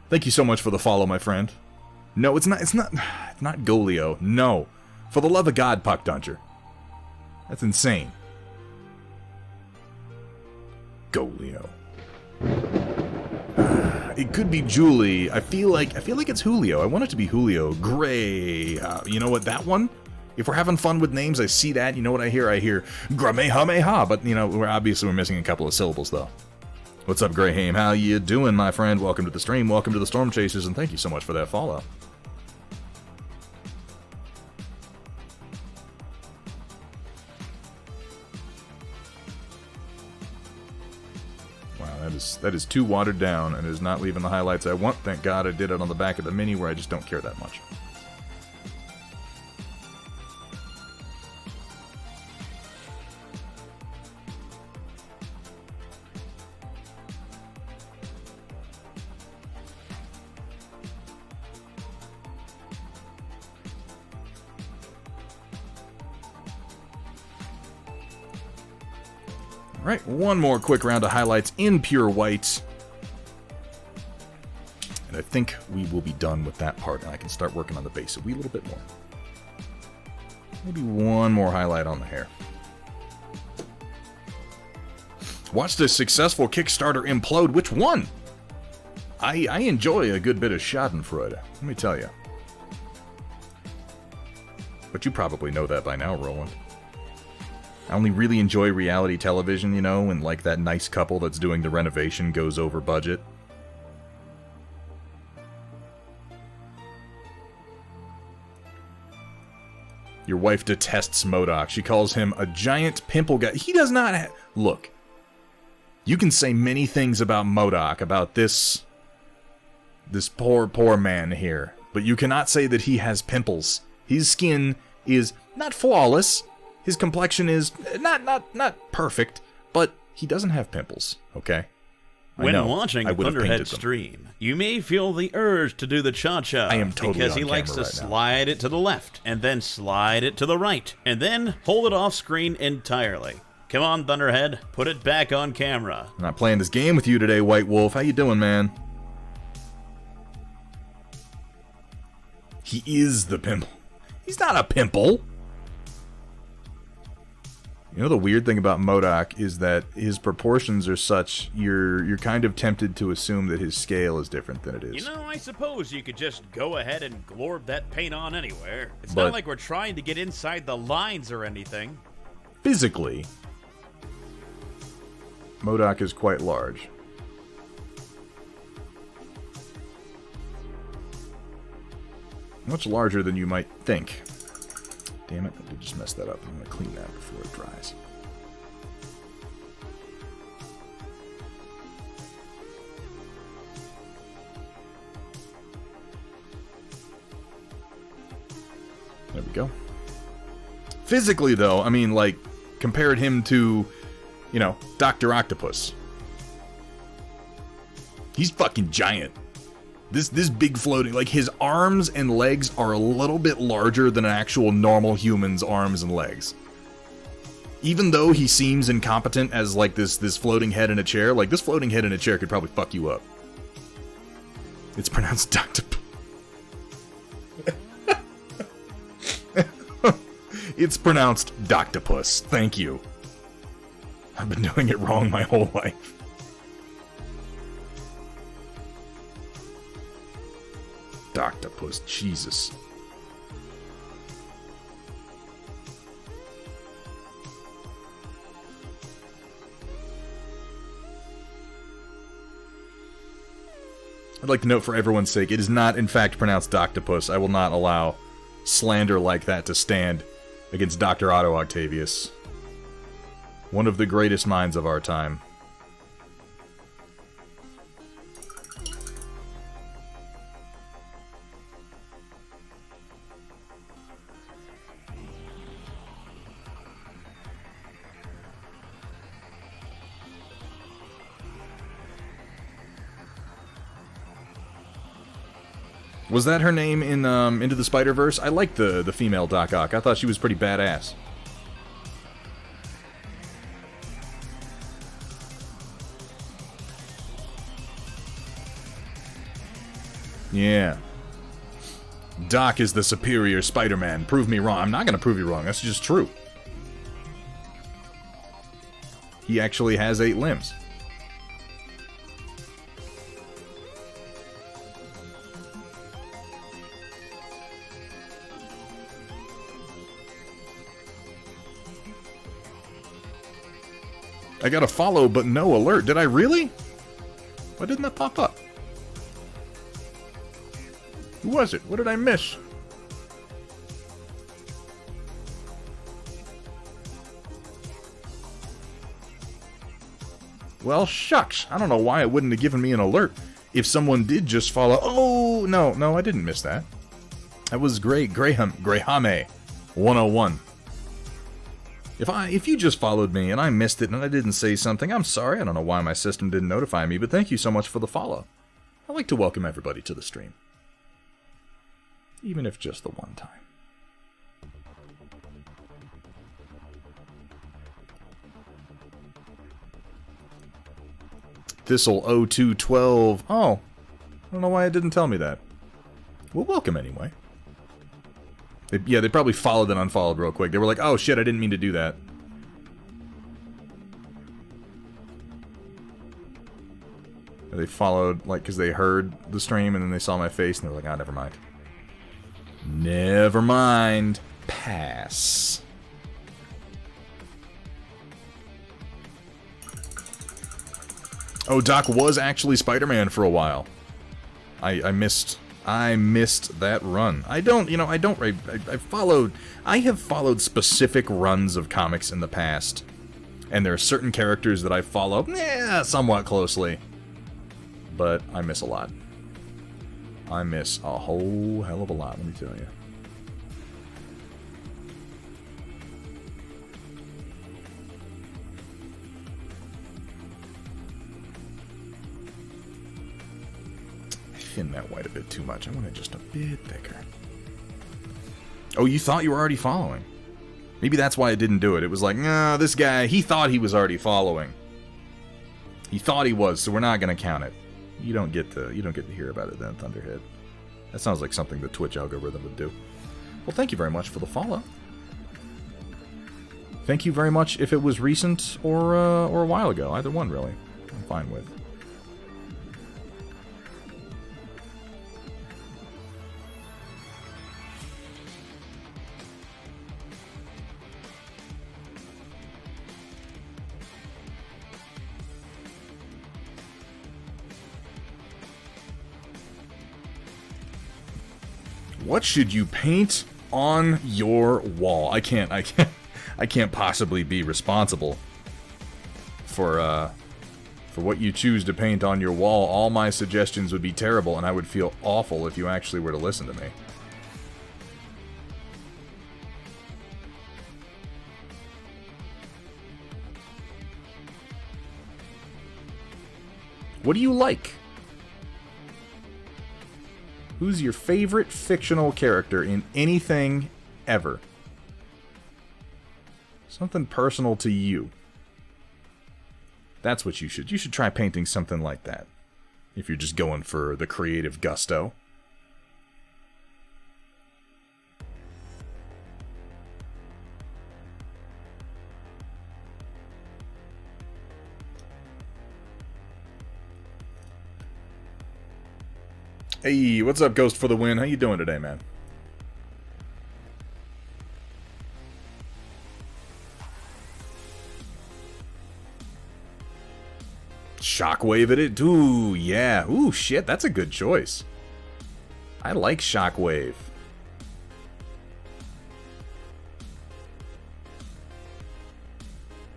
Thank you so much for the follow, my friend. No, it's not Golio. No. For the love of God, Puck Duncher. That's insane. Golio. It could be Julie. I feel like it's Julio. I want it to be Julio. Gray. You know what? That one? If we're having fun with names, I see that. You know what I hear? I hear Gramehameha. But, you know, we're missing a couple of syllables, though. What's up, Graham? How you doing, my friend? Welcome to the stream. Welcome to the Storm Chasers, and thank you so much for that follow. That is too watered down and is not leaving the highlights I want. Thank God I did it on the back of the Mini where I just don't care that much. Alright, one more quick round of highlights in pure white. And I think we will be done with that part, and I can start working on the base a wee little bit more. Maybe one more highlight on the hair. Watched a successful Kickstarter implode. Which one? I enjoy a good bit of schadenfreude, let me tell you. But you probably know that by now, Roland. I only really enjoy reality television, you know, when, like, that nice couple that's doing the renovation goes over budget. Your wife detests MODOK. She calls him a giant pimple guy. He does not have... Look. You can say many things about MODOK, about this poor man here. But you cannot say that he has pimples. His skin is not flawless. His complexion is not perfect, but he doesn't have pimples, okay? When watching Thunderhead's stream, you may feel the urge to do the cha-cha. I am totally because he likes to slide it to the left, and then slide it to the right, and then hold it off screen entirely. Come on, Thunderhead, put it back on camera. I'm not playing this game with you today, White Wolf. How you doing, man? He is the pimple. He's not a pimple. You know, the weird thing about MODOK is that his proportions are such, you're kind of tempted to assume that his scale is different than it is. You know, I suppose you could just go ahead and glorb that paint on anywhere. It's not like we're trying to get inside the lines or anything. Physically, MODOK is quite large. Much larger than you might think. Damn it, I did just mess that up. I'm going to clean that before it dries. There we go. Physically, though, I mean, like, compared him to, you know, Dr. Octopus. He's fucking giant. This big floating, like, his arms and legs are a little bit larger than an actual normal human's arms and legs. Even though he seems incompetent as, like, this floating head in a chair, like, this floating head in a chair could probably fuck you up. It's pronounced Dr. It's pronounced Doctopus. Thank you. I've been doing it wrong my whole life. Doctopus, Jesus. I'd like to note for everyone's sake, it is not in fact pronounced Doctopus. I will not allow slander like that to stand against Dr. Otto Octavius. One of the greatest minds of our time. Was that her name in Into the Spider-Verse? I liked the female Doc Ock. I thought she was pretty badass. Yeah. Doc is the superior Spider-Man. Prove me wrong. I'm not going to prove you wrong. That's just true. He actually has 8 limbs. I got a follow, but no alert. Did I really? Why didn't that pop up? Who was it? What did I miss? Well, shucks. I don't know why it wouldn't have given me an alert if someone did just follow. Oh, no, I didn't miss that. That was Grahame 101. If you just followed me and I missed it and I didn't say something, I'm sorry. I don't know why my system didn't notify me, but thank you so much for the follow. I'd like to welcome everybody to the stream. Even if just the one time. Thistle 0212. Oh, I don't know why it didn't tell me that. Well, welcome anyway. They probably followed and unfollowed real quick. They were like, oh shit, I didn't mean to do that. They followed, like, because they heard the stream and then they saw my face and they were like, ah, never mind. Never mind. Pass. Oh, Doc was actually Spider-Man for a while. I missed that run. I have followed specific runs of comics in the past. And there are certain characters that I follow, somewhat closely. But I miss a lot. I miss a whole hell of a lot, let me tell you. I thinned that white a bit too much. I want it just a bit thicker. Oh, you thought you were already following? Maybe that's why it didn't do it. It was like, nah, this guy, he thought he was already following. He thought he was, so we're not going to count it. You don't get to hear about it then, Thunderhead. That sounds like something the Twitch algorithm would do. Well, thank you very much for the follow. Thank you very much if it was recent or a while ago. Either one, really. I'm fine with. What should you paint? on your wall. I can't possibly be responsible for what you choose to paint on your wall. All my suggestions would be terrible, and I would feel awful if you actually were to listen to me. What do you like? Who's your favorite fictional character in anything ever? Something personal to you. That's what you should. You should try painting something like that. If you're just going for the creative gusto. Hey, what's up, Ghost for the win? How you doing today, man? Shockwave it. Ooh, yeah. Ooh, shit, that's a good choice. I like Shockwave.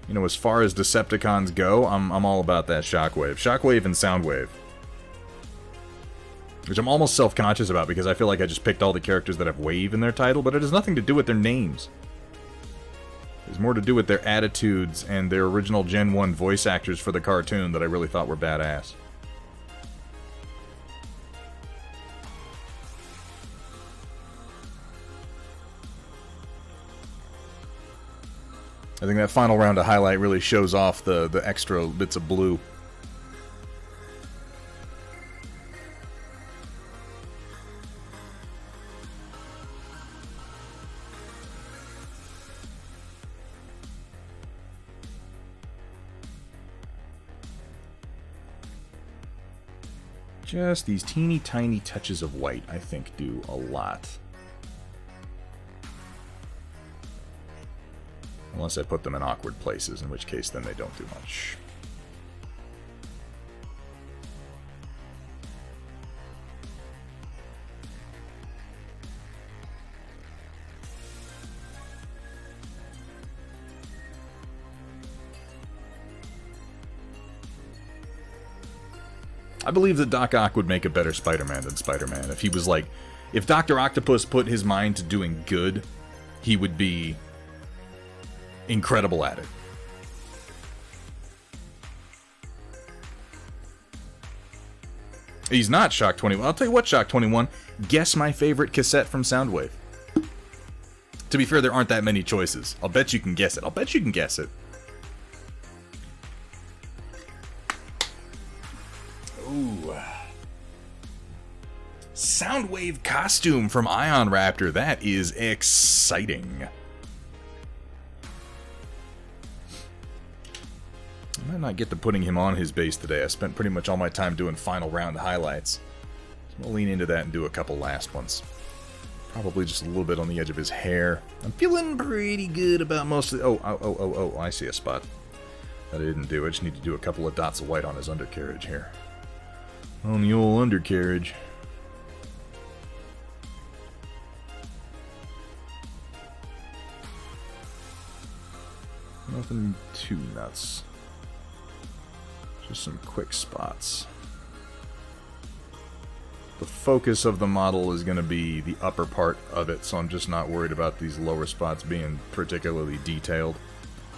You know, as far as Decepticons go, I'm all about that Shockwave. Shockwave and Soundwave. Which I'm almost self-conscious about because I feel like I just picked all the characters that have Wave in their title, but it has nothing to do with their names. It's more to do with their attitudes and their original Gen 1 voice actors for the cartoon that I really thought were badass. I think that final round of highlight really shows off the extra bits of blue. Just these teeny tiny touches of white, I think, do a lot. Unless I put them in awkward places, in which case then they don't do much. I believe that Doc Ock would make a better Spider-Man than Spider-Man. If he was like... If Dr. Octopus put his mind to doing good, he would be incredible at it. He's not Shock 21. I'll tell you what, Shock 21. Guess my favorite cassette from Soundwave. To be fair, there aren't that many choices. I'll bet you can guess it. I'll bet you can guess it. Ooh. Soundwave costume from Ion Raptor. That is exciting. I might not get to putting him on his base today. I spent pretty much all my time doing final round highlights. So I'll lean into that and do a couple last ones. Probably just a little bit on the edge of his hair. I'm feeling pretty good about most of the... Oh, I see a spot that I didn't do. I just need to do a couple of dots of white on his undercarriage here. On the old undercarriage. Nothing too nuts. Just some quick spots. The focus of the model is going to be the upper part of it, so I'm just not worried about these lower spots being particularly detailed.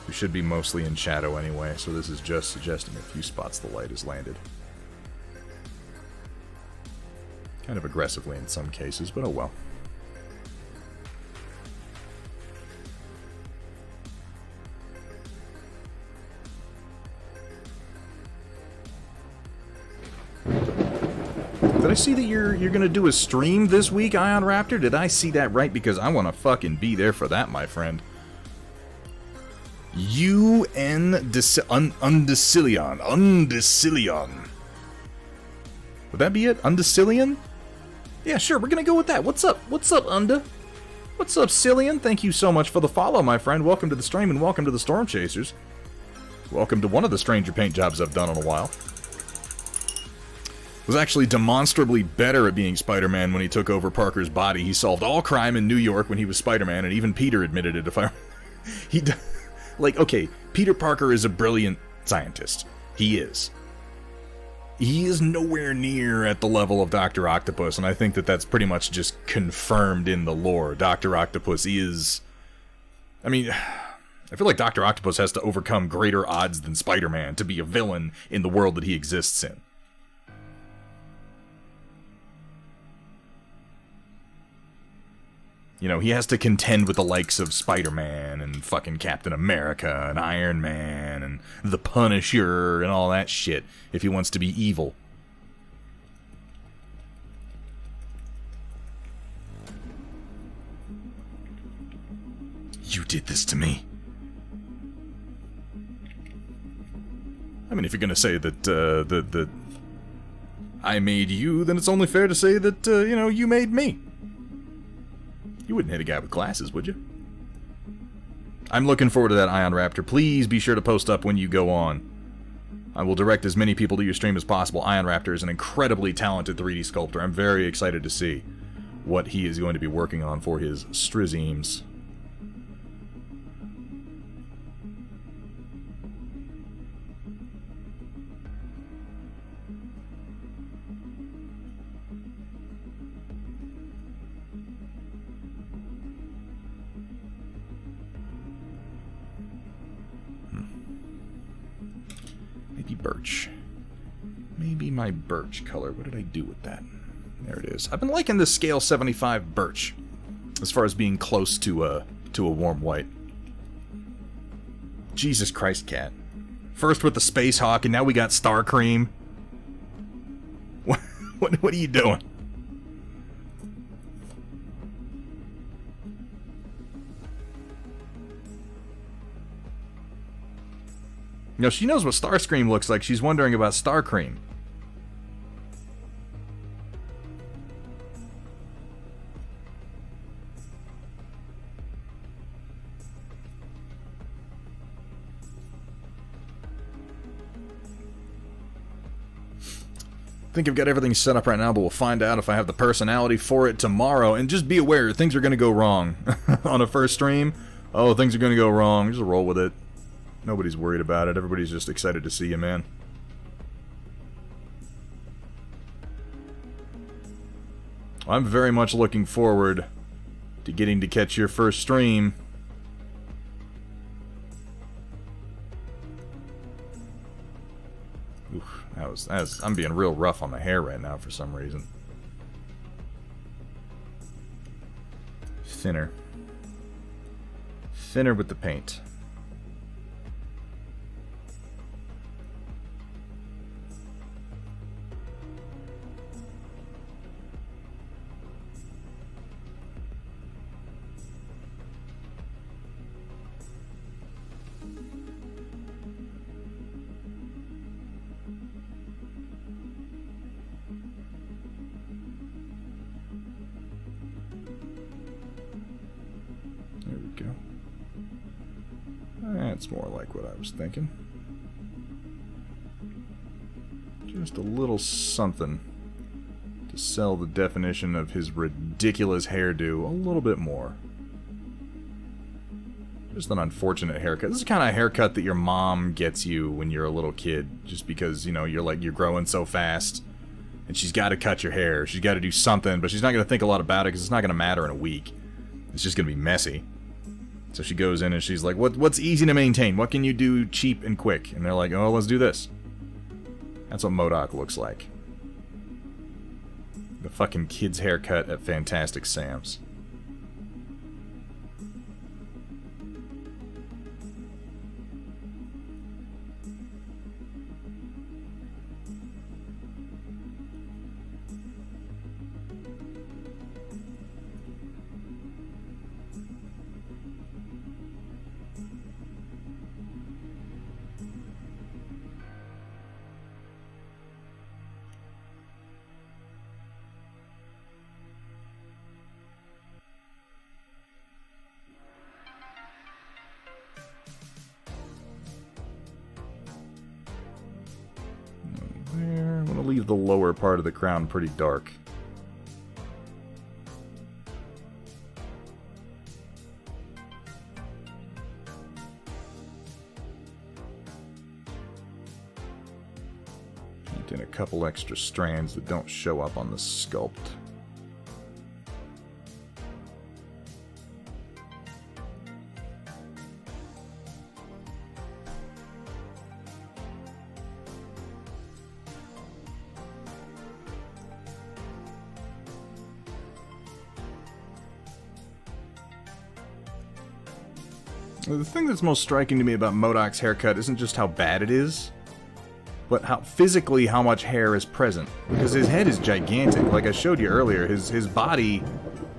We should be mostly in shadow anyway, so this is just suggesting a few spots the light has landed. Kind of aggressively in some cases, but oh well. Did I see that you're gonna do a stream this week, Ion Raptor? Did I see that right? Because I want to fucking be there for that, my friend. Undecillion. Would that be it? Undecillion? Yeah, sure, we're gonna go with that. What's up? What's up, Unda? What's up, Cillian? Thank you so much for the follow, my friend. Welcome to the stream and welcome to the Storm Chasers. Welcome to one of the stranger paint jobs I've done in a while. was actually demonstrably better at being Spider-Man when he took over Parker's body. He solved all crime in New York when he was Spider-Man, and even Peter admitted it. Okay, Peter Parker is a brilliant scientist. He is. He is nowhere near at the level of Dr. Octopus, and I think that that's pretty much just confirmed in the lore. Dr. Octopus is... I mean, I feel like Dr. Octopus has to overcome greater odds than Spider-Man to be a villain in the world that he exists in. You know, he has to contend with the likes of Spider-Man and fucking Captain America and Iron Man and the Punisher and all that shit if he wants to be evil. You did this to me. I mean, if you're gonna say that, I made you, then it's only fair to say that, you made me. You wouldn't hit a guy with glasses, would you? I'm looking forward to that Ion Raptor. Please be sure to post up when you go on. I will direct as many people to your stream as possible. Ion Raptor is an incredibly talented 3D sculptor. I'm very excited to see what he is going to be working on for his Strizemes. Birch. Maybe my birch color. What did I do with that? There it is. I've been liking this scale 75 birch as far as being close to a warm white. Jesus Christ, cat. First with the Space Hawk, and now we got Star Cream. What are you doing? You know, she knows what Starscream looks like. She's wondering about Starcream. I think I've got everything set up right now, but we'll find out if I have the personality for it tomorrow. And just be aware, things are going to go wrong. On a first stream, oh, things are going to go wrong. Just roll with it. Nobody's worried about it. Everybody's just excited to see you, man. I'm very much looking forward to getting to catch your first stream. Oof, I'm being real rough on the hair right now for some reason. Thinner. Thinner with the paint. That's more like what I was thinking. Just a little something to sell the definition of his ridiculous hairdo a little bit more. Just an unfortunate haircut. This is the kind of haircut that your mom gets you when you're a little kid, just because, you know, you're growing so fast, and she's got to cut your hair. She's got to do something, but she's not going to think a lot about it because it's not going to matter in a week. It's just going to be messy. So she goes in and she's like, what's easy to maintain? What can you do cheap and quick? And they're like, oh, let's do this. That's what MODOK looks like. The fucking kid's haircut at Fantastic Sam's. leave the lower part of the crown pretty dark. Paint in a couple extra strands that don't show up on the sculpt. The thing that's most striking to me about MODOK's haircut isn't just how bad it is, but how physically how much hair is present. Because his head is gigantic. Like I showed you earlier, his body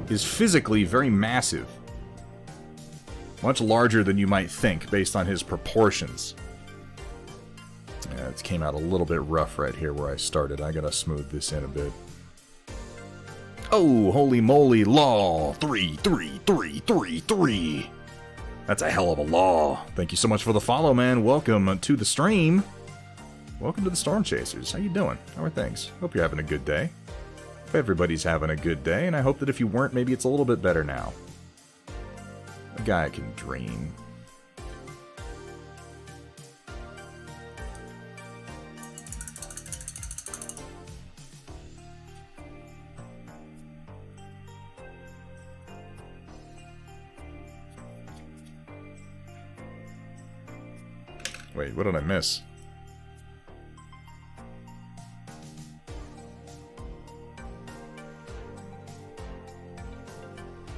is physically very massive. Much larger than you might think based on his proportions. Yeah, it came out a little bit rough right here where I started. I gotta smooth this in a bit. Oh, holy moly, law! 3, 3, 3, 3, 3. That's a hell of a law. Thank you so much for the follow, man. Welcome to the stream. Welcome to the Storm Chasers. How you doing? How are things? Hope you're having a good day. Hope everybody's having a good day, and I hope that if you weren't, maybe it's a little bit better now. A guy can dream. Wait, what did I miss?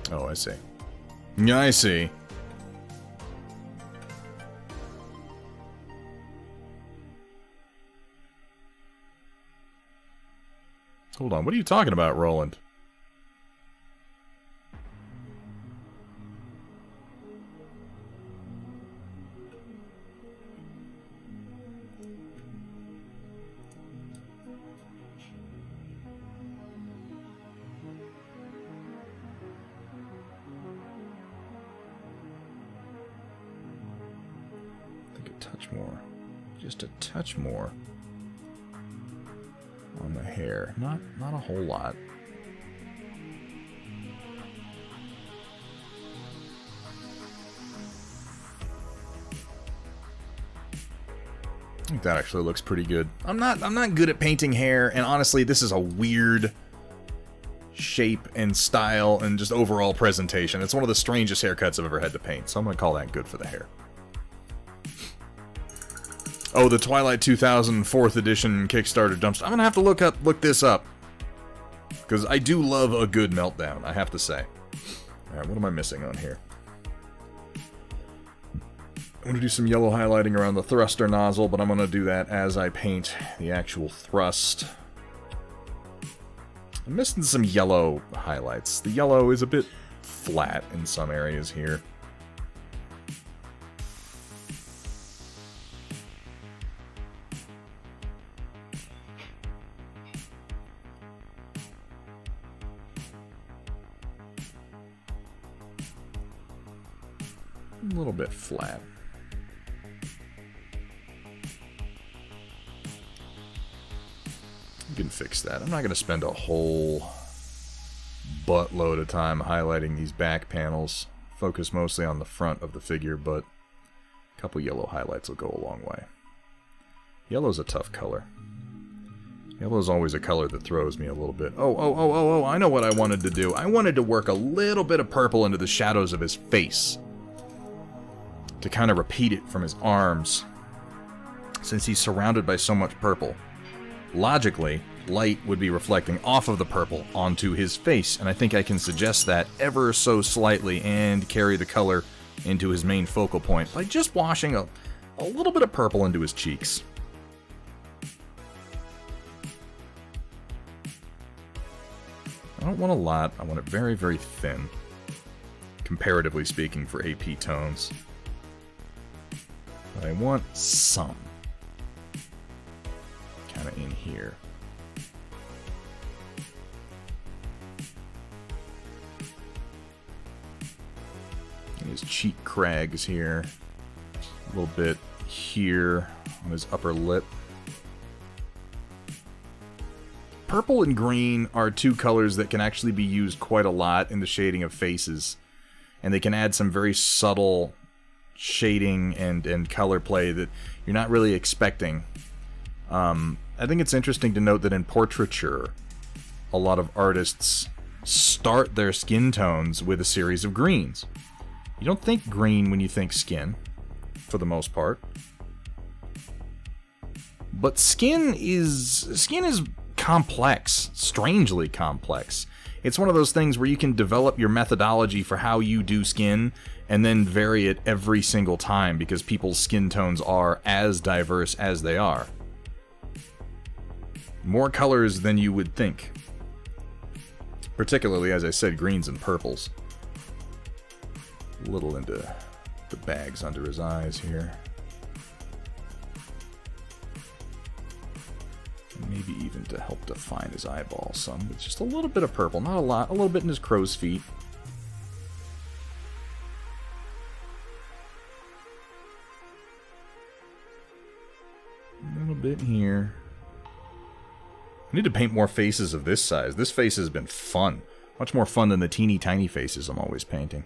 Oh, I see. Yeah, I see. Hold on, what are you talking about, Roland? Just a touch more on the hair. Not a whole lot. I think that actually looks pretty good. I'm not good at painting hair, and honestly, this is a weird shape and style and just overall presentation. It's one of the strangest haircuts I've ever had to paint, so I'm gonna call that good for the hair. Oh, the Twilight 2000 4th edition Kickstarter dumpster. I'm gonna have to look this up. Because I do love a good meltdown, I have to say. Alright, what am I missing on here? I'm gonna do some yellow highlighting around the thruster nozzle, but I'm gonna do that as I paint the actual thrust. I'm missing some yellow highlights. The yellow is a bit flat in some areas here. A little bit flat. You can fix that. I'm not going to spend a whole buttload of time highlighting these back panels. Focus mostly on the front of the figure, but a couple yellow highlights will go a long way. Yellow's a tough color. Yellow's always a color that throws me a little bit. Oh, I know what I wanted to do. I wanted to work a little bit of purple into the shadows of his face, to kind of repeat it from his arms, since he's surrounded by so much purple. Logically, light would be reflecting off of the purple onto his face, and I think I can suggest that ever so slightly and carry the color into his main focal point by just washing a little bit of purple into his cheeks. I don't want a lot, I want it very, very thin, comparatively speaking, for AP tones. But I want some. Kind of in here. And his cheek crags here. A little bit here on his upper lip. purple and green are two colors that can actually be used quite a lot in the shading of faces. And they can add some very subtle shading and color play that you're not really expecting. I think it's interesting to note that in portraiture, a lot of artists start their skin tones with a series of greens. You don't think green when you think skin, for the most part. But skin is complex, strangely complex. It's one of those things where you can develop your methodology for how you do skin and then vary it every single time because people's skin tones are as diverse as they are. More colors than you would think. Particularly, as I said, greens and purples. A little into the bags under his eyes here. Maybe even to help define his eyeballs some. It's just a little bit of purple, not a lot. A little bit in his crow's feet. A little bit here. I need to paint more faces of this size. This face has been fun. Much more fun than the teeny tiny faces I'm always painting.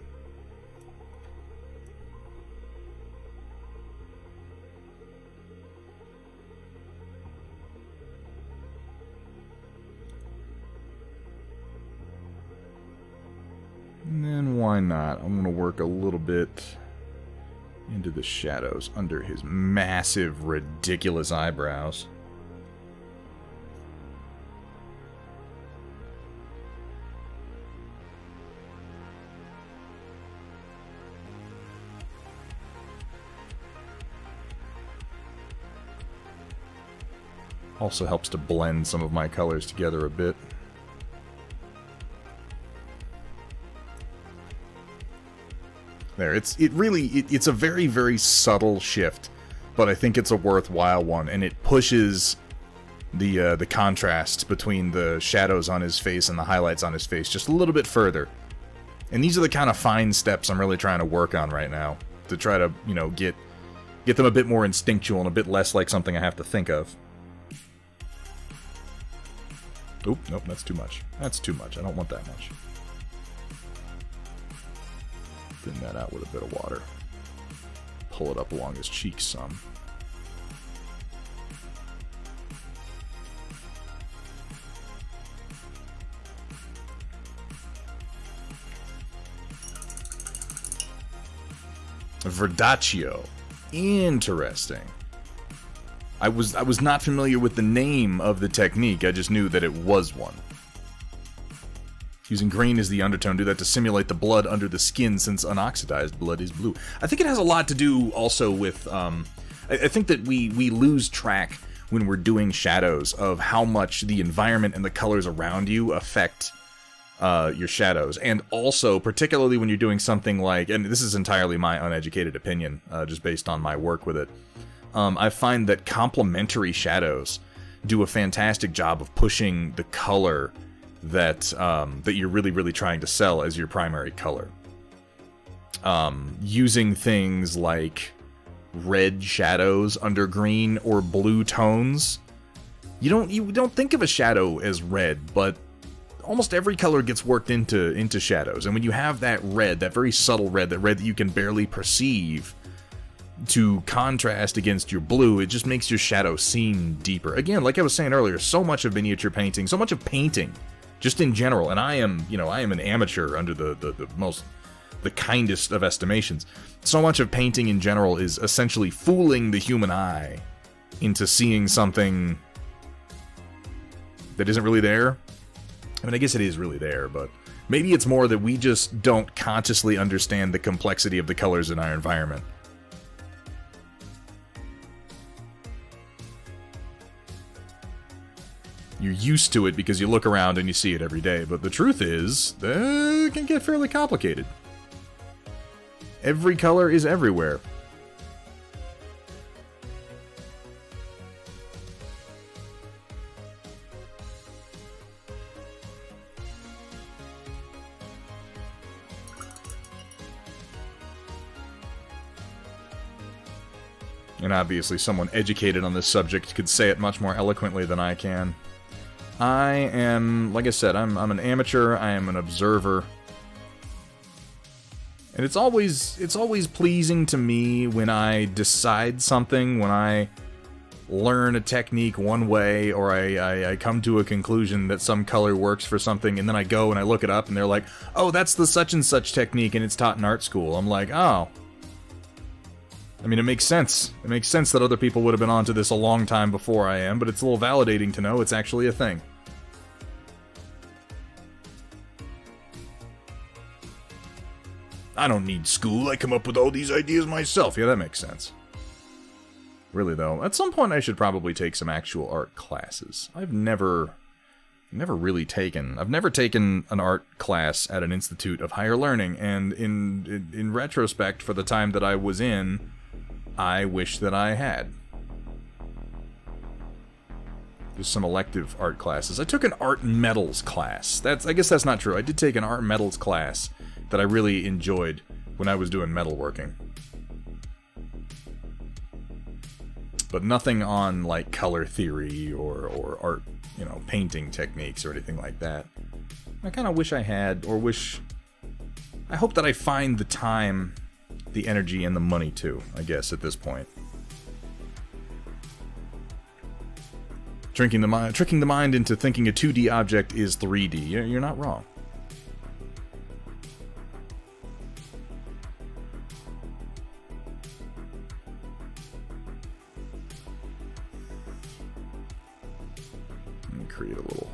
And then why not? I'm going to work a little bit into the shadows under his massive, ridiculous eyebrows. Also helps to blend some of my colors together a bit. There, it's a very, very subtle shift, but I think it's a worthwhile one, and it pushes the contrast between the shadows on his face and the highlights on his face just a little bit further. And these are the kind of fine steps I'm really trying to work on right now, to try to, you know, get them a bit more instinctual and a bit less like something I have to think of. Oop, nope, that's too much. That's too much. I don't want that much. Thin that out with a bit of water. Pull it up along his cheeks some. Verdaccio. Interesting. I was not familiar with the name of the technique, I just knew that it was one. Using green as the undertone, do that to simulate the blood under the skin, since unoxidized blood is blue. I think it has a lot to do also with, I think that we lose track when we're doing shadows of how much the environment and the colors around you affect your shadows. And also, particularly when you're doing something like, and this is entirely my uneducated opinion, just based on my work with it, I find that complementary shadows do a fantastic job of pushing the color that that you're really trying to sell as your primary color. Using things like red shadows under green or blue tones, you don't think of a shadow as red, but almost every color gets worked into shadows. And when you have that red, that very subtle red, that red that you can barely perceive, to contrast against your blue, it just makes your shadow seem deeper. Again, like I was saying earlier, so much of miniature painting, so much of painting, just in general, and I am an amateur under the kindest of estimations. So much of painting in general is essentially fooling the human eye into seeing something that isn't really there. I mean, I guess it is really there, but maybe it's more that we just don't consciously understand the complexity of the colors in our environment. You're used to it because you look around and you see it every day, but the truth is, it can get fairly complicated. Every color is everywhere. And obviously someone educated on this subject could say it much more eloquently than I can. I am, like I said, I'm an amateur. I am an observer. And it's always pleasing to me when I decide something, when I learn a technique one way, or I come to a conclusion that some color works for something, and then I go and I look it up, and they're like, oh, that's the such and such technique, and it's taught in art school. I'm like, oh. I mean, it makes sense. It makes sense that other people would have been onto this a long time before I am, but it's a little validating to know it's actually a thing. I don't need school, I come up with all these ideas myself. Yeah, that makes sense. Really, though, at some point I should probably take some actual art classes. I've never really taken an art class at an institute of higher learning, and in retrospect, for the time that I was in, I wish that I had. Just some elective art classes. I took an art metals class. I guess that's not true. I did take an art metals class that I really enjoyed when I was doing metalworking. But nothing on, like, color theory or art, painting techniques or anything like that. I kind of wish I had, I hope that I find the time, the energy, and the money too, I guess, at this point. Tricking the mind into thinking a 2D object is 3D. You're not wrong. Create a little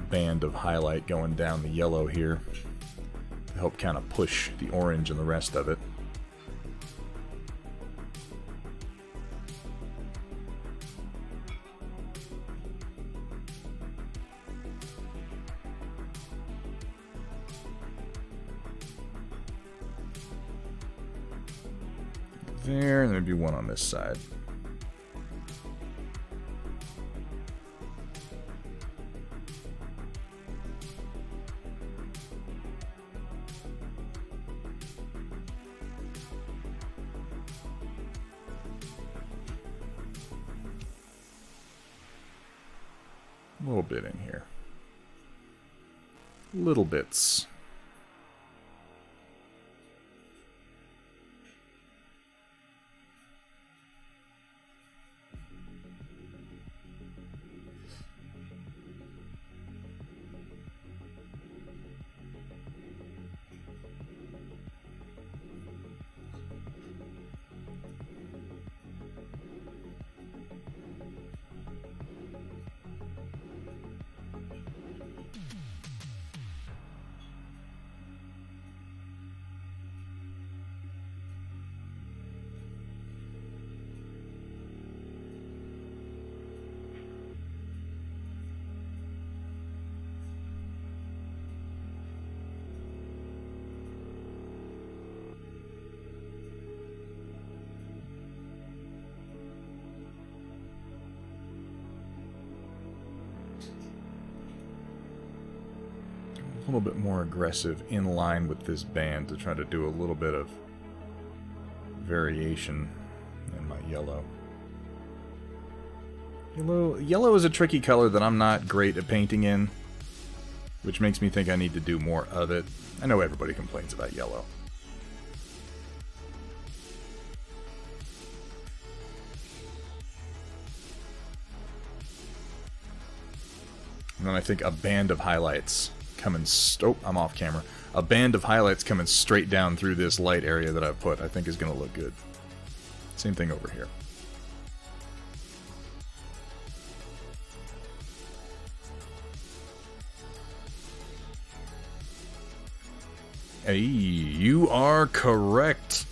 band of highlight going down the yellow here to help kind of push the orange and the rest of it. There, and maybe one on this side. A little bit in here. Little bits. A little bit more aggressive in line with this band to try to do a little bit of variation in my yellow. Yellow is a tricky color that I'm not great at painting in, which makes me think I need to do more of it. I know everybody complains about yellow. And then I think a band of highlights coming... I'm off camera. A band of highlights coming straight down through this light area that I've put, I think is going to look good. Same thing over here. Hey, you are correct.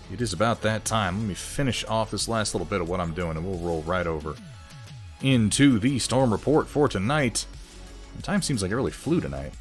It is about that time. Let me finish off this last little bit of what I'm doing, and we'll roll right over into the storm report for tonight. The time seems like it really flew tonight.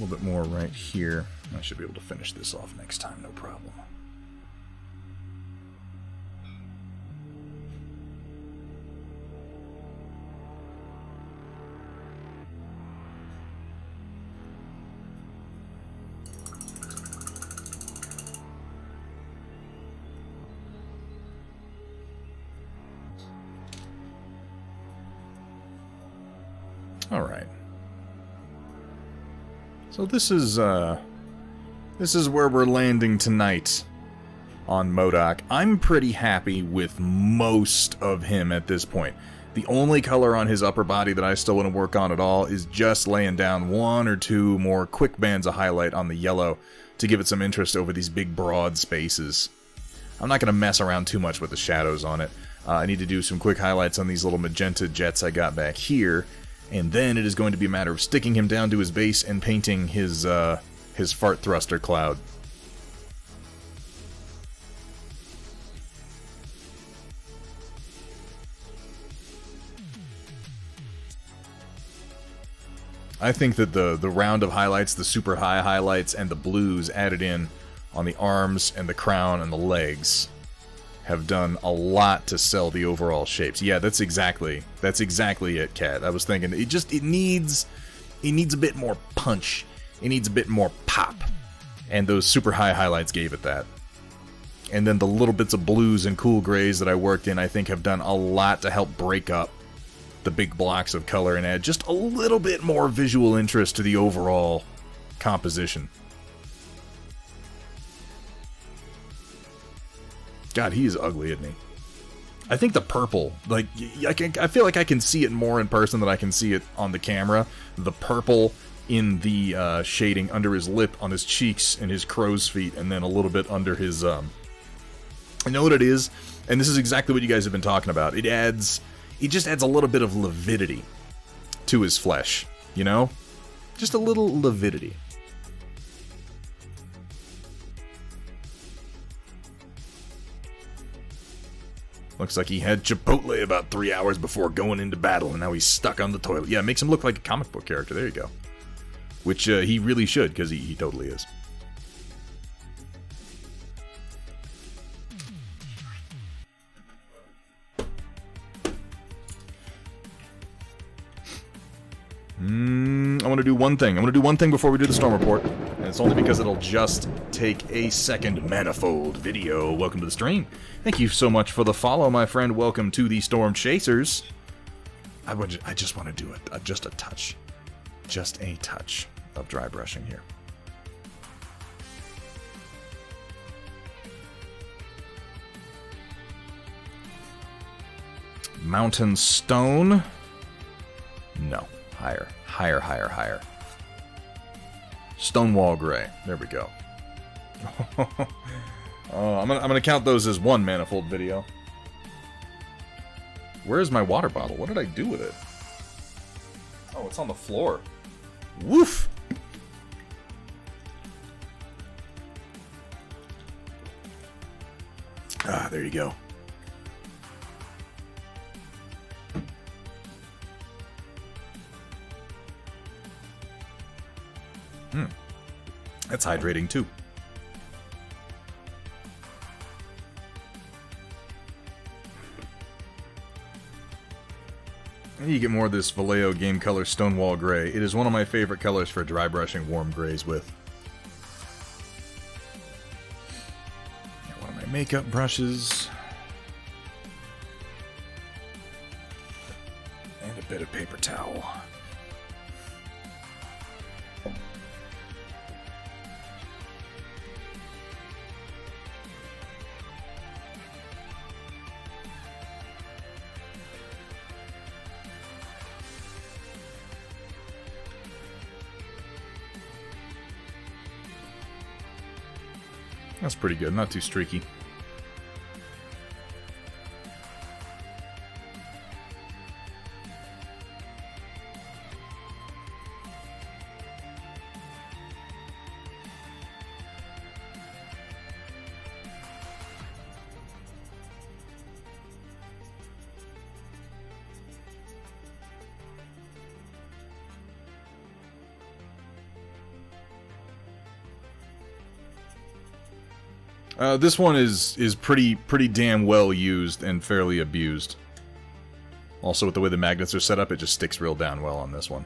little bit more right here. I should be able to finish this off next time, no problem. All right. So this is where we're landing tonight on MODOK. I'm pretty happy with most of him at this point. The only color on his upper body that I still want to work on at all is just laying down one or two more quick bands of highlight on the yellow to give it some interest over these big broad spaces. I'm not going to mess around too much with the shadows on it. I need to do some quick highlights on these little magenta jets I got back here. And then it is going to be a matter of sticking him down to his base and painting his fart thruster cloud. I think that the round of highlights, the super high highlights, and the blues added in on the arms and the crown and the legs have done a lot to sell the overall shapes. Yeah, that's exactly it, Kat. I was thinking it needs a bit more punch. It needs a bit more pop. And those super high highlights gave it that. And then the little bits of blues and cool grays that I worked in, I think, have done a lot to help break up the big blocks of color and add just a little bit more visual interest to the overall composition. God, he is ugly, isn't he? I think the purple, like, I feel like I can see it more in person than I can see it on the camera. The purple in the shading under his lip, on his cheeks, and his crow's feet, and then a little bit under his, I know what it is, and this is exactly what you guys have been talking about. It just adds a little bit of lividity to his flesh, you know? Just a little lividity. Looks like he had Chipotle about 3 hours before going into battle, and now he's stuck on the toilet. Yeah, it makes him look like a comic book character. There you go. Which he really should, because he totally is. I want to do one thing. I want to do one thing before we do the storm report. And it's only because it'll just take a second. Manifold Video, welcome to the stream. Thank you so much for the follow, my friend. Welcome to the Storm Chasers. I just want to do it. Just a touch. Just a touch of dry brushing here. Mountain Stone. No. Higher. Higher, higher, higher. Stonewall Gray. There we go. I'm gonna count those as one Manifold Video. Where's my water bottle? What did I do with it? Oh, it's on the floor. Woof! Ah, there you go. That's hydrating too. You get more of this Vallejo Game Color Stonewall Gray. It is one of my favorite colors for dry brushing warm grays with. One of my makeup brushes. And a bit of paper towel. That's pretty good, not too streaky. This one is pretty damn well used and fairly abused. Also, with the way the magnets are set up, it just sticks real down well on this one.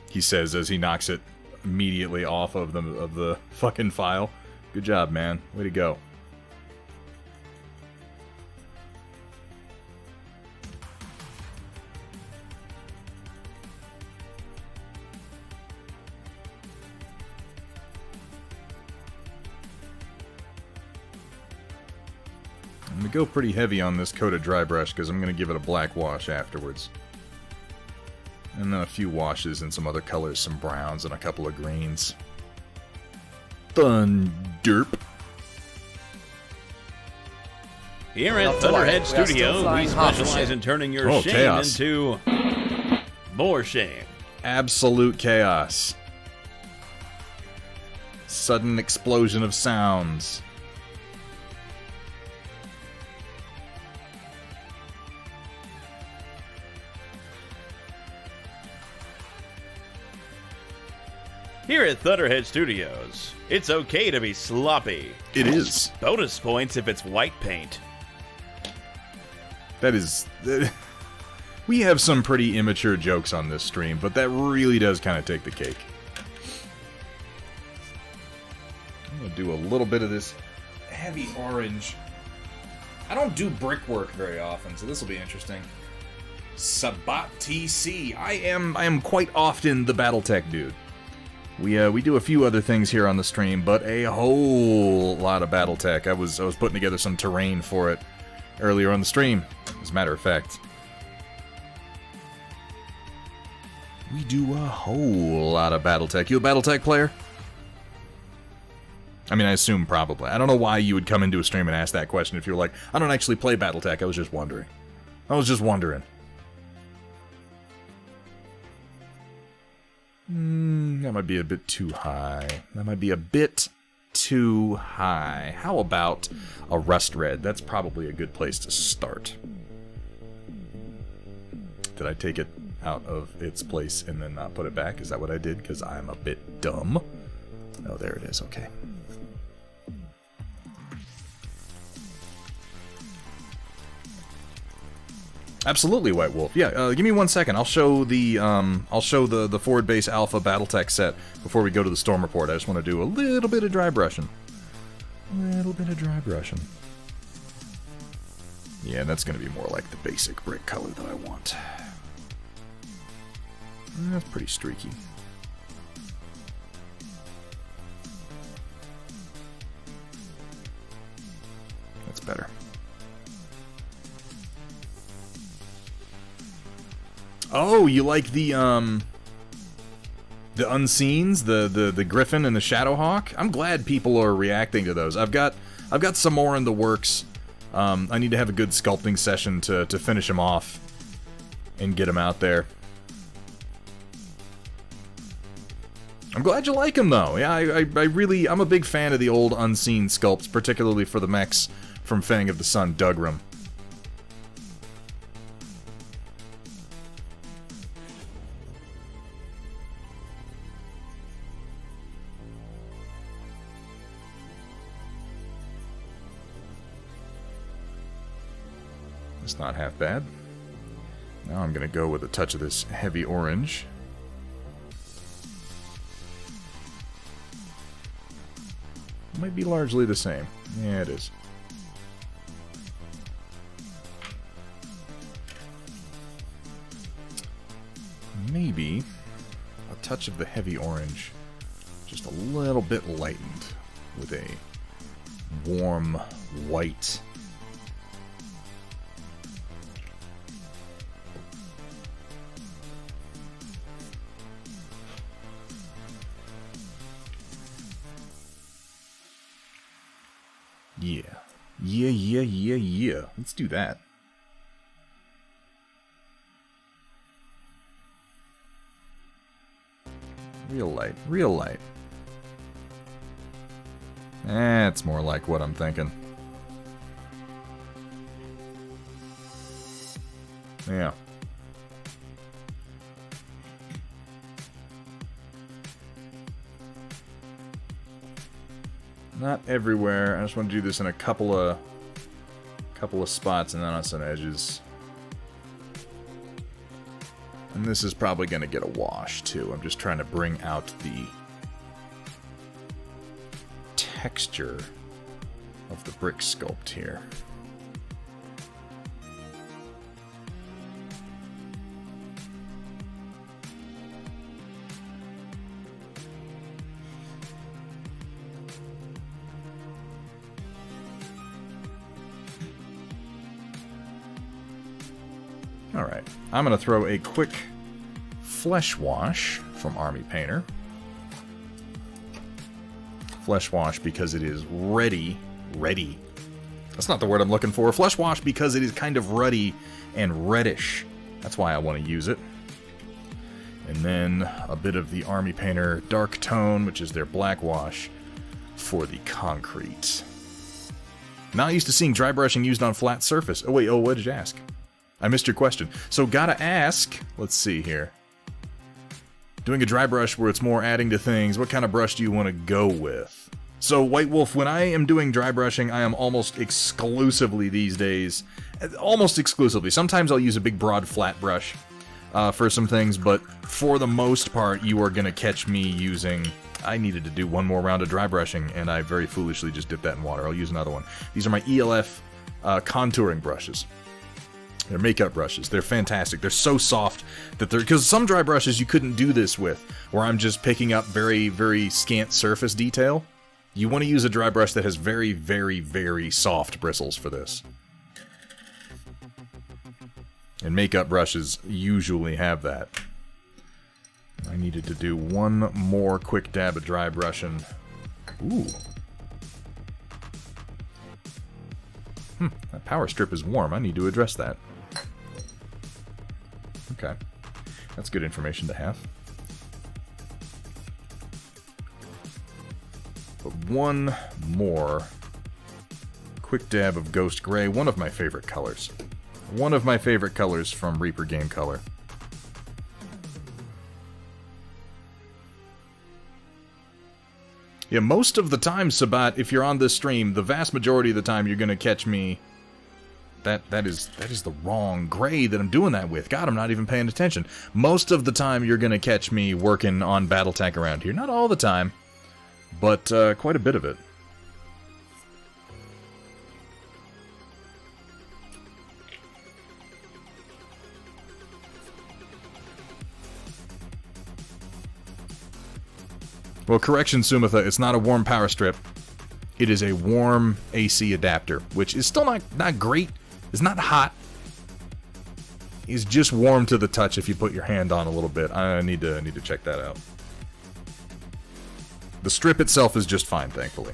He says as he knocks it immediately off of the fucking file. Good job, man. Way to go. I'm going to go pretty heavy on this coat of dry brush because I'm going to give it a black wash afterwards. And then a few washes in some other colors, some browns and a couple of greens. Thunderp. Here at Thunderhead Studio, we specialize in turning your shame chaos. Into more shame. Absolute chaos. Sudden explosion of sounds. Here at Thunderhead Studios, it's okay to be sloppy. It is. Bonus points if it's white paint. That is... we have some pretty immature jokes on this stream, but that really does kind of take the cake. I'm going to do a little bit of this heavy orange. I don't do brickwork very often, so this will be interesting. Sabat TC. I am quite often the BattleTech dude. We do a few other things here on the stream, but a whole lot of BattleTech. I was putting together some terrain for it earlier on the stream, as a matter of fact. We do a whole lot of BattleTech. You a BattleTech player? I mean, I assume probably. I don't know why you would come into a stream and ask that question if you were like, I don't actually play BattleTech. I was just wondering. That might be a bit too high. How about a rust red? That's probably a good place to start. Did I take it out of its place and then not put it back? Is that what I did? Because I'm a bit dumb. Oh, there it is. Okay. Absolutely, White Wolf. Yeah, give me 1 second. I'll show the forward base alpha BattleTech set before we go to the storm report. I just want to do a little bit of dry brushing. Yeah, that's going to be more like the basic brick color that I want. That's pretty streaky. That's better. Oh, you like the unseens, the Griffin and the Shadowhawk? I'm glad people are reacting to those. I've got some more in the works. I need to have a good sculpting session to finish them off and get them out there. I'm glad you like them though. Yeah, I'm a big fan of the old unseen sculpts, particularly for the mechs from Fang of the Sun Dugram. It's not half bad. Now I'm going to go with a touch of this heavy orange. Might be largely the same. Yeah, it is. Maybe a touch of the heavy orange, just a little bit lightened with a warm white. Yeah. Let's do that. Real light. That's more like what I'm thinking. Yeah. Not everywhere. I just want to do this in a couple of spots and then on some edges. And this is probably going to get a wash, too. I'm just trying to bring out the texture of the brick sculpt here. Alright, I'm going to throw a quick flesh wash from Army Painter. Flesh wash because it is ready. That's not the word I'm looking for. Flesh wash because it is kind of ruddy and reddish. That's why I want to use it. And then a bit of the Army Painter Dark Tone, which is their black wash for the concrete. Not used to seeing dry brushing used on flat surface. Oh wait, what did you ask? I missed your question. So gotta ask, let's see here. Doing a dry brush where it's more adding to things, what kind of brush do you want to go with? So White Wolf, when I am doing dry brushing, I am almost exclusively these days, almost exclusively. Sometimes I'll use a big broad flat brush for some things, but for the most part, you are gonna catch me using, I needed to do one more round of dry brushing, and I very foolishly just dipped that in water. I'll use another one. These are my ELF contouring brushes. They're makeup brushes. They're fantastic. They're so soft that they're... Because some dry brushes you couldn't do this with, where I'm just picking up very, very scant surface detail. You want to use a dry brush that has very, very, very soft bristles for this. And makeup brushes usually have that. I needed to do one more quick dab of dry brushing. Ooh. That power strip is warm. I need to address that. Okay. That's good information to have. But one more quick dab of Ghost Gray, one of my favorite colors. One of my favorite colors from Reaper Game Color. Yeah, most of the time, Sabat, if you're on this stream, the vast majority of the time you're going to catch me... That is the wrong gray that I'm doing that with. God, I'm not even paying attention. Most of the time you're going to catch me working on BattleTech around here. Not all the time, but quite a bit of it. Well, correction, Sumitha, it's not a warm power strip. It is a warm AC adapter, which is still not great. It's not hot. It's just warm to the touch if you put your hand on a little bit. I need to check that out. The strip itself is just fine, thankfully.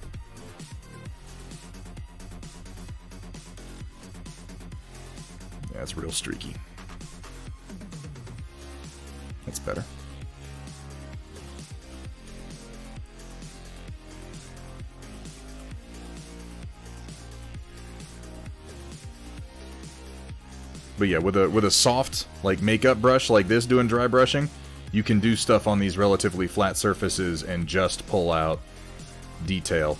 Yeah, it's real streaky. That's better. But yeah, with a soft like makeup brush like this doing dry brushing, you can do stuff on these relatively flat surfaces and just pull out detail.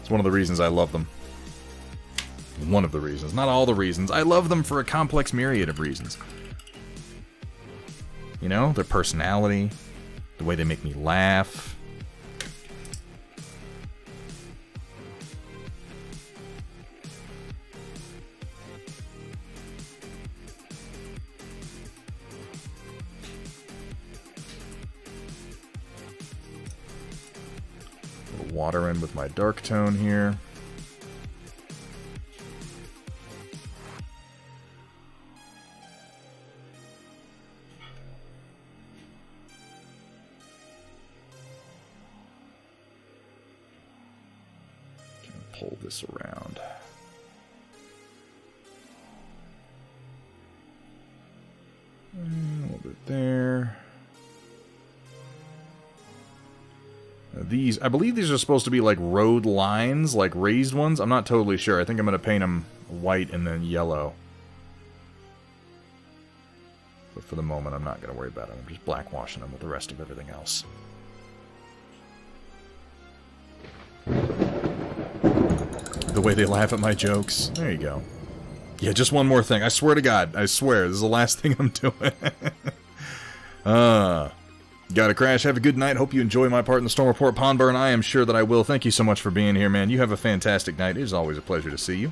It's one of the reasons I love them. One of the reasons. Not all the reasons. I love them for a complex myriad of reasons. You know, their personality, the way they make me laugh. Water in with my dark tone here. Pull this around. A little bit there. These, I believe these are supposed to be like road lines, like raised ones. I'm not totally sure. I think I'm going to paint them white and then yellow. But for the moment, I'm not going to worry about it. I'm just blackwashing them with the rest of everything else. way they laugh at my jokes. There you go. Yeah, just one more thing. I swear to God. I swear. This is the last thing I'm doing. Gotta crash. Have a good night. Hope you enjoy my part in the Storm Report Pond Burn. I am sure that I will. Thank you so much for being here, man. You have a fantastic night. It is always a pleasure to see you.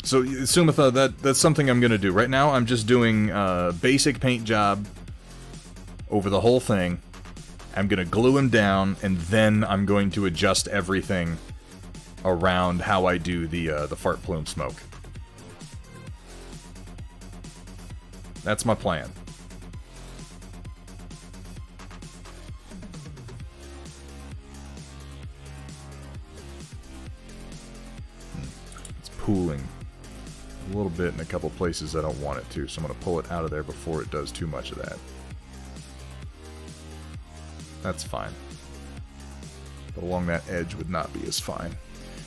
So, Sumitha, that's something I'm going to do. Right now, I'm just doing a basic paint job over the whole thing. I'm going to glue him down, and then I'm going to adjust everything around how I do the fart plume smoke. That's my plan. It's pooling a little bit in a couple places I don't want it to, so I'm going to pull it out of there before it does too much of that. That's fine. But along that edge would not be as fine.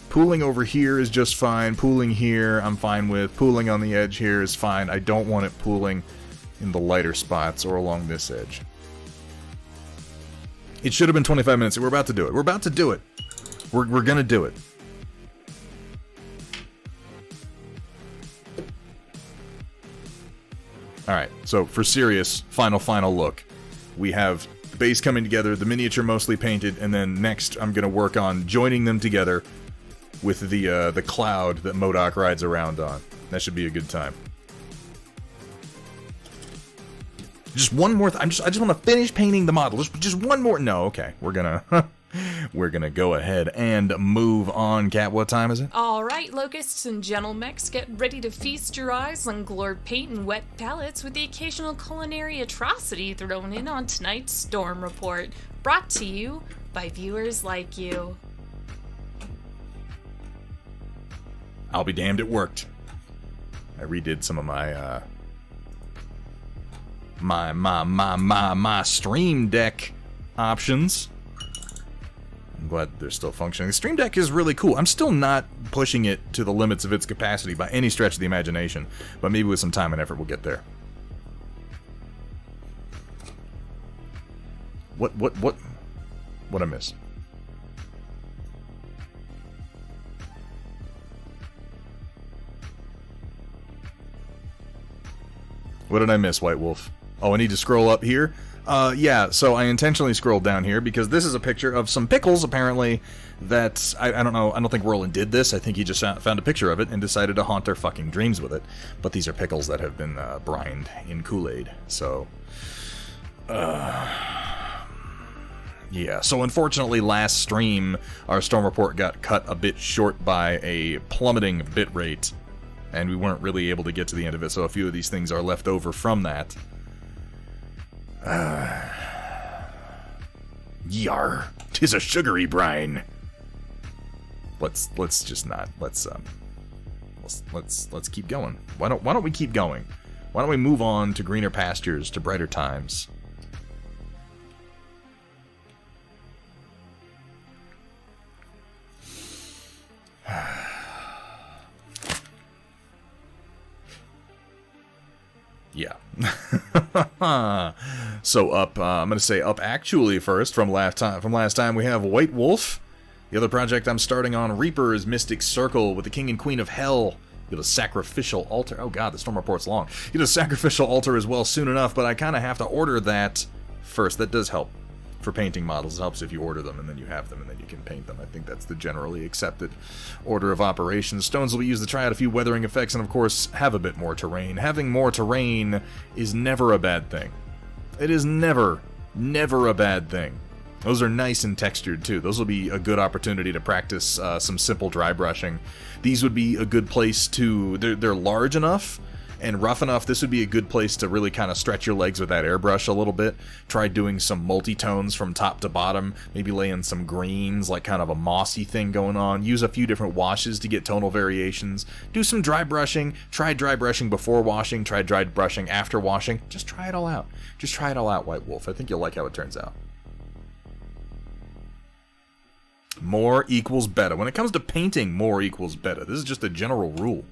Pooling over here is just fine. Pooling here, I'm fine with. Pooling on the edge here is fine. I don't want it pooling in the lighter spots or along this edge. It should have been 25 minutes. We're about to do it. We're about to do it. We're going to do it. Alright, so for serious, final look. We have the base coming together, the miniature mostly painted, and then next I'm going to work on joining them together with the cloud that MODOK rides around on. That should be a good time. Just one more. I just want to finish painting the model. Just one more. No, okay. We're gonna go ahead and move on. Kat, what time is it? All right, locusts and gentle mechs, get ready to feast your eyes on glowed paint and wet palettes with the occasional culinary atrocity thrown in on tonight's Storm Report, brought to you by viewers like you. I'll be damned, it worked. I redid some of my my Stream Deck options. I'm glad they're still functioning. The Stream Deck is really cool. I'm still not pushing it to the limits of its capacity by any stretch of the imagination, but maybe with some time and effort we'll get there. What I miss? What did I miss, White Wolf? Oh, I need to scroll up here? Yeah, so I intentionally scrolled down here because this is a picture of some pickles, apparently, that, I don't know, I don't think Roland did this. I think he just found a picture of it and decided to haunt our fucking dreams with it. But these are pickles that have been brined in Kool-Aid, so... yeah, so unfortunately last stream, our Storm Report got cut a bit short by a plummeting bit rate, and we weren't really able to get to the end of it, so a few of these things are left over from that. Yar, 'tis a sugary brine. Let's just not. Let's keep going. Why don't we keep going? Why don't we move on to greener pastures, to brighter times? Yeah. So up, I'm gonna say up actually first from last time we have White Wolf. The other project I'm starting on, Reaper, is Mystic Circle with the King and Queen of Hell. You have a sacrificial altar. Oh god, the Storm Report's long. You have a sacrificial altar as well soon enough, but I kind of have to order that first. That does help for painting models. It helps if you order them and then you have them and then you can paint them. I think that's the generally accepted order of operations. Stones will be used to try out a few weathering effects and of course have a bit more terrain. Having more terrain is never a bad thing. It is never a bad thing. Those are nice and textured too. Those will be a good opportunity to practice some simple dry brushing. These would be a good place to... They're large enough and rough enough. This would be a good place to really kind of stretch your legs with that airbrush a little bit. Try doing some multi-tones from top to bottom. Maybe lay in some greens, like kind of a mossy thing going on. Use a few different washes to get tonal variations. Do some dry brushing. Try dry brushing before washing. Try dry brushing after washing. Just try it all out. Just try it all out, White Wolf. I think you'll like how it turns out. More equals better. When it comes to painting, more equals better. This is just a general rule.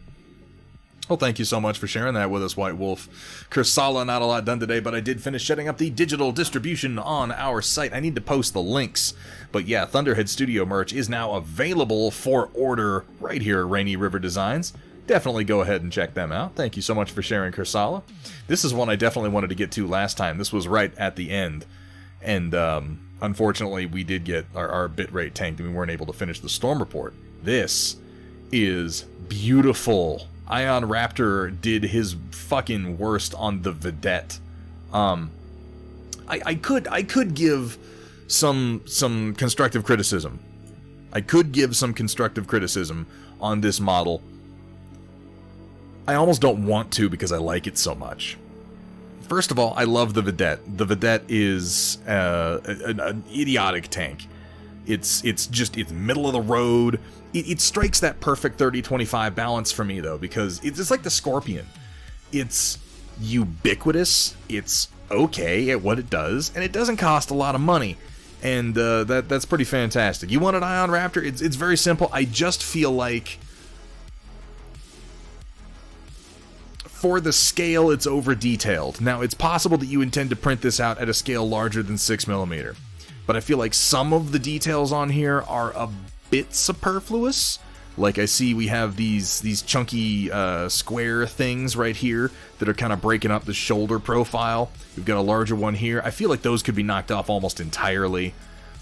Well, thank you so much for sharing that with us, White Wolf. Kursala, not a lot done today, but I did finish setting up the digital distribution on our site. I need to post the links. But yeah, Thunderhead Studio merch is now available for order right here at Rainy River Designs. Definitely go ahead and check them out. Thank you so much for sharing, Kursala. This is one I definitely wanted to get to last time. This was right at the end. And unfortunately, we did get our bitrate tanked and we weren't able to finish the Storm Report. This is beautiful. Ion Raptor did his fucking worst on the Vedette. I could give some constructive criticism. I could give some constructive criticism on this model. I almost don't want to because I like it so much. First of all, I love the Vedette. The Vedette is an idiotic tank. It's middle of the road. It strikes that perfect 30-25 balance for me, though, because it's like the Scorpion. It's ubiquitous, it's okay at what it does, and it doesn't cost a lot of money. And that's pretty fantastic. You want an Ion Raptor? It's very simple. I just feel like for the scale, it's over-detailed. Now, it's possible that you intend to print this out at a scale larger than 6mm. But I feel like some of the details on here are a bit superfluous. Like I see we have these chunky square things right here that are kind of breaking up the shoulder profile. We've got a larger one here. I feel like those could be knocked off almost entirely.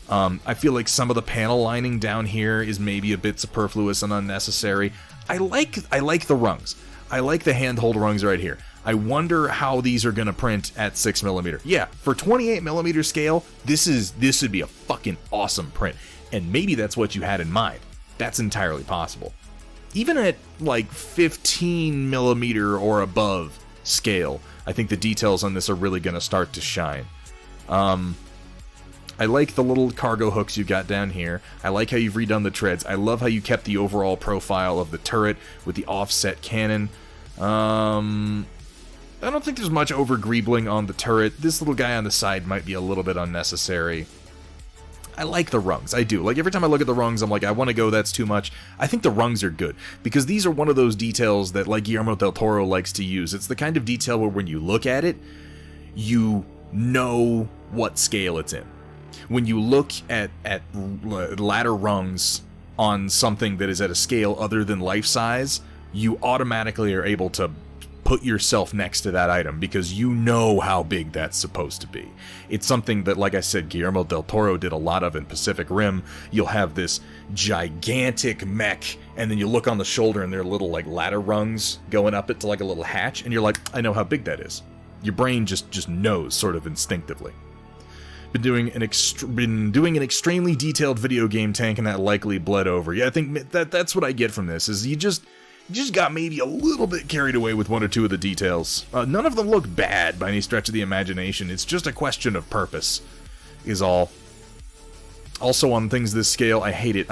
I feel like some of the panel lining down here is maybe a bit superfluous and unnecessary. I like the rungs. I like the handhold rungs right here. I wonder how these are going to print at 6mm. Yeah, for 28mm scale, this would be a fucking awesome print. And maybe that's what you had in mind. That's entirely possible. Even at like 15mm or above scale, I think the details on this are really going to start to shine. I like the little cargo hooks you got down here. I like how you've redone the treads. I love how you kept the overall profile of the turret with the offset cannon. I don't think there's much over-greebling on the turret. This little guy on the side might be a little bit unnecessary. I like the rungs, I do. Like, every time I look at the rungs, I'm like, I want to go, that's too much. I think the rungs are good, because these are one of those details that, like, Guillermo del Toro likes to use. It's the kind of detail where when you look at it, you know what scale it's in. When you look at ladder rungs on something that is at a scale other than life size, you automatically are able to put yourself next to that item because you know how big that's supposed to be. It's something that, like I said, Guillermo del Toro did a lot of in Pacific Rim. You'll have this gigantic mech, and then you look on the shoulder and there are little like ladder rungs going up it to like a little hatch, and you're like, I know how big that is. Your brain just knows sort of instinctively. Been doing an extremely detailed video game tank, and that likely bled over. Yeah, I think that's what I get from this, is you just got maybe a little bit carried away with one or two of the details. None of them look bad by any stretch of the imagination. It's just a question of purpose, is all. Also, on things this scale, I hate it.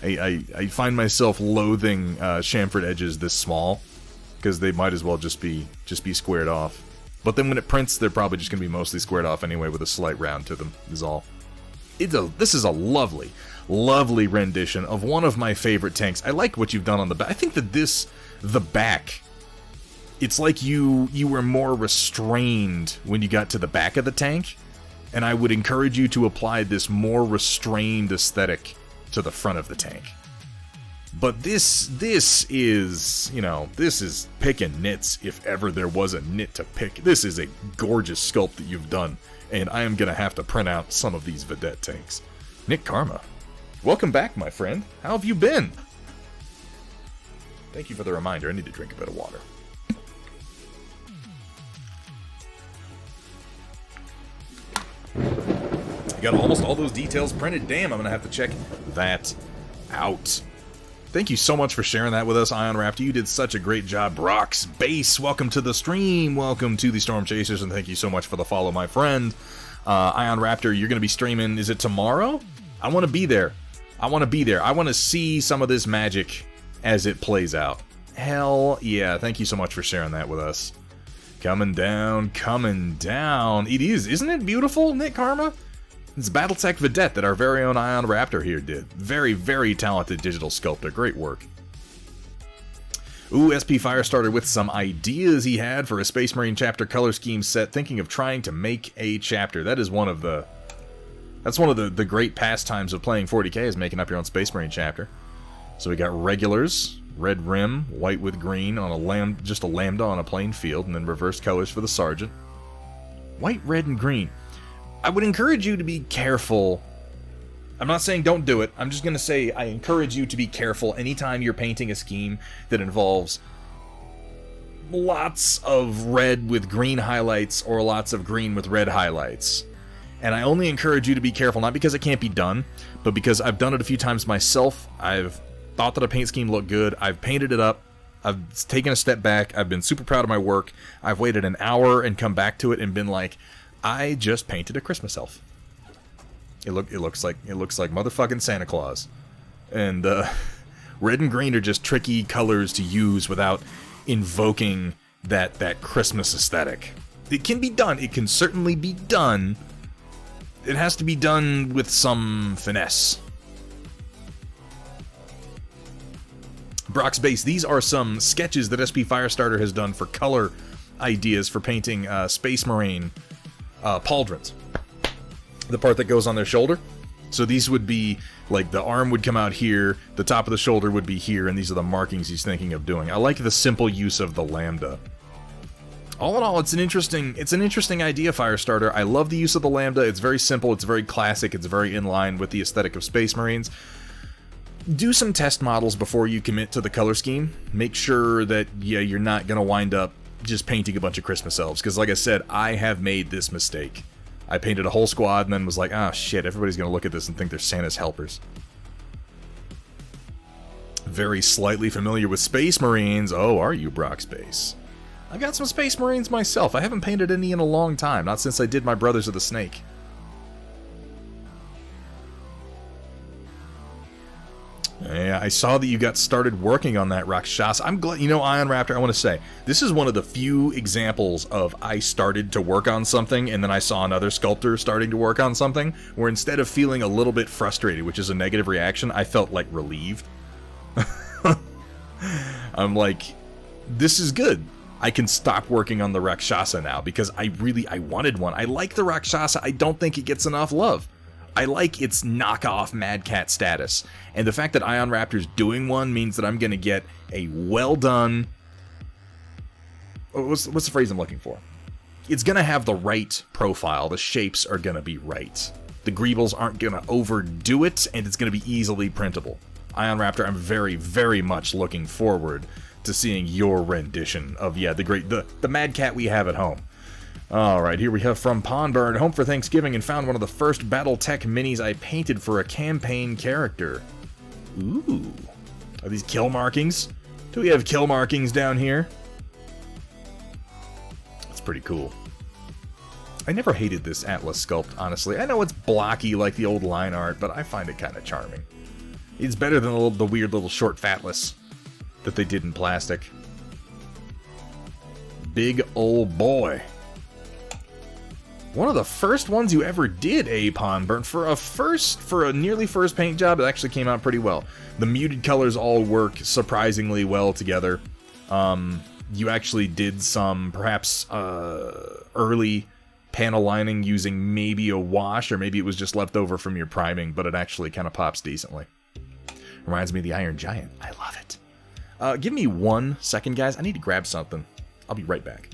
I find myself loathing chamfered edges this small, because they might as well just be squared off. But then when it prints, they're probably just going to be mostly squared off anyway with a slight round to them, is all. This is a lovely, lovely rendition of one of my favorite tanks. I like what you've done on the back. I think that the back, it's like you were more restrained when you got to the back of the tank, and I would encourage you to apply this more restrained aesthetic to the front of the tank. But this is, this is picking nits if ever there was a nit to pick. This is a gorgeous sculpt that you've done, and I am going to have to print out some of these Vedette tanks. Nick Karma, welcome back, my friend. How have you been? Thank you for the reminder. I need to drink a bit of water. I got almost all those details printed. Damn, I'm going to have to check that out. Thank you so much for sharing that with us, Ion Raptor. You did such a great job. Brock's Base, welcome to the stream. Welcome to the Storm Chasers, and thank you so much for the follow, my friend. Ion Raptor, you're going to be streaming, is it tomorrow? I want to be there. I want to see some of this magic as it plays out. Hell yeah. Thank you so much for sharing that with us. Coming down. It is. Isn't it beautiful, Nick Karma? It's BattleTech Vedette that our very own Ion Raptor here did. Very, very talented digital sculptor. Great work. Ooh, SP Firestarter with some ideas he had for a Space Marine chapter color scheme set, thinking of trying to make a chapter. That is one of the... That's one of the great pastimes of playing 40k, is making up your own Space Marine chapter. So we got regulars, red rim, white with green on a just a lambda on a plain field, and then reverse colors for the sergeant. White, red, and green. I would encourage you to be careful. I'm not saying don't do it. I'm just going to say I encourage you to be careful anytime you're painting a scheme that involves lots of red with green highlights or lots of green with red highlights. And I only encourage you to be careful, not because it can't be done, but because I've done it a few times myself. I've thought that a paint scheme looked good. I've painted it up. I've taken a step back. I've been super proud of my work. I've waited an hour and come back to it and been like, I just painted a Christmas elf. It looks like motherfucking Santa Claus. And red and green are just tricky colors to use without invoking that Christmas aesthetic. It can be done. It can certainly be done. It has to be done with some finesse. Brock's Base, these are some sketches that SP Firestarter has done for color ideas for painting Space Marine pauldrons. The part that goes on their shoulder. So these would be, like, the arm would come out here, the top of the shoulder would be here, and these are the markings he's thinking of doing. I like the simple use of the lambda. All in all, it's an interesting idea, Firestarter. I love the use of the lambda. It's very simple, it's very classic, it's very in line with the aesthetic of Space Marines. Do some test models before you commit to the color scheme. Make sure that, yeah, you're not going to wind up just painting a bunch of Christmas elves. Because like I said, I have made this mistake. I painted a whole squad and then was like, ah, shit, everybody's going to look at this and think they're Santa's helpers. Very slightly familiar with Space Marines. Oh, are you, Brock Space? I got some Space Marines myself. I haven't painted any in a long time. Not since I did my Brothers of the Snake. Yeah, I saw that you got started working on that Rakshasa. I'm glad, you know, Ion Raptor, I want to say, this is one of the few examples of I started to work on something and then I saw another sculptor starting to work on something, where instead of feeling a little bit frustrated, which is a negative reaction, I felt like relieved. I'm like, this is good. I can stop working on the Rakshasa now because I wanted one. I like the Rakshasa. I don't think it gets enough love. I like its knockoff Mad Cat status, and the fact that Ion Raptor's doing one means that I'm going to get a well-done... What's the phrase I'm looking for? It's going to have the right profile. The shapes are going to be right. The greebles aren't going to overdo it, and it's going to be easily printable. Ion Raptor, I'm very, very much looking forward to seeing your rendition of, yeah, the Mad Cat we have at home. Alright, here we have from Pondburn, home for Thanksgiving, and found one of the first BattleTech minis I painted for a campaign character. Ooh. Are these kill markings? Do we have kill markings down here? That's pretty cool. I never hated this Atlas sculpt, honestly. I know it's blocky like the old line art, but I find it kind of charming. It's better than the weird little short Fatless that they did in plastic. Big ol' boy. One of the first ones you ever did, Pondburn. For a nearly first paint job, it actually came out pretty well. The muted colors all work surprisingly well together. You actually did some, perhaps, early panel lining using maybe a wash, or maybe it was just left over from your priming, but it actually kind of pops decently. Reminds me of the Iron Giant. I love it. Give me 1 second, guys. I need to grab something. I'll be right back.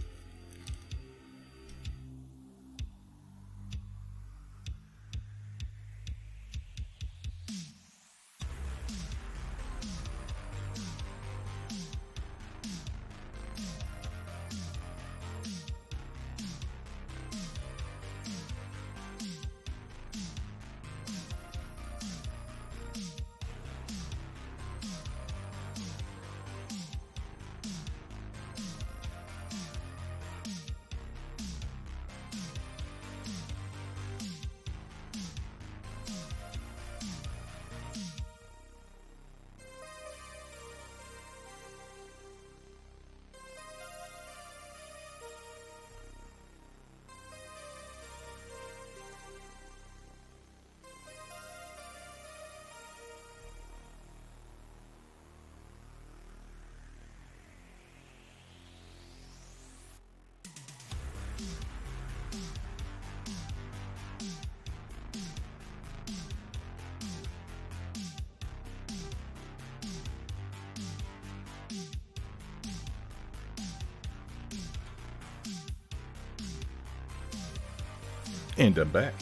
And I'm back.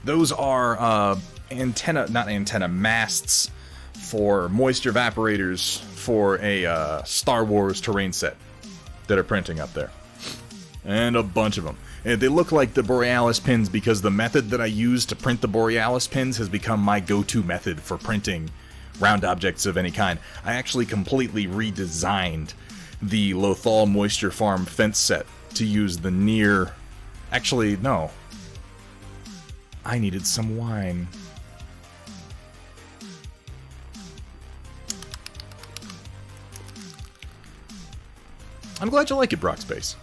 Those are masts for moisture evaporators for a Star Wars terrain set that are printing up there. And a bunch of them. And they look like the Borealis pins because the method that I use to print the Borealis pins has become my go-to method for printing round objects of any kind. I actually completely redesigned the Lothal Moisture Farm fence set to use the near... Actually, no. I needed some wine. I'm glad you like it, Brockspace.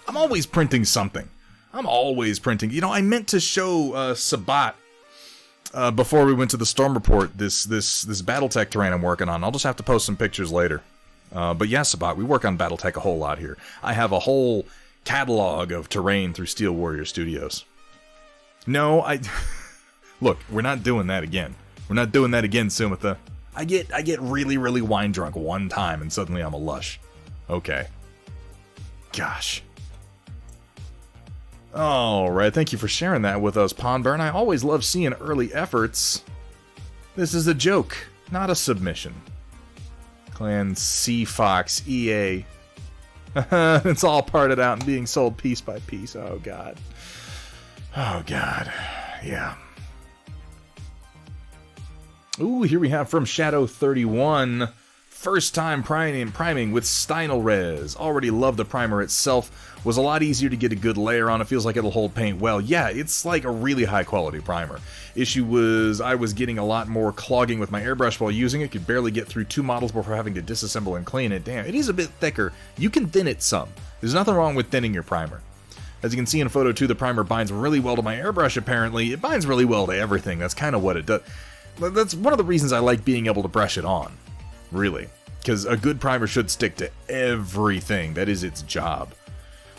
I'm always printing something. I'm always printing. You know, I meant to show Sabat before we went to the Storm Report this BattleTech terrain I'm working on. I'll just have to post some pictures later. But yeah, Sabat, we work on BattleTech a whole lot here. I have a whole catalog of terrain through Steel Warrior Studios. No, look, we're not doing that again. We're not doing that again, Sumitha. I get really, really wine drunk one time and suddenly I'm a lush. Okay. Gosh. Alright, thank you for sharing that with us, Pondburn. I always love seeing early efforts. This is a joke, not a submission. Clan C Fox EA. It's all parted out and being sold piece by piece. Oh god. Oh god. Yeah. Ooh, here we have from Shadow31. First time priming with Stynel Res. Already love the primer itself. Was a lot easier to get a good layer on. It feels like it'll hold paint well. Yeah, it's like a really high quality primer. Issue was I was getting a lot more clogging with my airbrush while using it. Could barely get through 2 models before having to disassemble and clean it. Damn, it is a bit thicker. You can thin it some. There's nothing wrong with thinning your primer. As you can see in photo 2, the primer binds really well to my airbrush apparently. It binds really well to everything. That's kind of what it does. That's one of the reasons I like being able to brush it on. Really. Because a good primer should stick to everything. That is its job.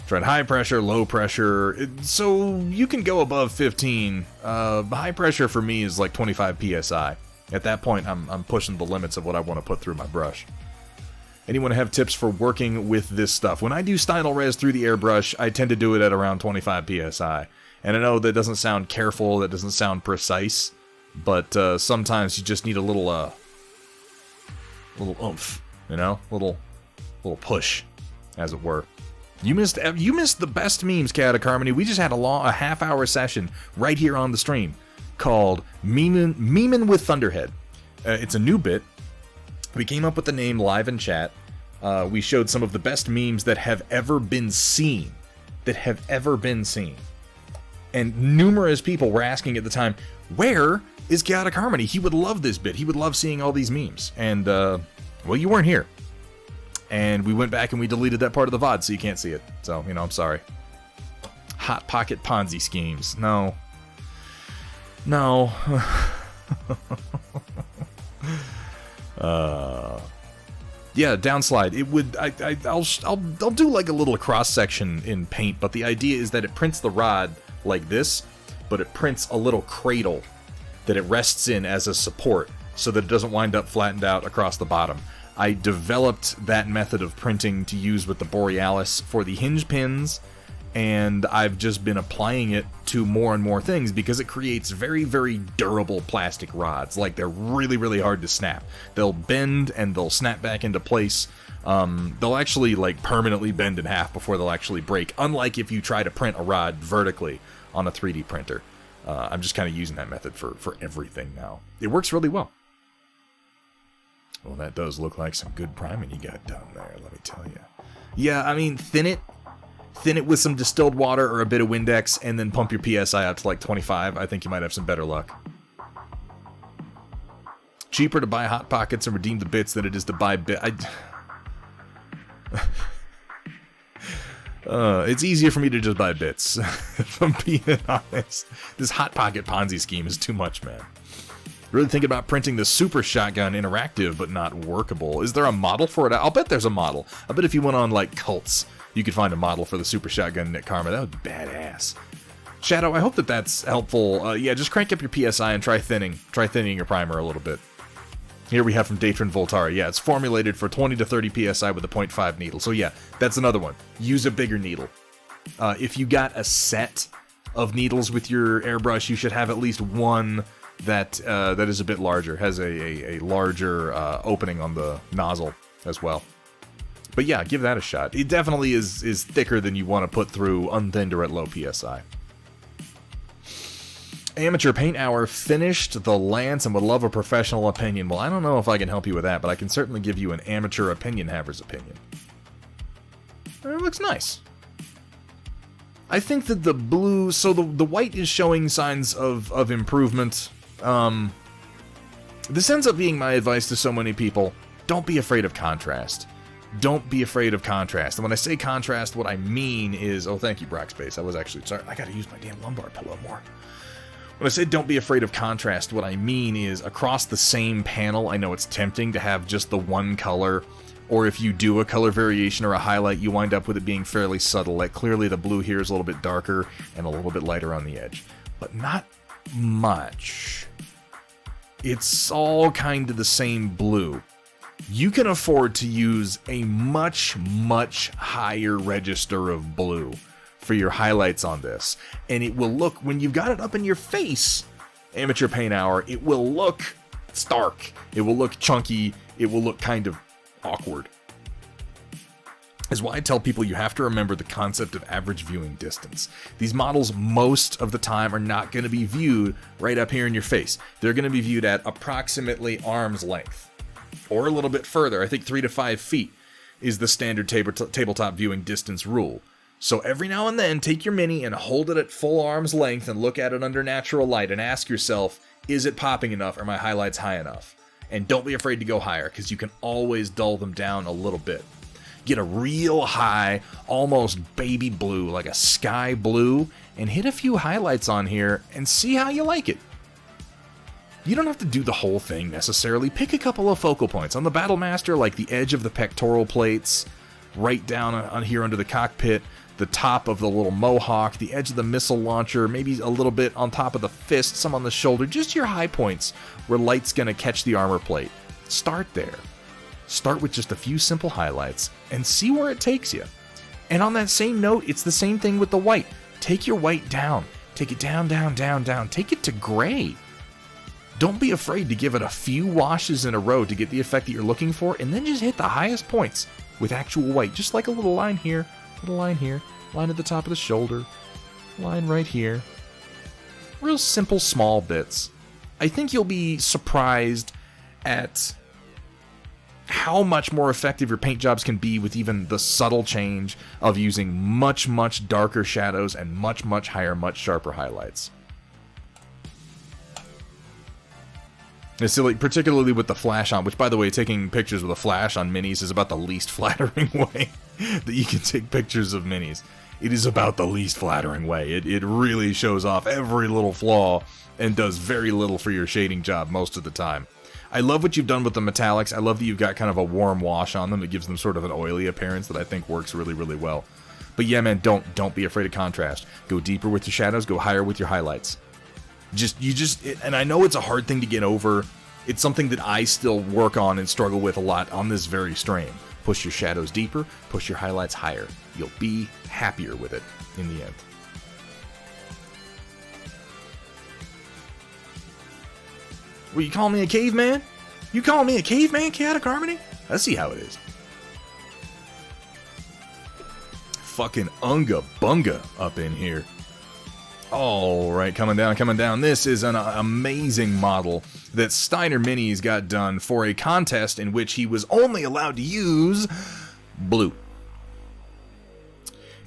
Tried high pressure, low pressure, so you can go above 15. High pressure for me is like 25 psi. At that point, I'm pushing the limits of what I want to put through my brush. Anyone have tips for working with this stuff? When I do Stynel Res through the airbrush, I tend to do it at around 25 psi. And I know that doesn't sound careful, that doesn't sound precise, but sometimes you just need a little oomph, you know, little push, as it were. You missed the best memes, Chaotic Harmony. We just had a half-hour session right here on the stream called Memin' with Thunderhead. It's a new bit. We came up with the name live in chat. We showed some of the best memes that have ever been seen. And numerous people were asking at the time, where is Chaotic Harmony? He would love this bit. He would love seeing all these memes. And, well, you weren't here. And we went back and we deleted that part of the VOD, so you can't see it. So, you know, I'm sorry. Hot Pocket Ponzi schemes. No. Yeah, downslide. It would. I'll do like a little cross section in paint, but the idea is that it prints the rod like this, but it prints a little cradle that it rests in as a support, so that it doesn't wind up flattened out across the bottom. I developed that method of printing to use with the Borealis for the hinge pins, and I've just been applying it to more and more things because it creates very, very durable plastic rods. Like, they're really, really hard to snap. They'll bend and they'll snap back into place. They'll actually, like, permanently bend in half before they'll actually break, unlike if you try to print a rod vertically on a 3D printer. I'm just kind of using that method for everything now. It works really well. Well, that does look like some good priming you got done there, let me tell you. Yeah, I mean, thin it with some distilled water or a bit of Windex, and then pump your PSI up to like 25. I think you might have some better luck. Cheaper to buy Hot Pockets and redeem the bits than it is to buy it's easier for me to just buy bits, if I'm being honest. This Hot Pocket Ponzi scheme is too much, man. Really thinking about printing the Super Shotgun interactive, but not workable. Is there a model for it? I'll bet there's a model. I bet if you went on, like, Cults, you could find a model for the Super Shotgun Nick Karma. That would be badass. Shadow, I hope that that's helpful. Yeah, just crank up your PSI and try thinning your primer a little bit. Here we have from Datron Voltari. Yeah, it's formulated for 20 to 30 PSI with a 0.5 needle. So yeah, that's another one. Use a bigger needle. If you got a set of needles with your airbrush, you should have at least one that is a bit larger, has a larger opening on the nozzle as well. But yeah, give that a shot. It definitely is thicker than you want to put through unthinned or at low PSI. Amateur Paint Hour finished the lance and would love a professional opinion. Well, I don't know if I can help you with that, but I can certainly give you an amateur opinion haver's opinion. It looks nice. I think that the blue, so the white is showing signs of improvement. This ends up being my advice to so many people. Don't be afraid of contrast. Don't be afraid of contrast. And when I say contrast, what I mean is... Oh, thank you, Brockspace. I was actually... Sorry, I gotta use my damn lumbar pillow more. When I say don't be afraid of contrast, what I mean is across the same panel, I know it's tempting to have just the one color, or if you do a color variation or a highlight, you wind up with it being fairly subtle. Like clearly the blue here is a little bit darker and a little bit lighter on the edge. But not much. It's all kind of the same blue. You can afford to use a much, much higher register of blue for your highlights on this. And it will look, when you've got it up in your face, Amateur Paint Hour, it will look stark. It will look chunky. It will look kind of awkward. That's why I tell people you have to remember the concept of average viewing distance. These models most of the time are not going to be viewed right up here in your face. They're going to be viewed at approximately arm's length. Or a little bit further. I think 3 to 5 feet is the standard tabletop viewing distance rule. So every now and then, take your Mini and hold it at full arm's length and look at it under natural light and ask yourself, is it popping enough? Are my highlights high enough? And don't be afraid to go higher, because you can always dull them down a little bit. Get a real high, almost baby blue, like a sky blue, and hit a few highlights on here and see how you like it. You don't have to do the whole thing necessarily. Pick a couple of focal points. On the Battlemaster, like the edge of the pectoral plates, right down on here under the cockpit, the top of the little mohawk, the edge of the missile launcher, maybe a little bit on top of the fist, some on the shoulder, just your high points where light's going to catch the armor plate. Start there. Start with just a few simple highlights and see where it takes you. And on that same note, it's the same thing with the white. Take your white down. Take it down, down, down, down. Take it to gray. Don't be afraid to give it a few washes in a row to get the effect that you're looking for, and then just hit the highest points with actual white. Just like a little line here, line at the top of the shoulder, line right here. Real simple, small bits. I think you'll be surprised at how much more effective your paint jobs can be with even the subtle change of using much, much darker shadows and much, much higher, much sharper highlights. It's silly, particularly with the flash on, which, by the way, taking pictures with a flash on minis is about the least flattering way that you can take pictures of minis. It is about the least flattering way. It really shows off every little flaw and does very little for your shading job most of the time. I love what you've done with the metallics. I love that you've got kind of a warm wash on them. It gives them sort of an oily appearance that I think works really, really well. But yeah, man, don't be afraid of contrast. Go deeper with your shadows. Go higher with your highlights. And I know it's a hard thing to get over. It's something that I still work on and struggle with a lot on this very stream. Push your shadows deeper, push your highlights higher. You'll be happier with it in the end. Well, you call me a caveman? You call me a caveman, Chaotic Harmony? I see how it is. Fucking unga bunga up in here. Alright, coming down. This is an amazing model that Steiner Minis got done for a contest in which he was only allowed to use blue.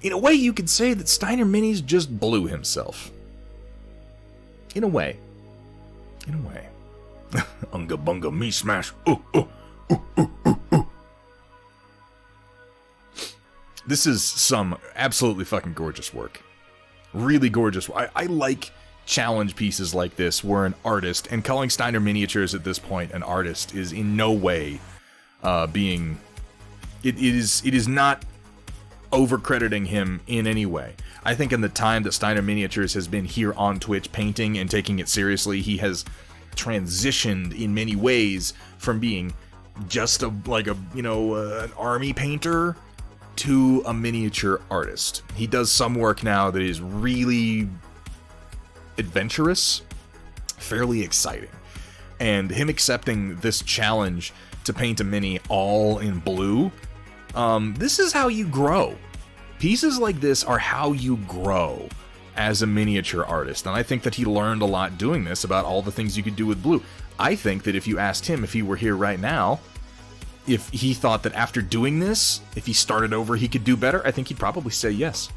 In a way, you could say that Steiner Minis just blew himself. In a way. Unga bunga me smash. This is some absolutely fucking gorgeous work. Really gorgeous. I like challenge pieces like this where an artist, and calling Steiner Miniatures at this point an artist is in no way being... It is not overcrediting him in any way. I think in the time that Steiner Miniatures has been here on Twitch painting and taking it seriously, he has transitioned in many ways from being just an army painter to a miniature artist. He does some work now that is really adventurous, fairly exciting. And him accepting this challenge to paint a mini all in blue, this is how you grow. Pieces like this are how you grow as a miniature artist, and I think that he learned a lot doing this about all the things you could do with blue. I think that if you asked him if he were here right now, if he thought that after doing this, if he started over, he could do better, I think he'd probably say yes.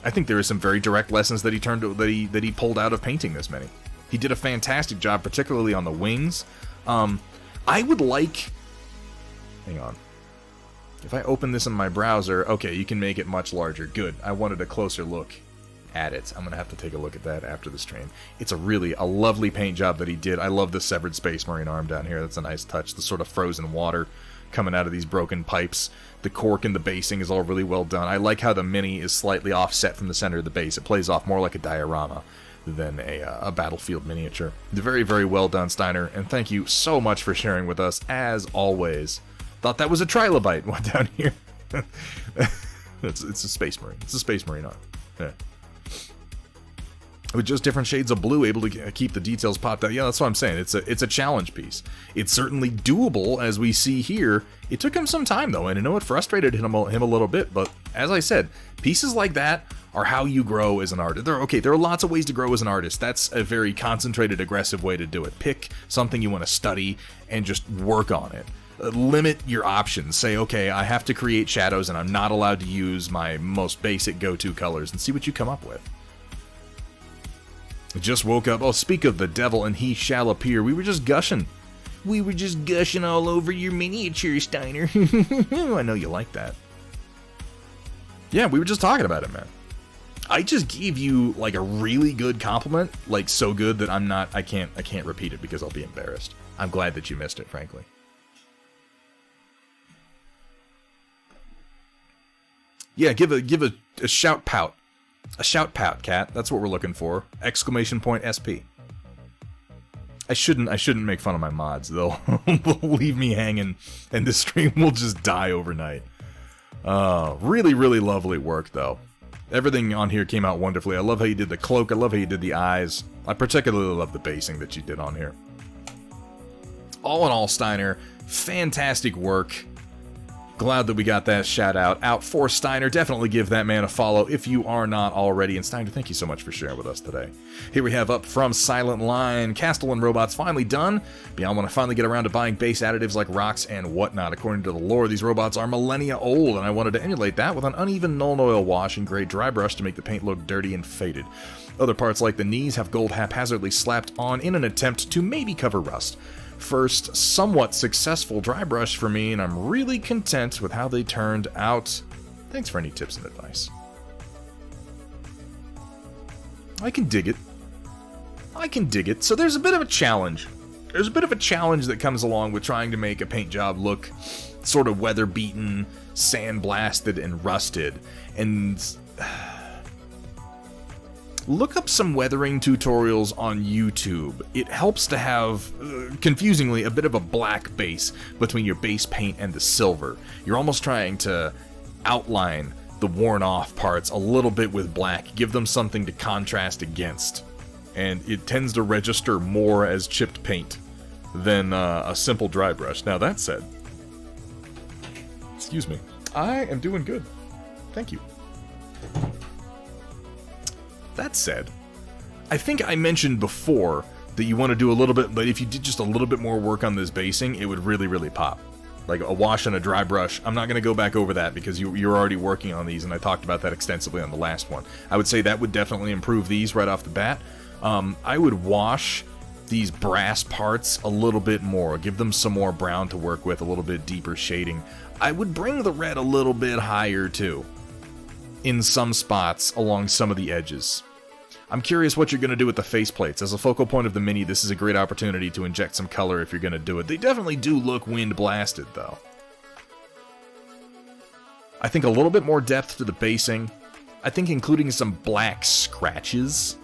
I think there are some very direct lessons that he pulled out of painting this mini. He did a fantastic job, particularly on the wings. I would like... Hang on. If I open this in my browser, okay, you can make it much larger. Good. I wanted a closer look at it. I'm going to have to take a look at that after the stream. It's a lovely paint job that he did. I love the severed Space Marine arm down here. That's a nice touch. The sort of frozen water coming out of these broken pipes. The cork and the basing is all really well done. I like how the mini is slightly offset from the center of the base. It plays off more like a diorama than a battlefield miniature. Very, very well done, Steiner, and thank you so much for sharing with us, as always. Thought that was a trilobite one down here. It's a Space Marine. It's a Space Marine arm. Yeah. With just different shades of blue, able to keep the details popped out. Yeah, that's what I'm saying. It's a challenge piece. It's certainly doable, as we see here. It took him some time, though, and I know it frustrated him a little bit, but as I said, pieces like that are how you grow as an artist. There are lots of ways to grow as an artist. That's a very concentrated, aggressive way to do it. Pick something you want to study and just work on it. Limit your options. Say, okay, I have to create shadows and I'm not allowed to use my most basic go-to colors, and see what you come up with. I just woke up. Oh, speak of the devil and he shall appear. We were just gushing. We were just gushing all over your miniature, Steiner. I know you like that. Yeah, we were just talking about it, man. I just gave you like a really good compliment, like so good that I can't repeat it because I'll be embarrassed. I'm glad that you missed it, frankly. Yeah, give a shout pout. A shout pout, cat. That's what we're looking for. Exclamation point SP. I shouldn't make fun of my mods. They'll leave me hanging and the stream will just die overnight. Really, really lovely work, though. Everything on here came out wonderfully. I love how you did the cloak. I love how you did the eyes. I particularly love the basing that you did on here. All in all, Steiner, fantastic work. Glad that we got that shout out for Steiner. Definitely give that man a follow if you are not already. And Steiner, thank you so much for sharing with us today. Here we have up from Silent Line, Castellan robots finally done. Beyond when I finally get around to buying base additives like rocks and whatnot. According to the lore, these robots are millennia old, and I wanted to emulate that with an uneven null oil wash and gray dry brush to make the paint look dirty and faded. Other parts like the knees have gold haphazardly slapped on in an attempt to maybe cover rust. First, somewhat successful dry brush for me, and I'm really content with how they turned out. Thanks for any tips and advice. I can dig it. So there's a bit of a challenge. There's a bit of a challenge that comes along with trying to make a paint job look sort of weather-beaten, sandblasted, and rusted. And look up some weathering tutorials on YouTube. It helps to have, confusingly, a bit of a black base between your base paint and the silver. You're almost trying to outline the worn-off parts a little bit with black, give them something to contrast against. And it tends to register more as chipped paint than a simple dry brush. Now, that said, excuse me, I am doing good. Thank you. That said, I think I mentioned before that you want to do a little bit, but if you did just a little bit more work on this basing, it would really, really pop. Like a wash and a dry brush. I'm not going to go back over that because you're already working on these, and I talked about that extensively on the last one. I would say that would definitely improve these right off the bat. I would wash these brass parts a little bit more, give them some more brown to work with, a little bit deeper shading. I would bring the red a little bit higher too, in some spots along some of the edges. I'm curious what you're going to do with the faceplates. As a focal point of the Mini, this is a great opportunity to inject some color if you're going to do it. They definitely do look wind blasted, though. I think a little bit more depth to the basing. I think including some black scratches.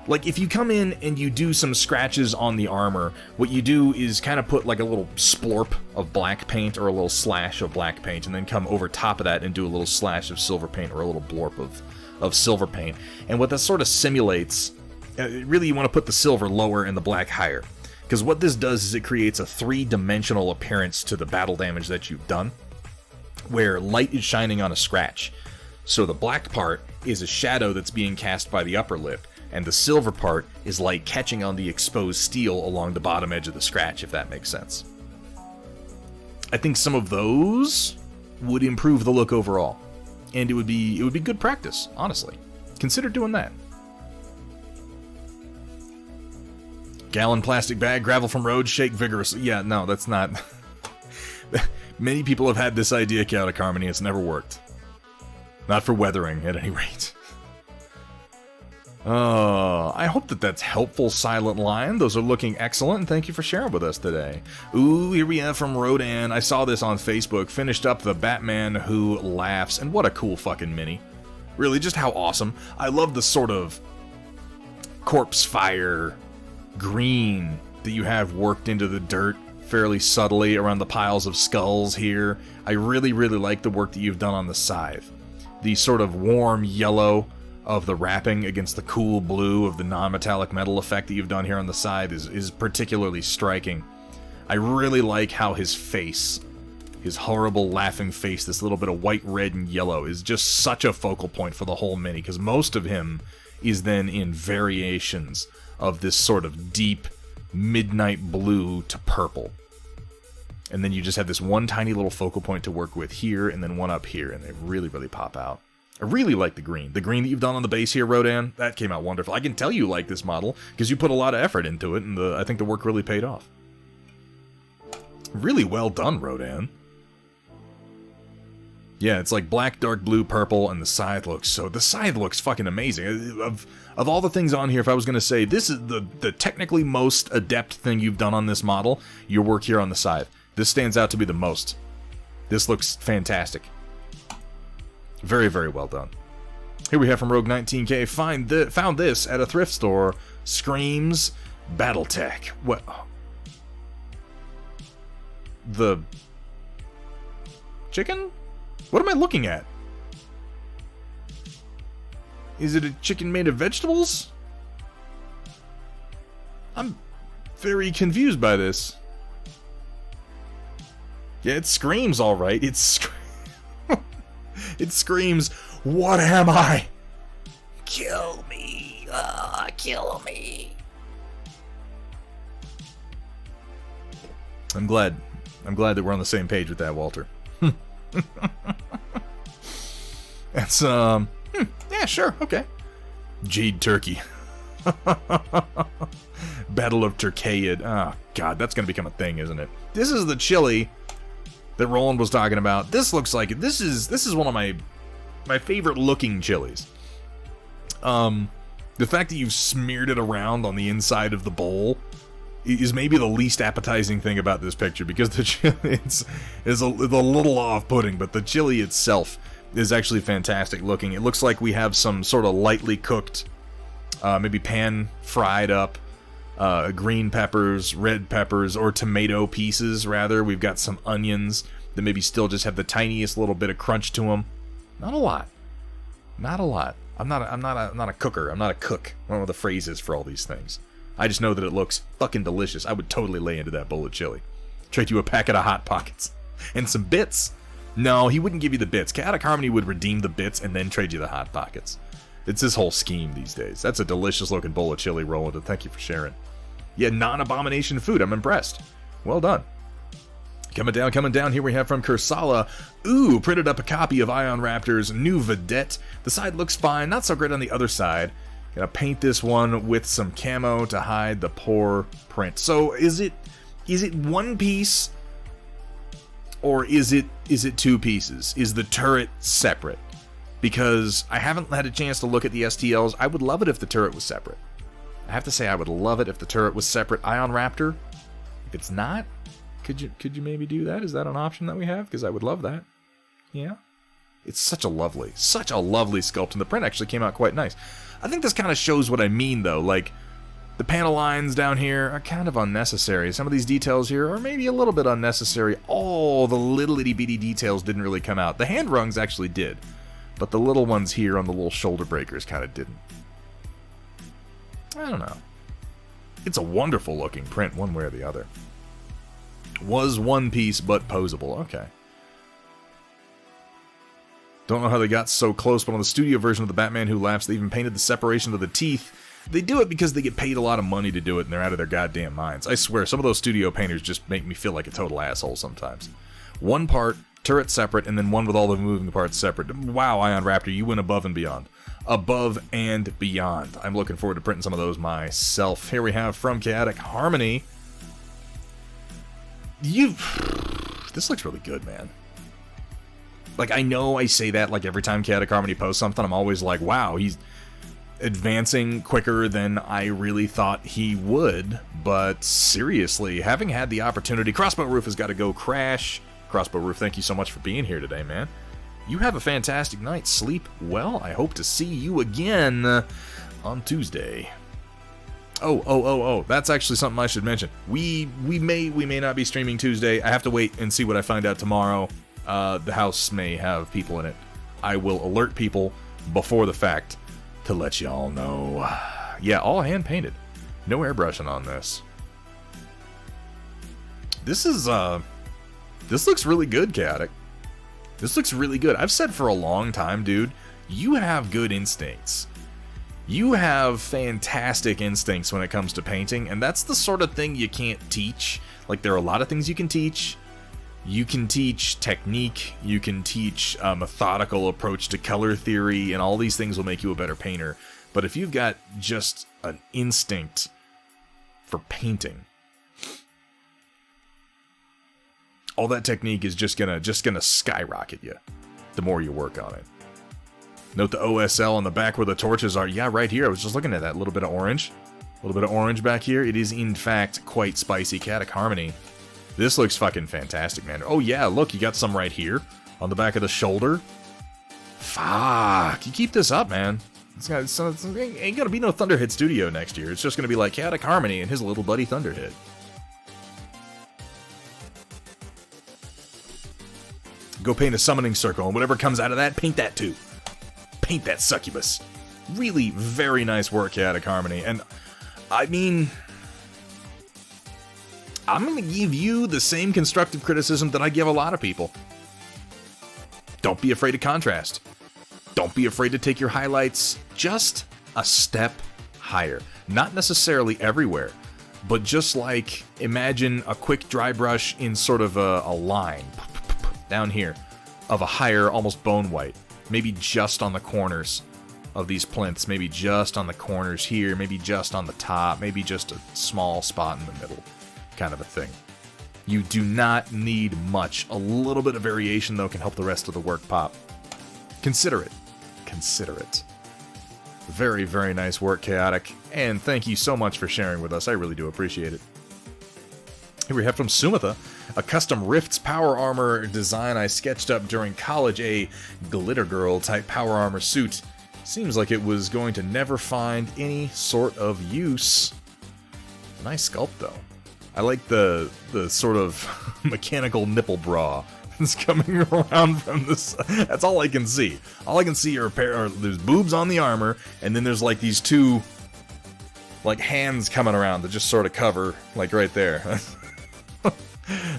Like, if you come in and you do some scratches on the armor, what you do is kind of put like a little splorp of black paint or a little slash of black paint, and then come over top of that and do a little slash of silver paint or a little blorp of silver paint. And what that sort of simulates Really, you want to put the silver lower and the black higher. Because what this does is it creates a three-dimensional appearance to the battle damage that you've done, where light is shining on a scratch. So the black part is a shadow that's being cast by the upper lip, and the silver part is light catching on the exposed steel along the bottom edge of the scratch, if that makes sense. I think some of those would improve the look overall, and it would be good practice, honestly. Consider doing that. Gallon plastic bag, gravel from road, shake vigorously. Yeah, no, that's not... Many people have had this idea, Chaotic Harmony. It's never worked. Not for weathering, at any rate. I hope that's helpful, Silent Lion. Those are looking excellent, and thank you for sharing with us today. Ooh, here we have from Rodan. I saw this on Facebook. Finished up the Batman Who Laughs, and what a cool fucking mini. Really, just how awesome. I love the sort of corpse fire green that you have worked into the dirt fairly subtly around the piles of skulls here. I really, really like the work that you've done on the scythe. The sort of warm yellow of the wrapping against the cool blue of the non-metallic metal effect that you've done here on the side is particularly striking. I really like how his face, his horrible laughing face, this little bit of white, red, and yellow is just such a focal point for the whole mini, because most of him is then in variations of this sort of deep midnight blue to purple. And then you just have this one tiny little focal point to work with here, and then one up here, and they really, really pop out. I really like the green. The green that you've done on the base here, Rodan, that came out wonderful. I can tell you like this model, because you put a lot of effort into it, and I think the work really paid off. Really well done, Rodan. Yeah, it's like black, dark blue, purple, and the scythe looks fucking amazing. Of all the things on here, if I was going to say, this is the technically most adept thing you've done on this model, your work here on the scythe. This stands out to be the most. This looks fantastic. Very, very well done. Here we have from Rogue19K, found this at a thrift store. Screams BattleTech. What? The chicken? What am I looking at? Is it a chicken made of vegetables? I'm very confused by this. Yeah, it screams all right. It screams, what am I? Kill me. Kill me. I'm glad that we're on the same page with that, Walter. That's, yeah, sure, okay. Jade Turkey. Battle of Turkeyid. Oh, God, that's gonna become a thing, isn't it? This is the chili that Roland was talking about. This looks like it. This is one of my favorite looking chilies. The fact that you've smeared it around on the inside of the bowl is maybe the least appetizing thing about this picture, because the chili is a little off-putting, but the chili itself is actually fantastic looking. It looks like we have some sort of lightly cooked, maybe pan-fried up green peppers, red peppers, or tomato pieces, rather. We've got some onions that maybe still just have the tiniest little bit of crunch to them. Not a lot. Not a lot. I'm not a cooker. I'm not a cook. I don't know what the phrase is for all these things. I just know that it looks fucking delicious. I would totally lay into that bowl of chili. Trade you a packet of Hot Pockets. And some bits. No, he wouldn't give you the bits. Chaotic Harmony would redeem the bits and then trade you the Hot Pockets. It's his whole scheme these days. That's a delicious looking bowl of chili, Roland, and thank you for sharing. Yeah, non-abomination food. I'm impressed. Well done. Coming down, here we have from Kursala. Ooh, printed up a copy of Ion Raptor's new Vedette. The side looks fine, not so great on the other side. Gonna paint this one with some camo to hide the poor print. So is it one piece, or is it two pieces? Is the turret separate? Because I haven't had a chance to look at the STLs. I would love it if the turret was separate. I have to say, I would love it if the turret was separate. Ion Raptor, if it's not, could you maybe do that? Is that an option that we have? Because I would love that. Yeah. It's such a lovely sculpt, and the print actually came out quite nice. I think this kind of shows what I mean, though. Like, the panel lines down here are kind of unnecessary. Some of these details here are maybe a little bit unnecessary. All the little itty-bitty details didn't really come out. The hand rungs actually did, but the little ones here on the little shoulder breakers kind of didn't. I don't know. It's a wonderful looking print one way or the other. Was one piece but posable. Okay. Don't know how they got so close, but on the studio version of the Batman Who Laughs, they even painted the separation of the teeth. They do it because they get paid a lot of money to do it, and they're out of their goddamn minds. I swear, some of those studio painters just make me feel like a total asshole sometimes. One part, turret separate, and then one with all the moving parts separate. Wow, Ion Raptor, you went above and beyond. Above and beyond. I'm looking forward to printing some of those myself. Here we have from Chaotic Harmony. This looks really good, man. Like, I know I say that like every time Chaotic Harmony posts something, I'm always like, wow, he's advancing quicker than I really thought he would. But seriously, having had the opportunity, Crossbow Roof has got to go crash. Crossbow Roof, thank you so much for being here today, man. You have a fantastic night. Sleep well. I hope to see you again on Tuesday. Oh, that's actually something I should mention. We may not be streaming Tuesday. I have to wait and see what I find out tomorrow. The house may have people in it. I will alert people before the fact to let y'all know. Yeah, all hand painted. No airbrushing on this. This looks really good, Chaotic. This looks really good. I've said for a long time, dude, you have good instincts. You have fantastic instincts when it comes to painting, and that's the sort of thing you can't teach. Like, there are a lot of things you can teach. You can teach technique, you can teach a methodical approach to color theory, and all these things will make you a better painter. But if you've got just an instinct for painting, all that technique is just gonna skyrocket you the more you work on it. Note the OSL on the back where the torches are. Yeah, right here. I was just looking at that little bit of orange. A little bit of orange back here. It is, in fact, quite spicy. Chaotic Harmony. This looks fucking fantastic, man. Oh, yeah, look, you got some right here on the back of the shoulder. Fuck. You keep this up, man. It ain't gonna be no Thunderhead Studio next year. It's just gonna be like Chaotic Harmony and his little buddy Thunderhead. Go paint a summoning circle, and whatever comes out of that, paint that too. Paint that succubus. Really very nice work, Chaotic Harmony. And, I mean, I'm going to give you the same constructive criticism that I give a lot of people. Don't be afraid of contrast. Don't be afraid to take your highlights just a step higher. Not necessarily everywhere, but just like, imagine a quick dry brush in sort of a line down here of a higher, almost bone white. Maybe just on the corners of these plinths. Maybe just on the corners here. Maybe just on the top. Maybe just a small spot in the middle. Kind of a thing. You do not need much. A little bit of variation, though, can help the rest of the work pop. Consider it. Consider it. Very, very nice work, Chaotic. And thank you so much for sharing with us. I really do appreciate it. Here we have from Sumitha, a custom Rifts power armor design I sketched up during college, a glitter girl type power armor suit. Seems like it was going to never find any sort of use. Nice sculpt, though. I like the sort of mechanical nipple bra that's coming around from this. That's all I can see. All I can see are there's boobs on the armor, and then there's like these two like hands coming around that just sort of cover, like right there.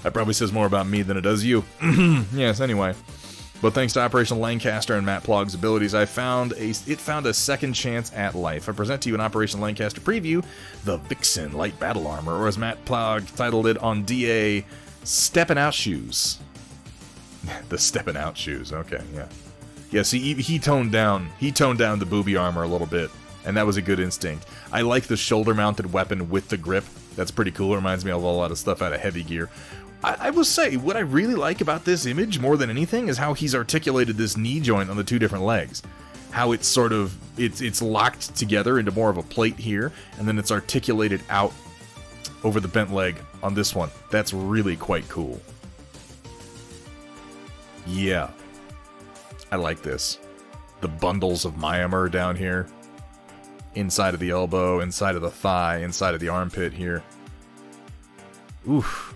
That probably says more about me than it does you. Yes, anyway. But thanks to Operation Lancaster and Matt Plog's abilities, it found a second chance at life. I present to you an Operation Lancaster preview, the Vixen Light Battle Armor, or as Matt Plog titled it on DA, Steppin' Out Shoes. The Steppin' Out Shoes, okay, yeah. Yeah, see, he toned down the booby armor a little bit, and that was a good instinct. I like the shoulder-mounted weapon with the grip. That's pretty cool. It reminds me of a lot of stuff out of Heavy Gear. I will say, what I really like about this image more than anything is how he's articulated this knee joint on the two different legs. How it's sort of, it's locked together into more of a plate here, and then it's articulated out over the bent leg on this one. That's really quite cool. Yeah. I like this. The bundles of Myanmar down here. Inside of the elbow, inside of the thigh, inside of the armpit here. Oof.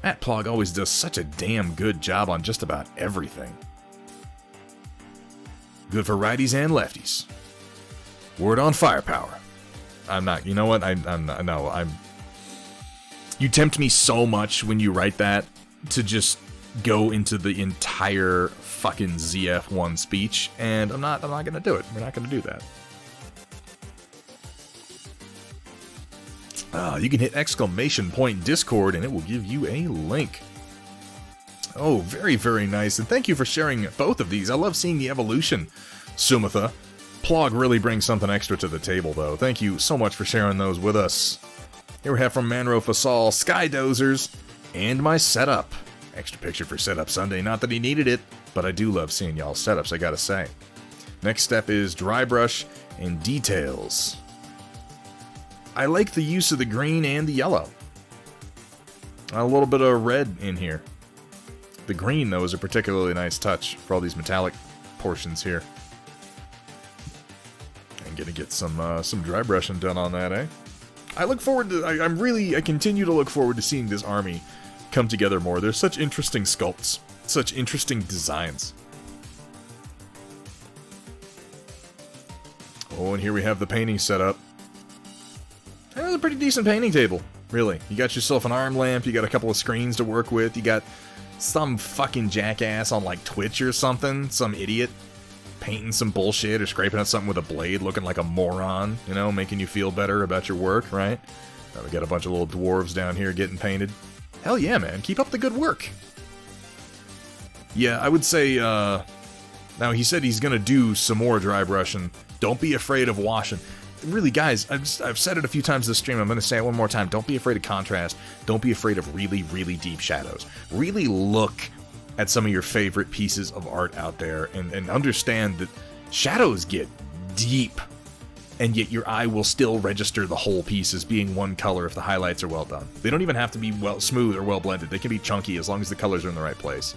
Matt Plog always does such a damn good job on just about everything. Good for righties and lefties. Word on firepower. I'm not. You know what? I'm not. No, I'm... You tempt me so much when you write that to just go into the entire fucking ZF1 speech, and I'm not gonna do it. We're not gonna do that. You can hit !Discord and it will give you a link. Oh, very, very nice. And thank you for sharing both of these. I love seeing the evolution, Sumatha. Plog really brings something extra to the table, though. Thank you so much for sharing those with us. Here we have from Manro Fasal, Skydozers, and my setup. Extra picture for Setup Sunday. Not that he needed it, but I do love seeing y'all's setups, I gotta say. Next step is dry brush and details. I like the use of the green and the yellow. A little bit of red in here. The green, though, is a particularly nice touch for all these metallic portions here. I'm gonna get some dry brushing done on that, eh? I look forward to... I continue to look forward to seeing this army come together more. There's such interesting sculpts. Such interesting designs. Oh, and here we have the painting set up. That was a pretty decent painting table, really. You got yourself an arm lamp, you got a couple of screens to work with, you got some fucking jackass on like Twitch or something, some idiot, painting some bullshit or scraping at something with a blade looking like a moron, you know, making you feel better about your work, right? Now we got a bunch of little dwarves down here getting painted. Hell yeah, man, keep up the good work. Yeah, I would say, now he said he's gonna do some more dry brushing. Don't be afraid of washing. Really, guys, I've said it a few times this stream. I'm going to say it one more time. Don't be afraid of contrast. Don't be afraid of really, really deep shadows. Really look at some of your favorite pieces of art out there and understand that shadows get deep, and yet your eye will still register the whole piece as being one color if the highlights are well done. They don't even have to be well smooth or well blended. They can be chunky as long as the colors are in the right place.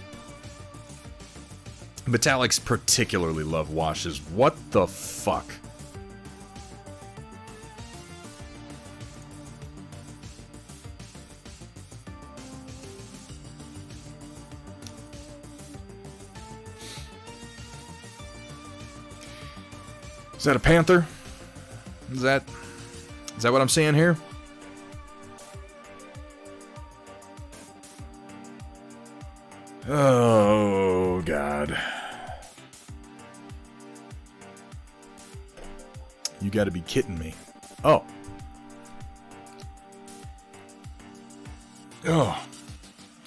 Metallics particularly love washes. What the fuck? Is that a panther? Is that what I'm seeing here? Oh, God. You gotta be kidding me. Oh. Oh.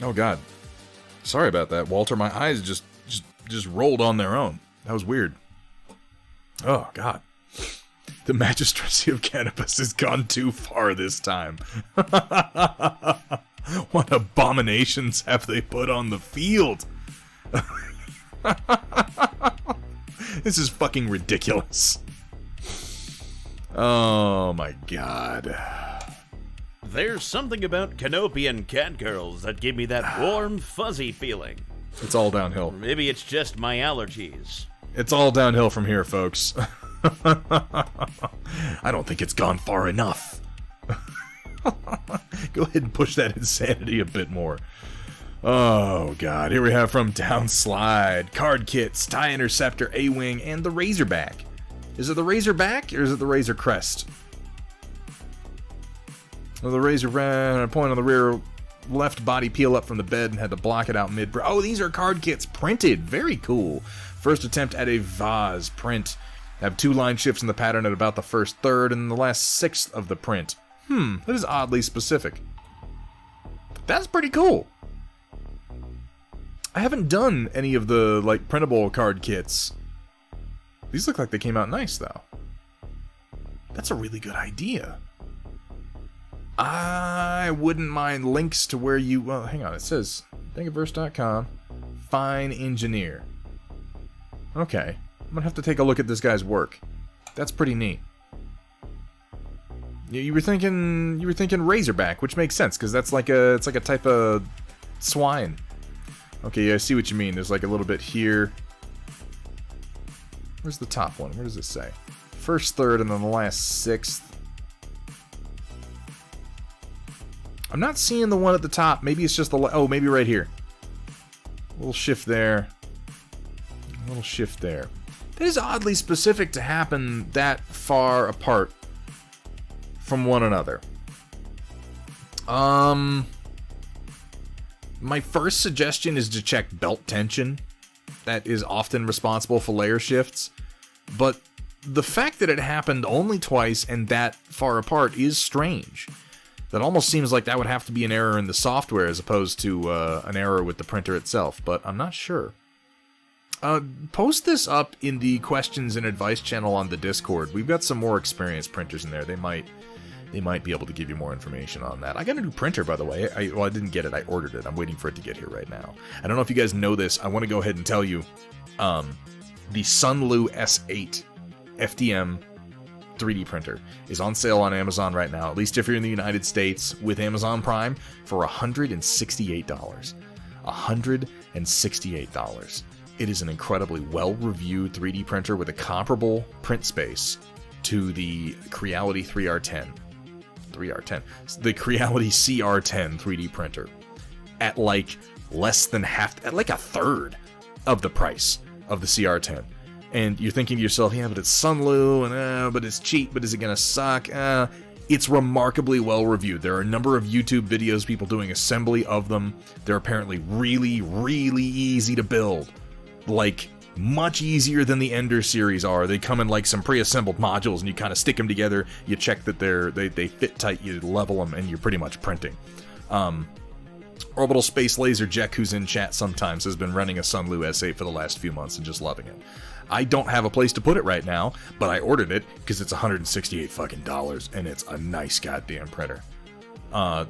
Oh, God. Sorry about that, Walter. My eyes just rolled on their own. That was weird. Oh, God. The magistracy of cannabis has gone too far this time. What abominations have they put on the field? This is fucking ridiculous. Oh, my God. There's something about Canopian catgirls that give me that warm, fuzzy feeling. It's all downhill. Or maybe it's just my allergies. It's all downhill from here, folks. I don't think it's gone far enough. Go ahead and push that insanity a bit more. Oh, God. Here we have from Downslide, Card Kits, TIE Interceptor, A-Wing, and the Razorback. Is it the Razorback, or is it the Razor Crest? Well, the Razorback, point on the rear left body peel up from the bed and had to block it out mid. Oh, these are card kits printed. Very cool. First attempt at a vase print. Have 2 line shifts in the pattern at about the first third and the last sixth of the print. That is oddly specific. That's pretty cool. I haven't done any of the, like, printable card kits. These look like they came out nice, though. That's a really good idea. I wouldn't mind links to where you... Well, hang on. It says thingiverse.com. Fine engineer. Okay. I'm gonna have to take a look at this guy's work. That's pretty neat. You were thinking Razorback, which makes sense because that's like a type of swine. Okay, yeah, I see what you mean. There's like a little bit here. Where's the top one? Where does it say? First third and then the last sixth. I'm not seeing the one at the top. Maybe it's just the... Oh, maybe right here. A little shift there. A little shift there. That is oddly specific to happen that far apart. from one another. My first suggestion is to check belt tension. That is often responsible for layer shifts. But the fact that it happened only twice and that far apart is strange. That almost seems like that would have to be an error in the software as opposed to an error with the printer itself, but I'm not sure. Post this up in the questions and advice channel on the Discord. We've got some more experienced printers in there. They might be able to give you more information on that. I got a new printer, by the way. I didn't get it. I ordered it. I'm waiting for it to get here right now. I don't know if you guys know this. I want to go ahead and tell you, the Sunlu S8 FDM 3D printer is on sale on Amazon right now, at least if you're in the United States with Amazon Prime, for $168. $168. It is an incredibly well-reviewed 3D printer with a comparable print space to the Creality 3R10. The Creality CR10 3D printer at like less than half, at like a third of the price of the CR10. And you're thinking to yourself, yeah, but it's Sunlu, and but it's cheap, but is it gonna suck? It's remarkably well reviewed. There are a number of YouTube videos, people doing assembly of them. They're apparently really, really easy to build. Like, much easier than the Ender series are. They come in like some pre-assembled modules, and you kind of stick them together, you check that they fit tight, you level them, and you're pretty much printing. Orbital Space Laser Jack, who's in chat sometimes, has been running a Sunlu S8 for the last few months and just loving it. I don't have a place to put it right now, but I ordered it because it's $168 fucking dollars, and it's a nice goddamn printer.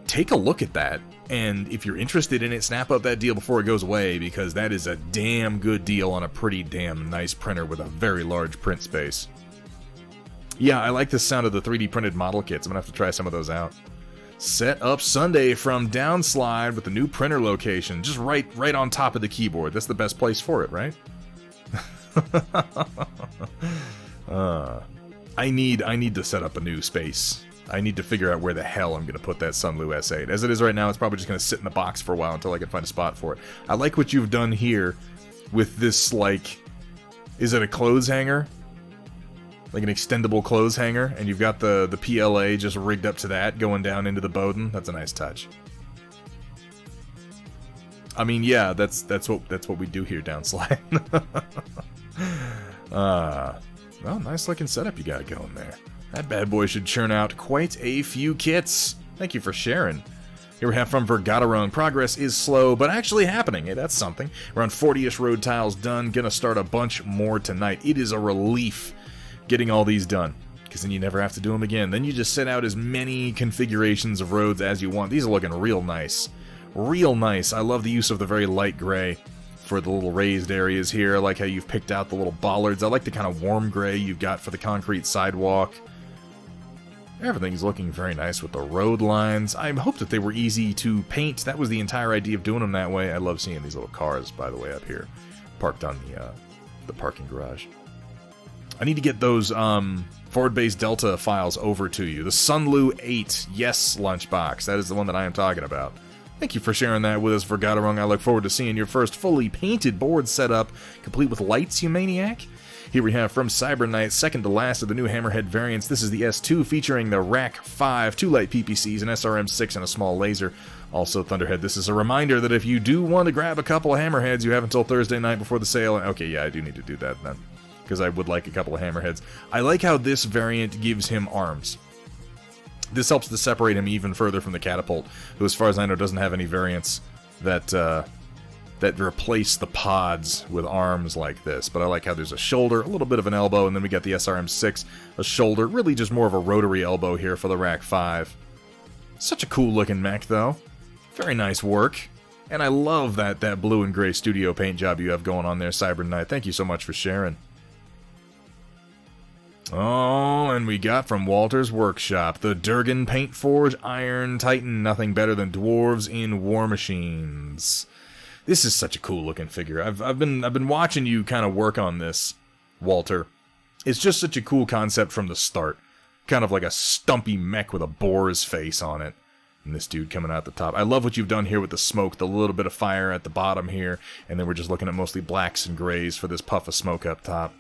Take a look at that, and if you're interested in it, snap up that deal before it goes away, because that is a damn good deal on a pretty damn nice printer with a very large print space. Yeah, I like the sound of the 3D printed model kits. I'm gonna have to try some of those out. Set up Sunday from Downslide with the new printer location, just right on top of the keyboard. That's the best place for it, right? I need to set up a new space. I need to figure out where the hell I'm going to put that Sunlu S8. As it is right now, it's probably just going to sit in the box for a while until I can find a spot for it. I like what you've done here with this, like, is it a clothes hanger? Like an extendable clothes hanger, and you've got the PLA just rigged up to that, going down into the Bowden. That's a nice touch. I mean, yeah, that's what we do here, Downslide. Well, nice looking setup you got going there. That bad boy should churn out quite a few kits. Thank you for sharing. Here we have from Vergatarung. Progress is slow, but actually happening. Hey, that's something. Around 40-ish road tiles done. Gonna start a bunch more tonight. It is a relief getting all these done, because then you never have to do them again. Then you just set out as many configurations of roads as you want. These are looking real nice. Real nice. I love the use of the very light gray for the little raised areas here. I like how you've picked out the little bollards. I like the kind of warm gray you've got for the concrete sidewalk. Everything's looking very nice with the road lines. I hope that they were easy to paint. That was the entire idea of doing them that way. I love seeing these little cars, by the way, up here, parked on the parking garage. I need to get those forward base Delta files over to you. The Sunlu 8, yes, Lunchbox. That is the one that I am talking about. Thank you for sharing that with us, Vergatarung. I look forward to seeing your first fully painted board setup, complete with lights, you maniac. Here we have from Cyber Knight, second to last of the new Hammerhead variants. This is the S2 featuring the Rack 5, 2 light PPCs, an SRM6, and a small laser. Also, Thunderhead, this is a reminder that if you do want to grab a couple of Hammerheads, you have until Thursday night before the sale. Okay, yeah, I do need to do that then, because I would like a couple of Hammerheads. I like how this variant gives him arms. This helps to separate him even further from the Catapult, who, as far as I know, doesn't have any variants that replace the pods with arms like this. But I like how there's a shoulder, a little bit of an elbow, and then we got the SRM6, a shoulder, really just more of a rotary elbow here for the Rack 5. Such a cool looking mech, though. Very nice work. And I love that blue and gray studio paint job you have going on there, Cyber Knight. Thank you so much for sharing. Oh, and we got from Walter's Workshop, the Durgan Paint Forge Iron Titan, nothing better than dwarves in war machines. This is such a cool looking figure. I've been watching you kind of work on this, Walter. It's just such a cool concept from the start. Kind of like a stumpy mech with a boar's face on it. And this dude coming out the top. I love what you've done here with the smoke, the little bit of fire at the bottom here, and then we're just looking at mostly blacks and grays for this puff of smoke up top.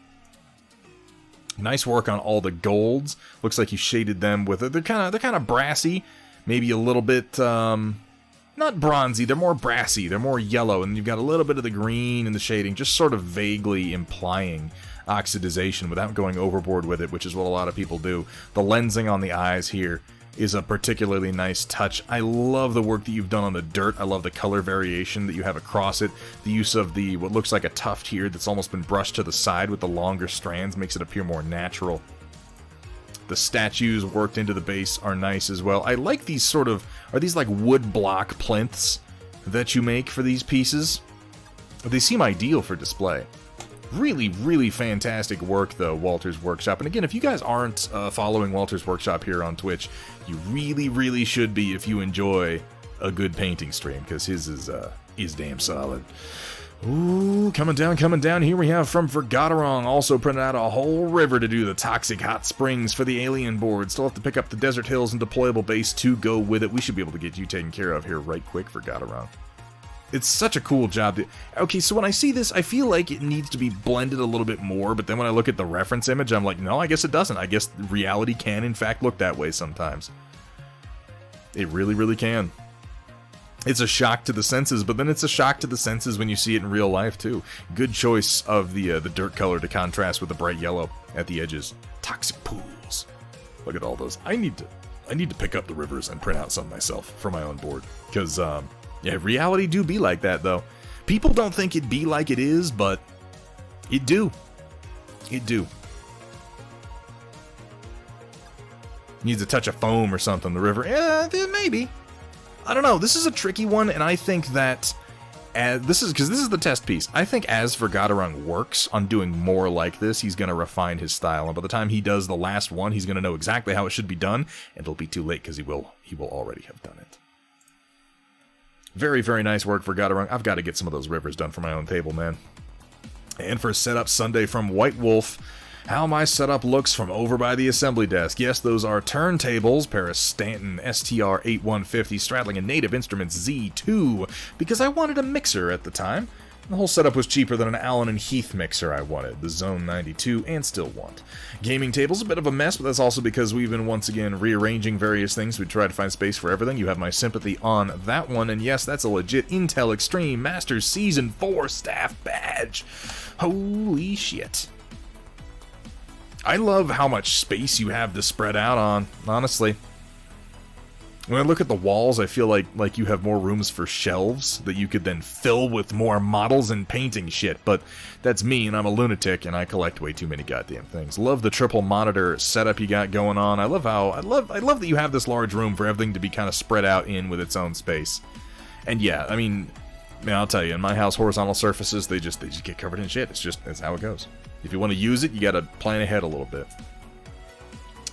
Nice work on all the golds. Looks like you shaded them with it. They're kind of brassy, maybe a little bit not bronzy. They're more brassy. They're more yellow, and you've got a little bit of the green in the shading, just sort of vaguely implying oxidization without going overboard with it, which is what a lot of people do. The lensing on the eyes here is a particularly nice touch. I love the work that you've done on the dirt. I love the color variation that you have across it. The use of the what looks like a tuft here that's almost been brushed to the side with the longer strands makes it appear more natural. The statues worked into the base are nice as well. I like these sort of, are these like wood block plinths that you make for these pieces? They seem ideal for display. Really, really fantastic work, though, Walter's Workshop. And again, if you guys aren't following Walter's Workshop here on Twitch, you really, really should be if you enjoy a good painting stream, because his is damn solid. Ooh, coming down. Here we have from Vergaderong, also printed out a whole river to do the Toxic Hot Springs for the Alien board. Still have to pick up the Desert Hills and Deployable Base to go with it. We should be able to get you taken care of here right quick, Vergaderong. It's such a cool job. Okay, so when I see this, I feel like it needs to be blended a little bit more, but then when I look at the reference image, I'm like, no, I guess it doesn't. I guess reality can, in fact, look that way sometimes. It really, really can. It's a shock to the senses, but then it's a shock to the senses when you see it in real life, too. Good choice of the dirt color to contrast with the bright yellow at the edges. Toxic pools. Look at all those. I need to pick up the rivers and print out some myself for my own board. Because, yeah, reality do be like that, though. People don't think it be like it is, but it do. It do. Needs a touch of foam or something, the river. Yeah, maybe. I don't know. This is a tricky one, and I think that this is the test piece. I think as Vergaderong works on doing more like this, he's going to refine his style, and by the time he does the last one, he's going to know exactly how it should be done, and it'll be too late because he will already have done it. Very, very nice work, Vergaderong. I've got to get some of those rivers done for my own table, man. And for Setup Sunday from White Wolf, how my setup looks from over by the assembly desk. Yes, those are turntables, Paris Stanton STR8150 straddling a Native Instruments Z2, because I wanted a mixer at the time. The whole setup was cheaper than an Allen and Heath mixer I wanted, the Zone 92, and still want. Gaming table's a bit of a mess, but that's also because we've been once again rearranging various things. We try to find space for everything. You have my sympathy on that one, and yes, that's a legit Intel Extreme Masters Season 4 staff badge. Holy shit. I love how much space you have to spread out on, honestly. When I look at the walls, I feel like you have more rooms for shelves that you could then fill with more models and painting shit, but that's me, and I'm a lunatic, and I collect way too many goddamn things. Love the triple monitor setup you got going on. I love that you have this large room for everything to be kind of spread out in with its own space. And yeah, I mean, I'll tell you, in my house, horizontal surfaces, they just get covered in shit. It's how it goes. If you want to use it, you gotta plan ahead a little bit.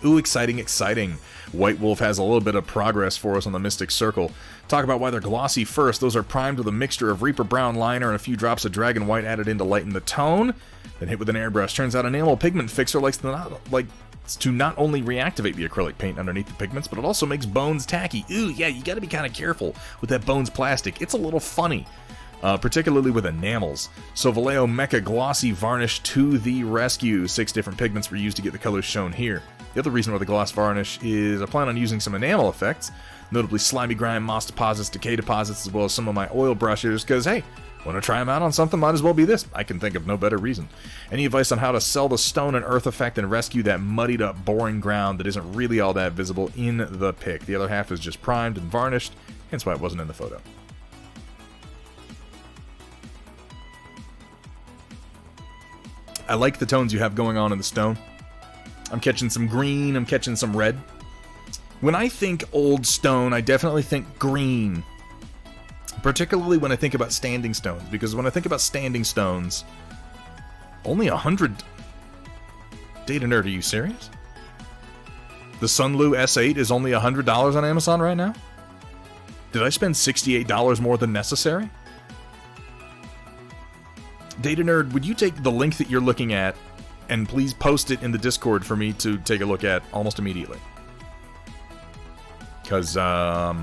Ooh, exciting. White Wolf has a little bit of progress for us on the Mystic Circle. Talk about why they're glossy first. Those are primed with a mixture of Reaper Brown liner and a few drops of Dragon White added in to lighten the tone. Then hit with an airbrush. Turns out Enamel Pigment Fixer likes to not only reactivate the acrylic paint underneath the pigments, but it also makes bones tacky. Ooh, yeah, you gotta be kind of careful with that bones plastic. It's a little funny. Particularly with enamels. So Vallejo Mecha Glossy Varnish to the rescue. 6 different pigments were used to get the colors shown here. The other reason why the gloss varnish is I plan on using some enamel effects, notably slimy grime, moss deposits, decay deposits, as well as some of my oil brushes, because hey, want to try them out on something, might as well be this. I can think of no better reason. Any advice on how to sell the stone and earth effect and rescue that muddied up, boring ground that isn't really all that visible in the pic? The other half is just primed and varnished, hence why it wasn't in the photo. I like the tones you have going on in the stone. I'm catching some green, I'm catching some red. When I think old stone, I definitely think green. Particularly when I think about standing stones, because when I think about standing stones, only 100... Data Nerd, are you serious? The Sunlu S8 is only $100 on Amazon right now? Did I spend $68 more than necessary? Data Nerd, would you take the link that you're looking at and please post it in the Discord for me to take a look at almost immediately? Because, I'd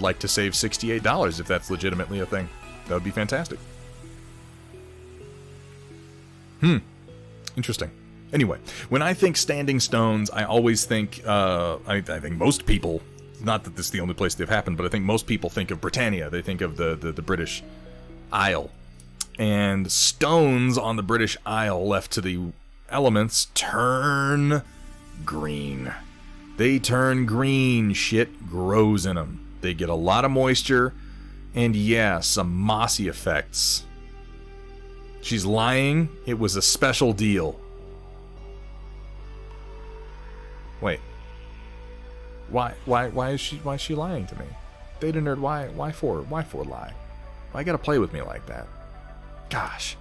like to save $68 if that's legitimately a thing. That would be fantastic. Interesting. Anyway, when I think standing stones, I always think, I think most people, not that this is the only place they've happened, but I think most people think of Britannia. They think of the British Isle. And stones on the British Isle left to the elements turn green. They turn green. Shit grows in them. They get a lot of moisture, and yeah, some mossy effects. She's lying. It was a special deal. Wait. Why is she lying to me? Data nerd, why for lie? Why gotta play with me like that? Gosh.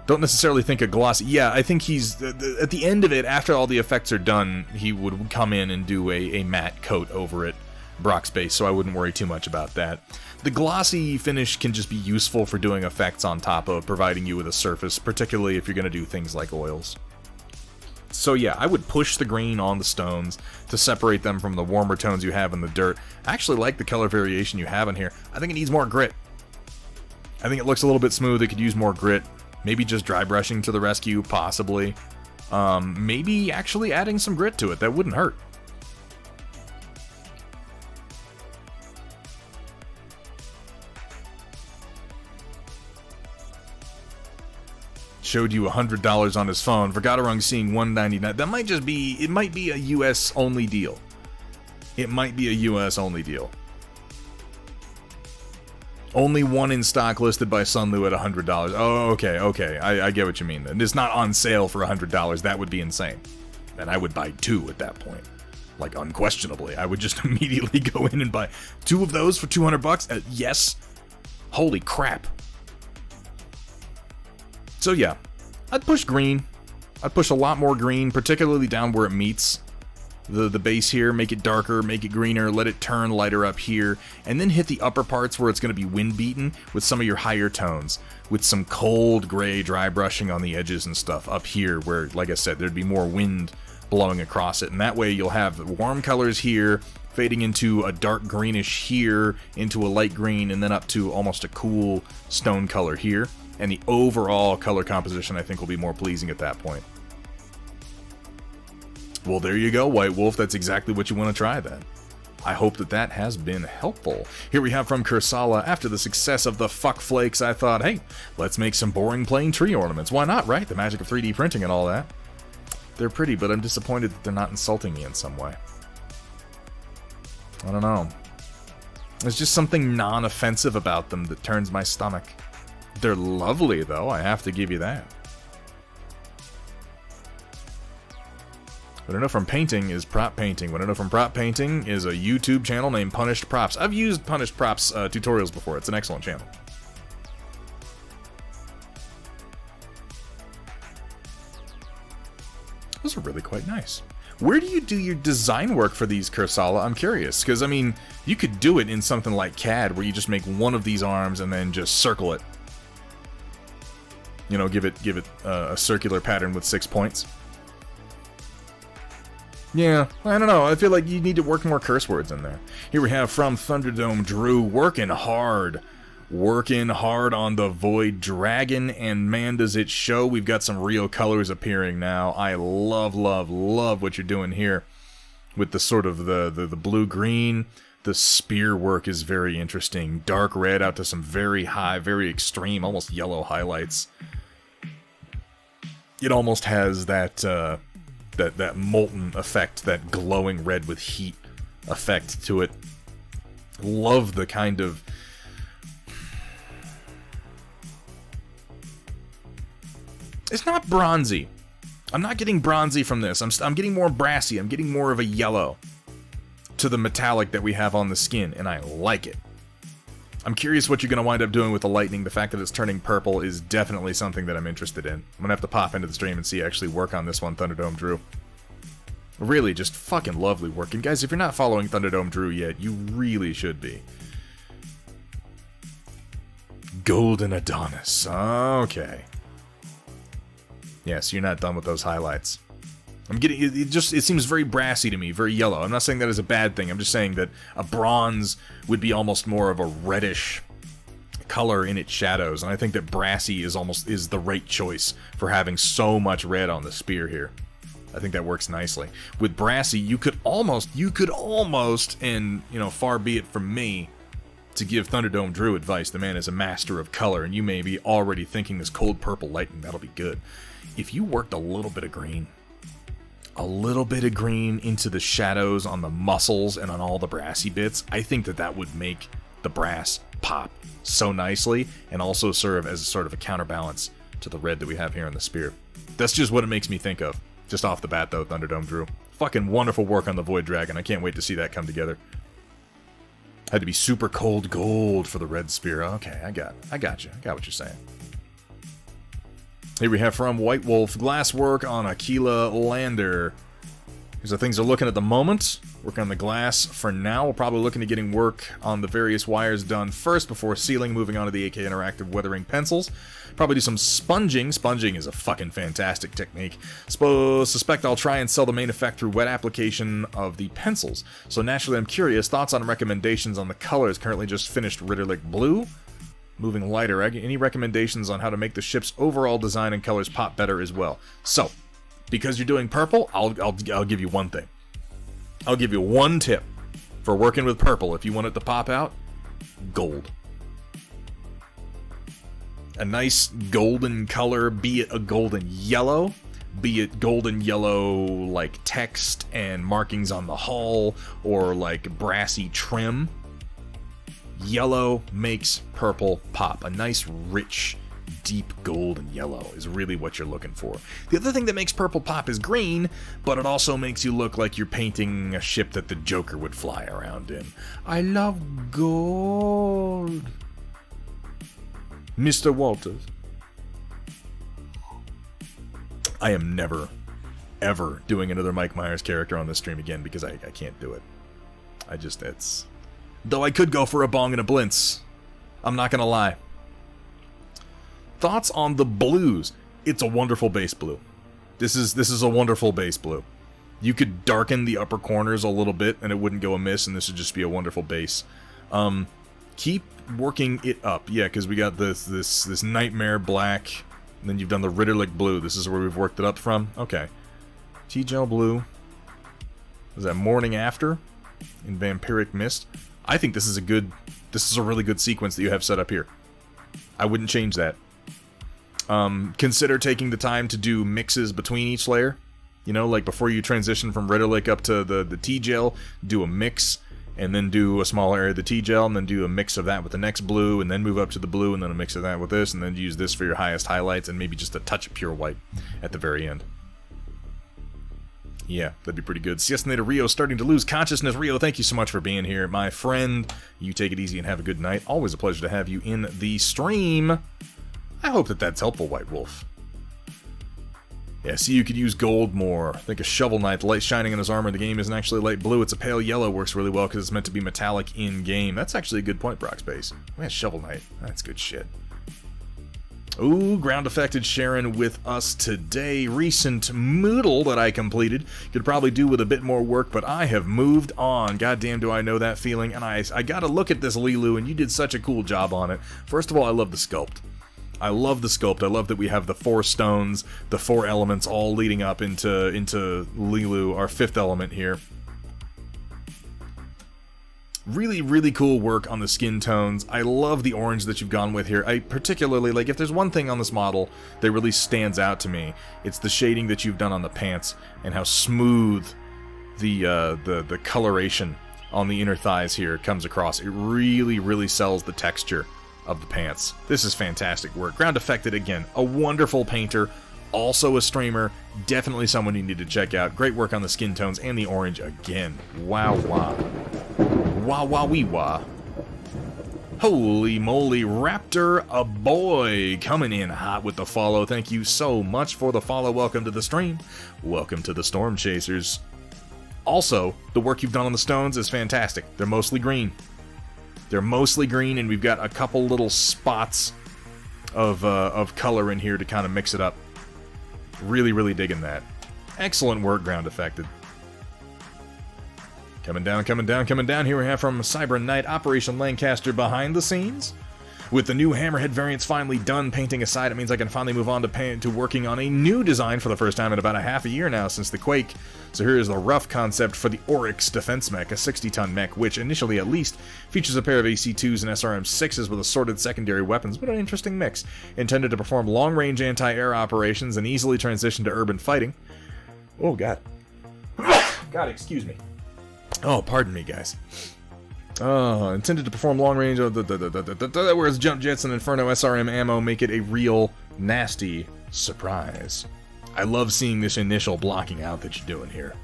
Don't necessarily think a glossy. Yeah, I think he's at the end of it, after all the effects are done, he would come in and do a matte coat over it, Brock's base, so I wouldn't worry too much about that. The glossy finish can just be useful for doing effects on top of providing you with a surface, particularly if you're going to do things like oils. So yeah, I would push the green on the stones to separate them from the warmer tones you have in the dirt. I actually like the color variation you have in here. I think it needs more grit. I think it looks a little bit smooth. It could use more grit. Maybe just dry brushing to the rescue, possibly. Maybe actually adding some grit to it. That wouldn't hurt. Showed you $100 on his phone. Forgotarung seeing $199. That might just be, it might be a US only deal. It might be a US only deal. Only one in stock listed by Sunlu at $100. Oh, okay. I get what you mean then. It's not on sale for $100. That would be insane. And I would buy two at that point. Like, unquestionably. I would just immediately go in and buy two of those for $200. Yes. Holy crap. So yeah, I'd push green. I'd push a lot more green, particularly down where it meets the base here. Make it darker, make it greener, let it turn lighter up here, and then hit the upper parts where it's going to be wind beaten with some of your higher tones, with some cold gray dry brushing on the edges and stuff up here where, like I said, there'd be more wind blowing across it, and that way you'll have the warm colors here fading into a dark greenish here, into a light green, and then up to almost a cool stone color here. And the overall color composition, I think, will be more pleasing at that point. Well, there you go, White Wolf. That's exactly what you want to try then. I hope that has been helpful. Here we have from Kursala. After the success of the Fuck Flakes, I thought, hey, let's make some boring plain tree ornaments. Why not, right? The magic of 3D printing and all that. They're pretty, but I'm disappointed that they're not insulting me in some way. I don't know. There's just something non-offensive about them that turns my stomach. They're lovely, though. I have to give you that. What I know from painting is prop painting. What I know from prop painting is a YouTube channel named Punished Props. I've used Punished Props tutorials before. It's an excellent channel. Those are really quite nice. Where do you do your design work for these, Kursala? I'm curious, because, I mean, you could do it in something like CAD, where you just make one of these arms and then just circle it. You know, give it a circular pattern with 6 points. Yeah, I don't know. I feel like you need to work more curse words in there. Here we have from Thunderdome Drew, working hard on the Void Dragon, and man, does it show. We've got some real colors appearing now. I love what you're doing here with the sort of the blue-green. The spear work is very interesting. Dark red out to some very high, very extreme, almost yellow highlights. It almost has that that molten effect, that glowing red with heat effect to it. Love the kind of... It's not bronzy. I'm not getting bronzy from this. I'm getting more brassy. I'm getting more of a yellow to the metallic that we have on the skin, and I like it. I'm curious what you're going to wind up doing with the lightning. The fact that it's turning purple is definitely something that I'm interested in. I'm going to have to pop into the stream and see actually work on this one, Thunderdome Drew. Really, just fucking lovely work. And guys, if you're not following Thunderdome Drew yet, you really should be. Golden Adonis. Okay. Yes, you're not done with those highlights. I'm getting it seems very brassy to me, very yellow. I'm not saying that is a bad thing. I'm just saying that a bronze would be almost more of a reddish color in its shadows, and I think that Brassy is the right choice for having so much red on the spear here. I think that works nicely. With Brassy, you could almost, and, you know, far be it from me to give Thunderdome Drew advice. The man is a master of color, and you may be already thinking this cold purple lightning, that'll be good. If you worked a little bit of green into the shadows on the muscles and on all the brassy bits, I think that would make the brass pop so nicely and also serve as a sort of a counterbalance to the red that we have here on the spear. That's just what it makes me think of. Just off the bat, though, Thunderdome Drew. Fucking wonderful work on the Void Dragon. I can't wait to see that come together. Had to be super cold gold for the red spear. Okay, I got you. I got what you're saying. Here we have from White Wolf, glasswork on Aquila Lander. Here's how things are looking at the moment. Working on the glass for now. We're probably looking at getting work on the various wires done first before sealing, moving on to the AK Interactive weathering pencils. Probably do some sponging. Sponging is a fucking fantastic technique. Suspect I'll try and sell the main effect through wet application of the pencils. So naturally I'm curious, thoughts on recommendations on the colors. Currently just finished Ritterlich Blue. Moving lighter. Any recommendations on how to make the ship's overall design and colors pop better as well? So, because you're doing purple, I'll give you one thing. I'll give you one tip for working with purple if you want it to pop out. Gold. A nice golden color, be it a golden yellow, be it golden yellow like text and markings on the hull, or like brassy trim. Yellow makes purple pop. A nice, rich, deep golden yellow is really what you're looking for. The other thing that makes purple pop is green, but it also makes you look like you're painting a ship that the Joker would fly around in. I love gold. Mr. Walters. I am never, ever doing another Mike Myers character on this stream again because I can't do it. It's... Though I could go for a bong and a blintz. I'm not gonna lie. Thoughts on the blues? It's a wonderful base blue. This is a wonderful base blue. You could darken the upper corners a little bit and it wouldn't go amiss, and this would just be a wonderful base. Keep working it up. Yeah, because we got this Nightmare black, and then you've done the Ritterlich blue. This is where we've worked it up from. Okay. T-Gel blue. Is that Morning After in Vampiric Mist? I think this is a really good sequence that you have set up here. I wouldn't change that. Consider taking the time to do mixes between each layer. You know, like before you transition from Ritterlich up to the T-Gel, do a mix, and then do a small area of the T-Gel, and then do a mix of that with the next blue, and then move up to the blue, and then a mix of that with this, and then use this for your highest highlights, and maybe just a touch of pure white at the very end. Yeah, that'd be pretty good. Siestanator Rio starting to lose consciousness. Rio, thank you so much for being here, my friend. You take it easy and have a good night. Always a pleasure to have you in the stream. I hope that's helpful, White Wolf. Yeah, see, you could use gold more. Think of Shovel Knight. The light shining on his armor in the game isn't actually light blue. It's a pale yellow. Works really well because it's meant to be metallic in-game. That's actually a good point, Brockspace. Man, Shovel Knight. That's good shit. Ooh, ground affected Sharon with us today. Recent Moodle that I completed. Could probably do with a bit more work, but I have moved on. Goddamn, do I know that feeling. And I gotta look at this, Lilu, and you did such a cool job on it. First of all, I love the sculpt. I love the sculpt. I love that we have the 4 stones, the 4 elements all leading up into Lilu, our 5th element here. Really, really cool work on the skin tones. I love the orange that you've gone with here. I particularly, like, if there's one thing on this model that really stands out to me, it's the shading that you've done on the pants and how smooth the coloration on the inner thighs here comes across. It really, really sells the texture of the pants. This is fantastic work. Ground Affected, again, a wonderful painter, also a streamer, definitely someone you need to check out. Great work on the skin tones and the orange again. Wow, wow. Wah wah wee wah. Holy moly, Raptor a boy coming in hot with the follow. Thank you so much for the follow. Welcome to the stream. Welcome to the Storm Chasers. Also, the work you've done on the stones is fantastic. They're mostly green. They're mostly green, and we've got a couple little spots of color in here to kind of mix it up. Really, really digging that. Excellent work, Ground Affected. Coming down. Here we have from Cyber Knight, Operation Lancaster behind the scenes. With the new Hammerhead variants finally done, painting aside, it means I can finally move on to working on a new design for the first time in about a half a year now since the Quake. So here is the rough concept for the Oryx defense mech, a 60-ton mech, which initially at least features a pair of AC-2s and SRM-6s with assorted secondary weapons, but an interesting mix, intended to perform long-range anti-air operations and easily transition to urban fighting. Oh, God. God, excuse me. Oh, pardon me, guys. Intended to perform long range, whereas jump jets and Inferno SRM ammo make it a real nasty surprise. I love seeing this initial blocking out that you're doing here.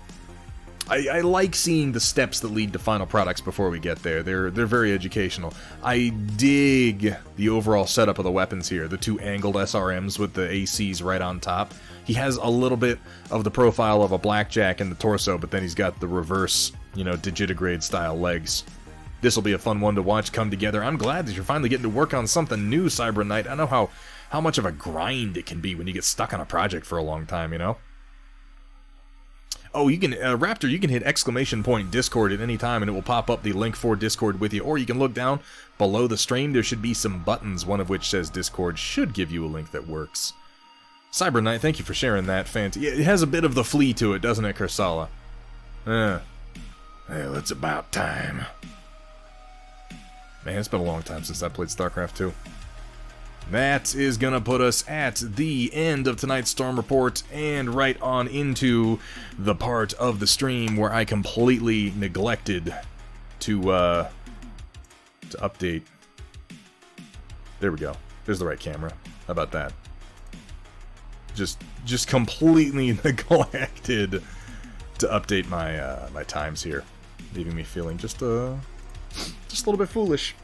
I like seeing the steps that lead to final products before we get there. They're very educational. I dig the overall setup of the weapons here. The two angled SRMs with the ACs right on top. He has a little bit of the profile of a blackjack in the torso, but then he's got the reverse, digitigrade style legs. This will be a fun one to watch come together. I'm glad that you're finally getting to work on something new, Cyber Knight. I know how much of a grind it can be when you get stuck on a project for a long time, Oh, you can, Raptor, you can hit ! Discord at any time and it will pop up the link for Discord with you. Or you can look down below the stream. There should be some buttons, one of which says Discord. Should give you a link that works. Cyber Knight, thank you for sharing that. It has a bit of the flea to it, doesn't it, Kursala? Well, it's about time. Man, it's been a long time since I played StarCraft 2. That is gonna put us at the end of tonight's Storm Report and right on into the part of the stream where I completely neglected to update. There we go. There's the right camera. How about that? Just completely neglected to update my my times here, leaving me feeling just a little bit foolish.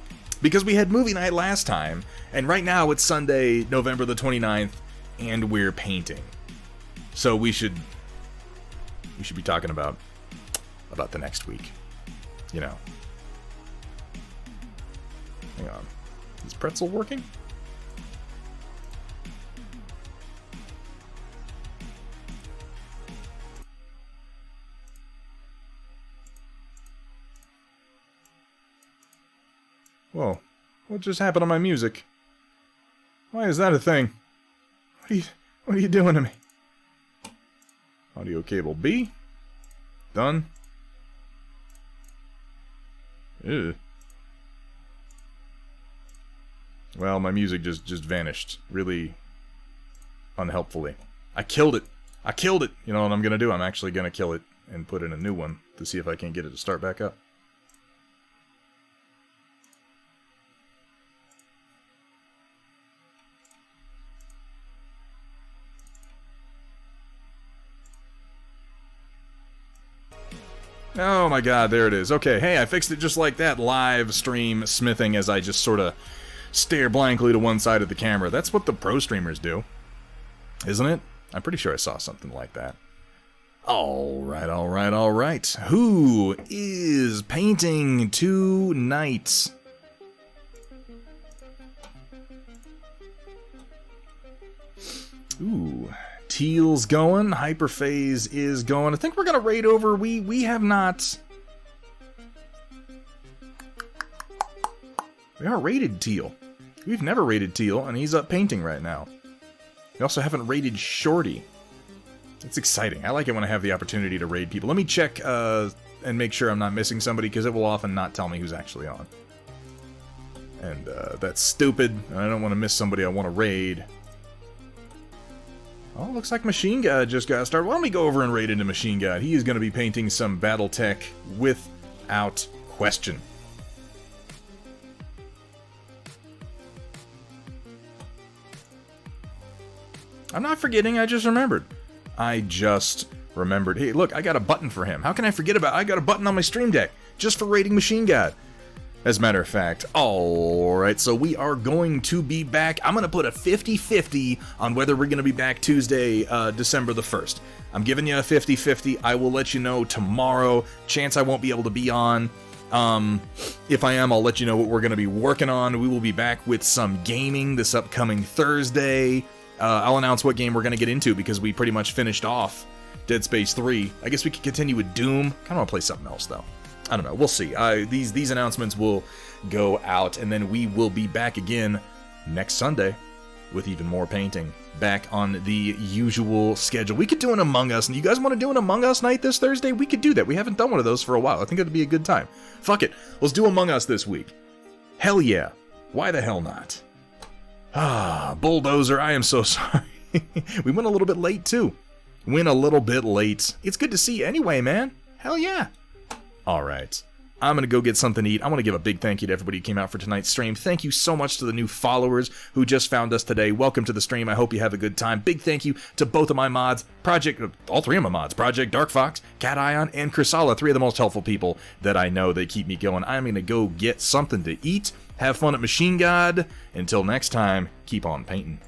Because we had movie night last time, and right now it's Sunday, November the 29th, and we're painting. So we should be talking about the next week. Hang on. Is Pretzel working? Whoa, what just happened to my music? Why is that a thing? What are you doing to me? Audio cable B. Done. Ew. Well, my music just vanished. Really unhelpfully. I killed it. You know what I'm gonna do? I'm actually gonna kill it and put in a new one to see if I can get it to start back up. Oh my god, there it is. Okay, hey, I fixed it just like that. Live stream smithing as I just sort of stare blankly to one side of the camera. That's what the pro streamers do, isn't it? I'm pretty sure I saw something like that. Alright. Who is painting tonight? Ooh. Teal's going, Hyperphase is going. I think we're gonna raid over. We have not. We are raided Teal. We've never raided Teal, and he's up painting right now. We also haven't raided Shorty. It's exciting. I like it when I have the opportunity to raid people. Let me check and make sure I'm not missing somebody, because it will often not tell me who's actually on. And that's stupid. I don't want to miss somebody I want to raid. Oh, looks like Machine God just got started. Why don't we go over and raid into Machine God? He is going to be painting some BattleTech without question. I'm not forgetting, I just remembered. Hey, look, I got a button for him. How can I forget about it? I got a button on my stream deck just for raiding Machine God. As a matter of fact, alright, so we are going to be back. I'm going to put a 50-50 on whether we're going to be back Tuesday, December the 1st. I'm giving you a 50-50. I will let you know tomorrow. Chance I won't be able to be on. If I am, I'll let you know what we're going to be working on. We will be back with some gaming this upcoming Thursday. I'll announce what game we're going to get into because we pretty much finished off Dead Space 3. I guess we could continue with Doom. Kind of want to play something else, though. I don't know. We'll see. These announcements will go out, and then we will be back again next Sunday with even more painting. Back on the usual schedule. We could do an Among Us, and you guys want to do an Among Us night this Thursday? We could do that. We haven't done one of those for a while. I think it'd be a good time. Fuck it. Let's do Among Us this week. Hell yeah. Why the hell not? Bulldozer, I am so sorry. We went a little bit late, too. Went a little bit late. It's good to see you anyway, man. Hell yeah. All right. I'm going to go get something to eat. I want to give a big thank you to everybody who came out for tonight's stream. Thank you so much to the new followers who just found us today. Welcome to the stream. I hope you have a good time. Big thank you to both of my mods, all three of my mods, Project Dark Fox, Cat Ion, and Chrysala, three of the most helpful people that I know. They keep me going. I'm going to go get something to eat. Have fun at Machine God. Until next time, keep on painting.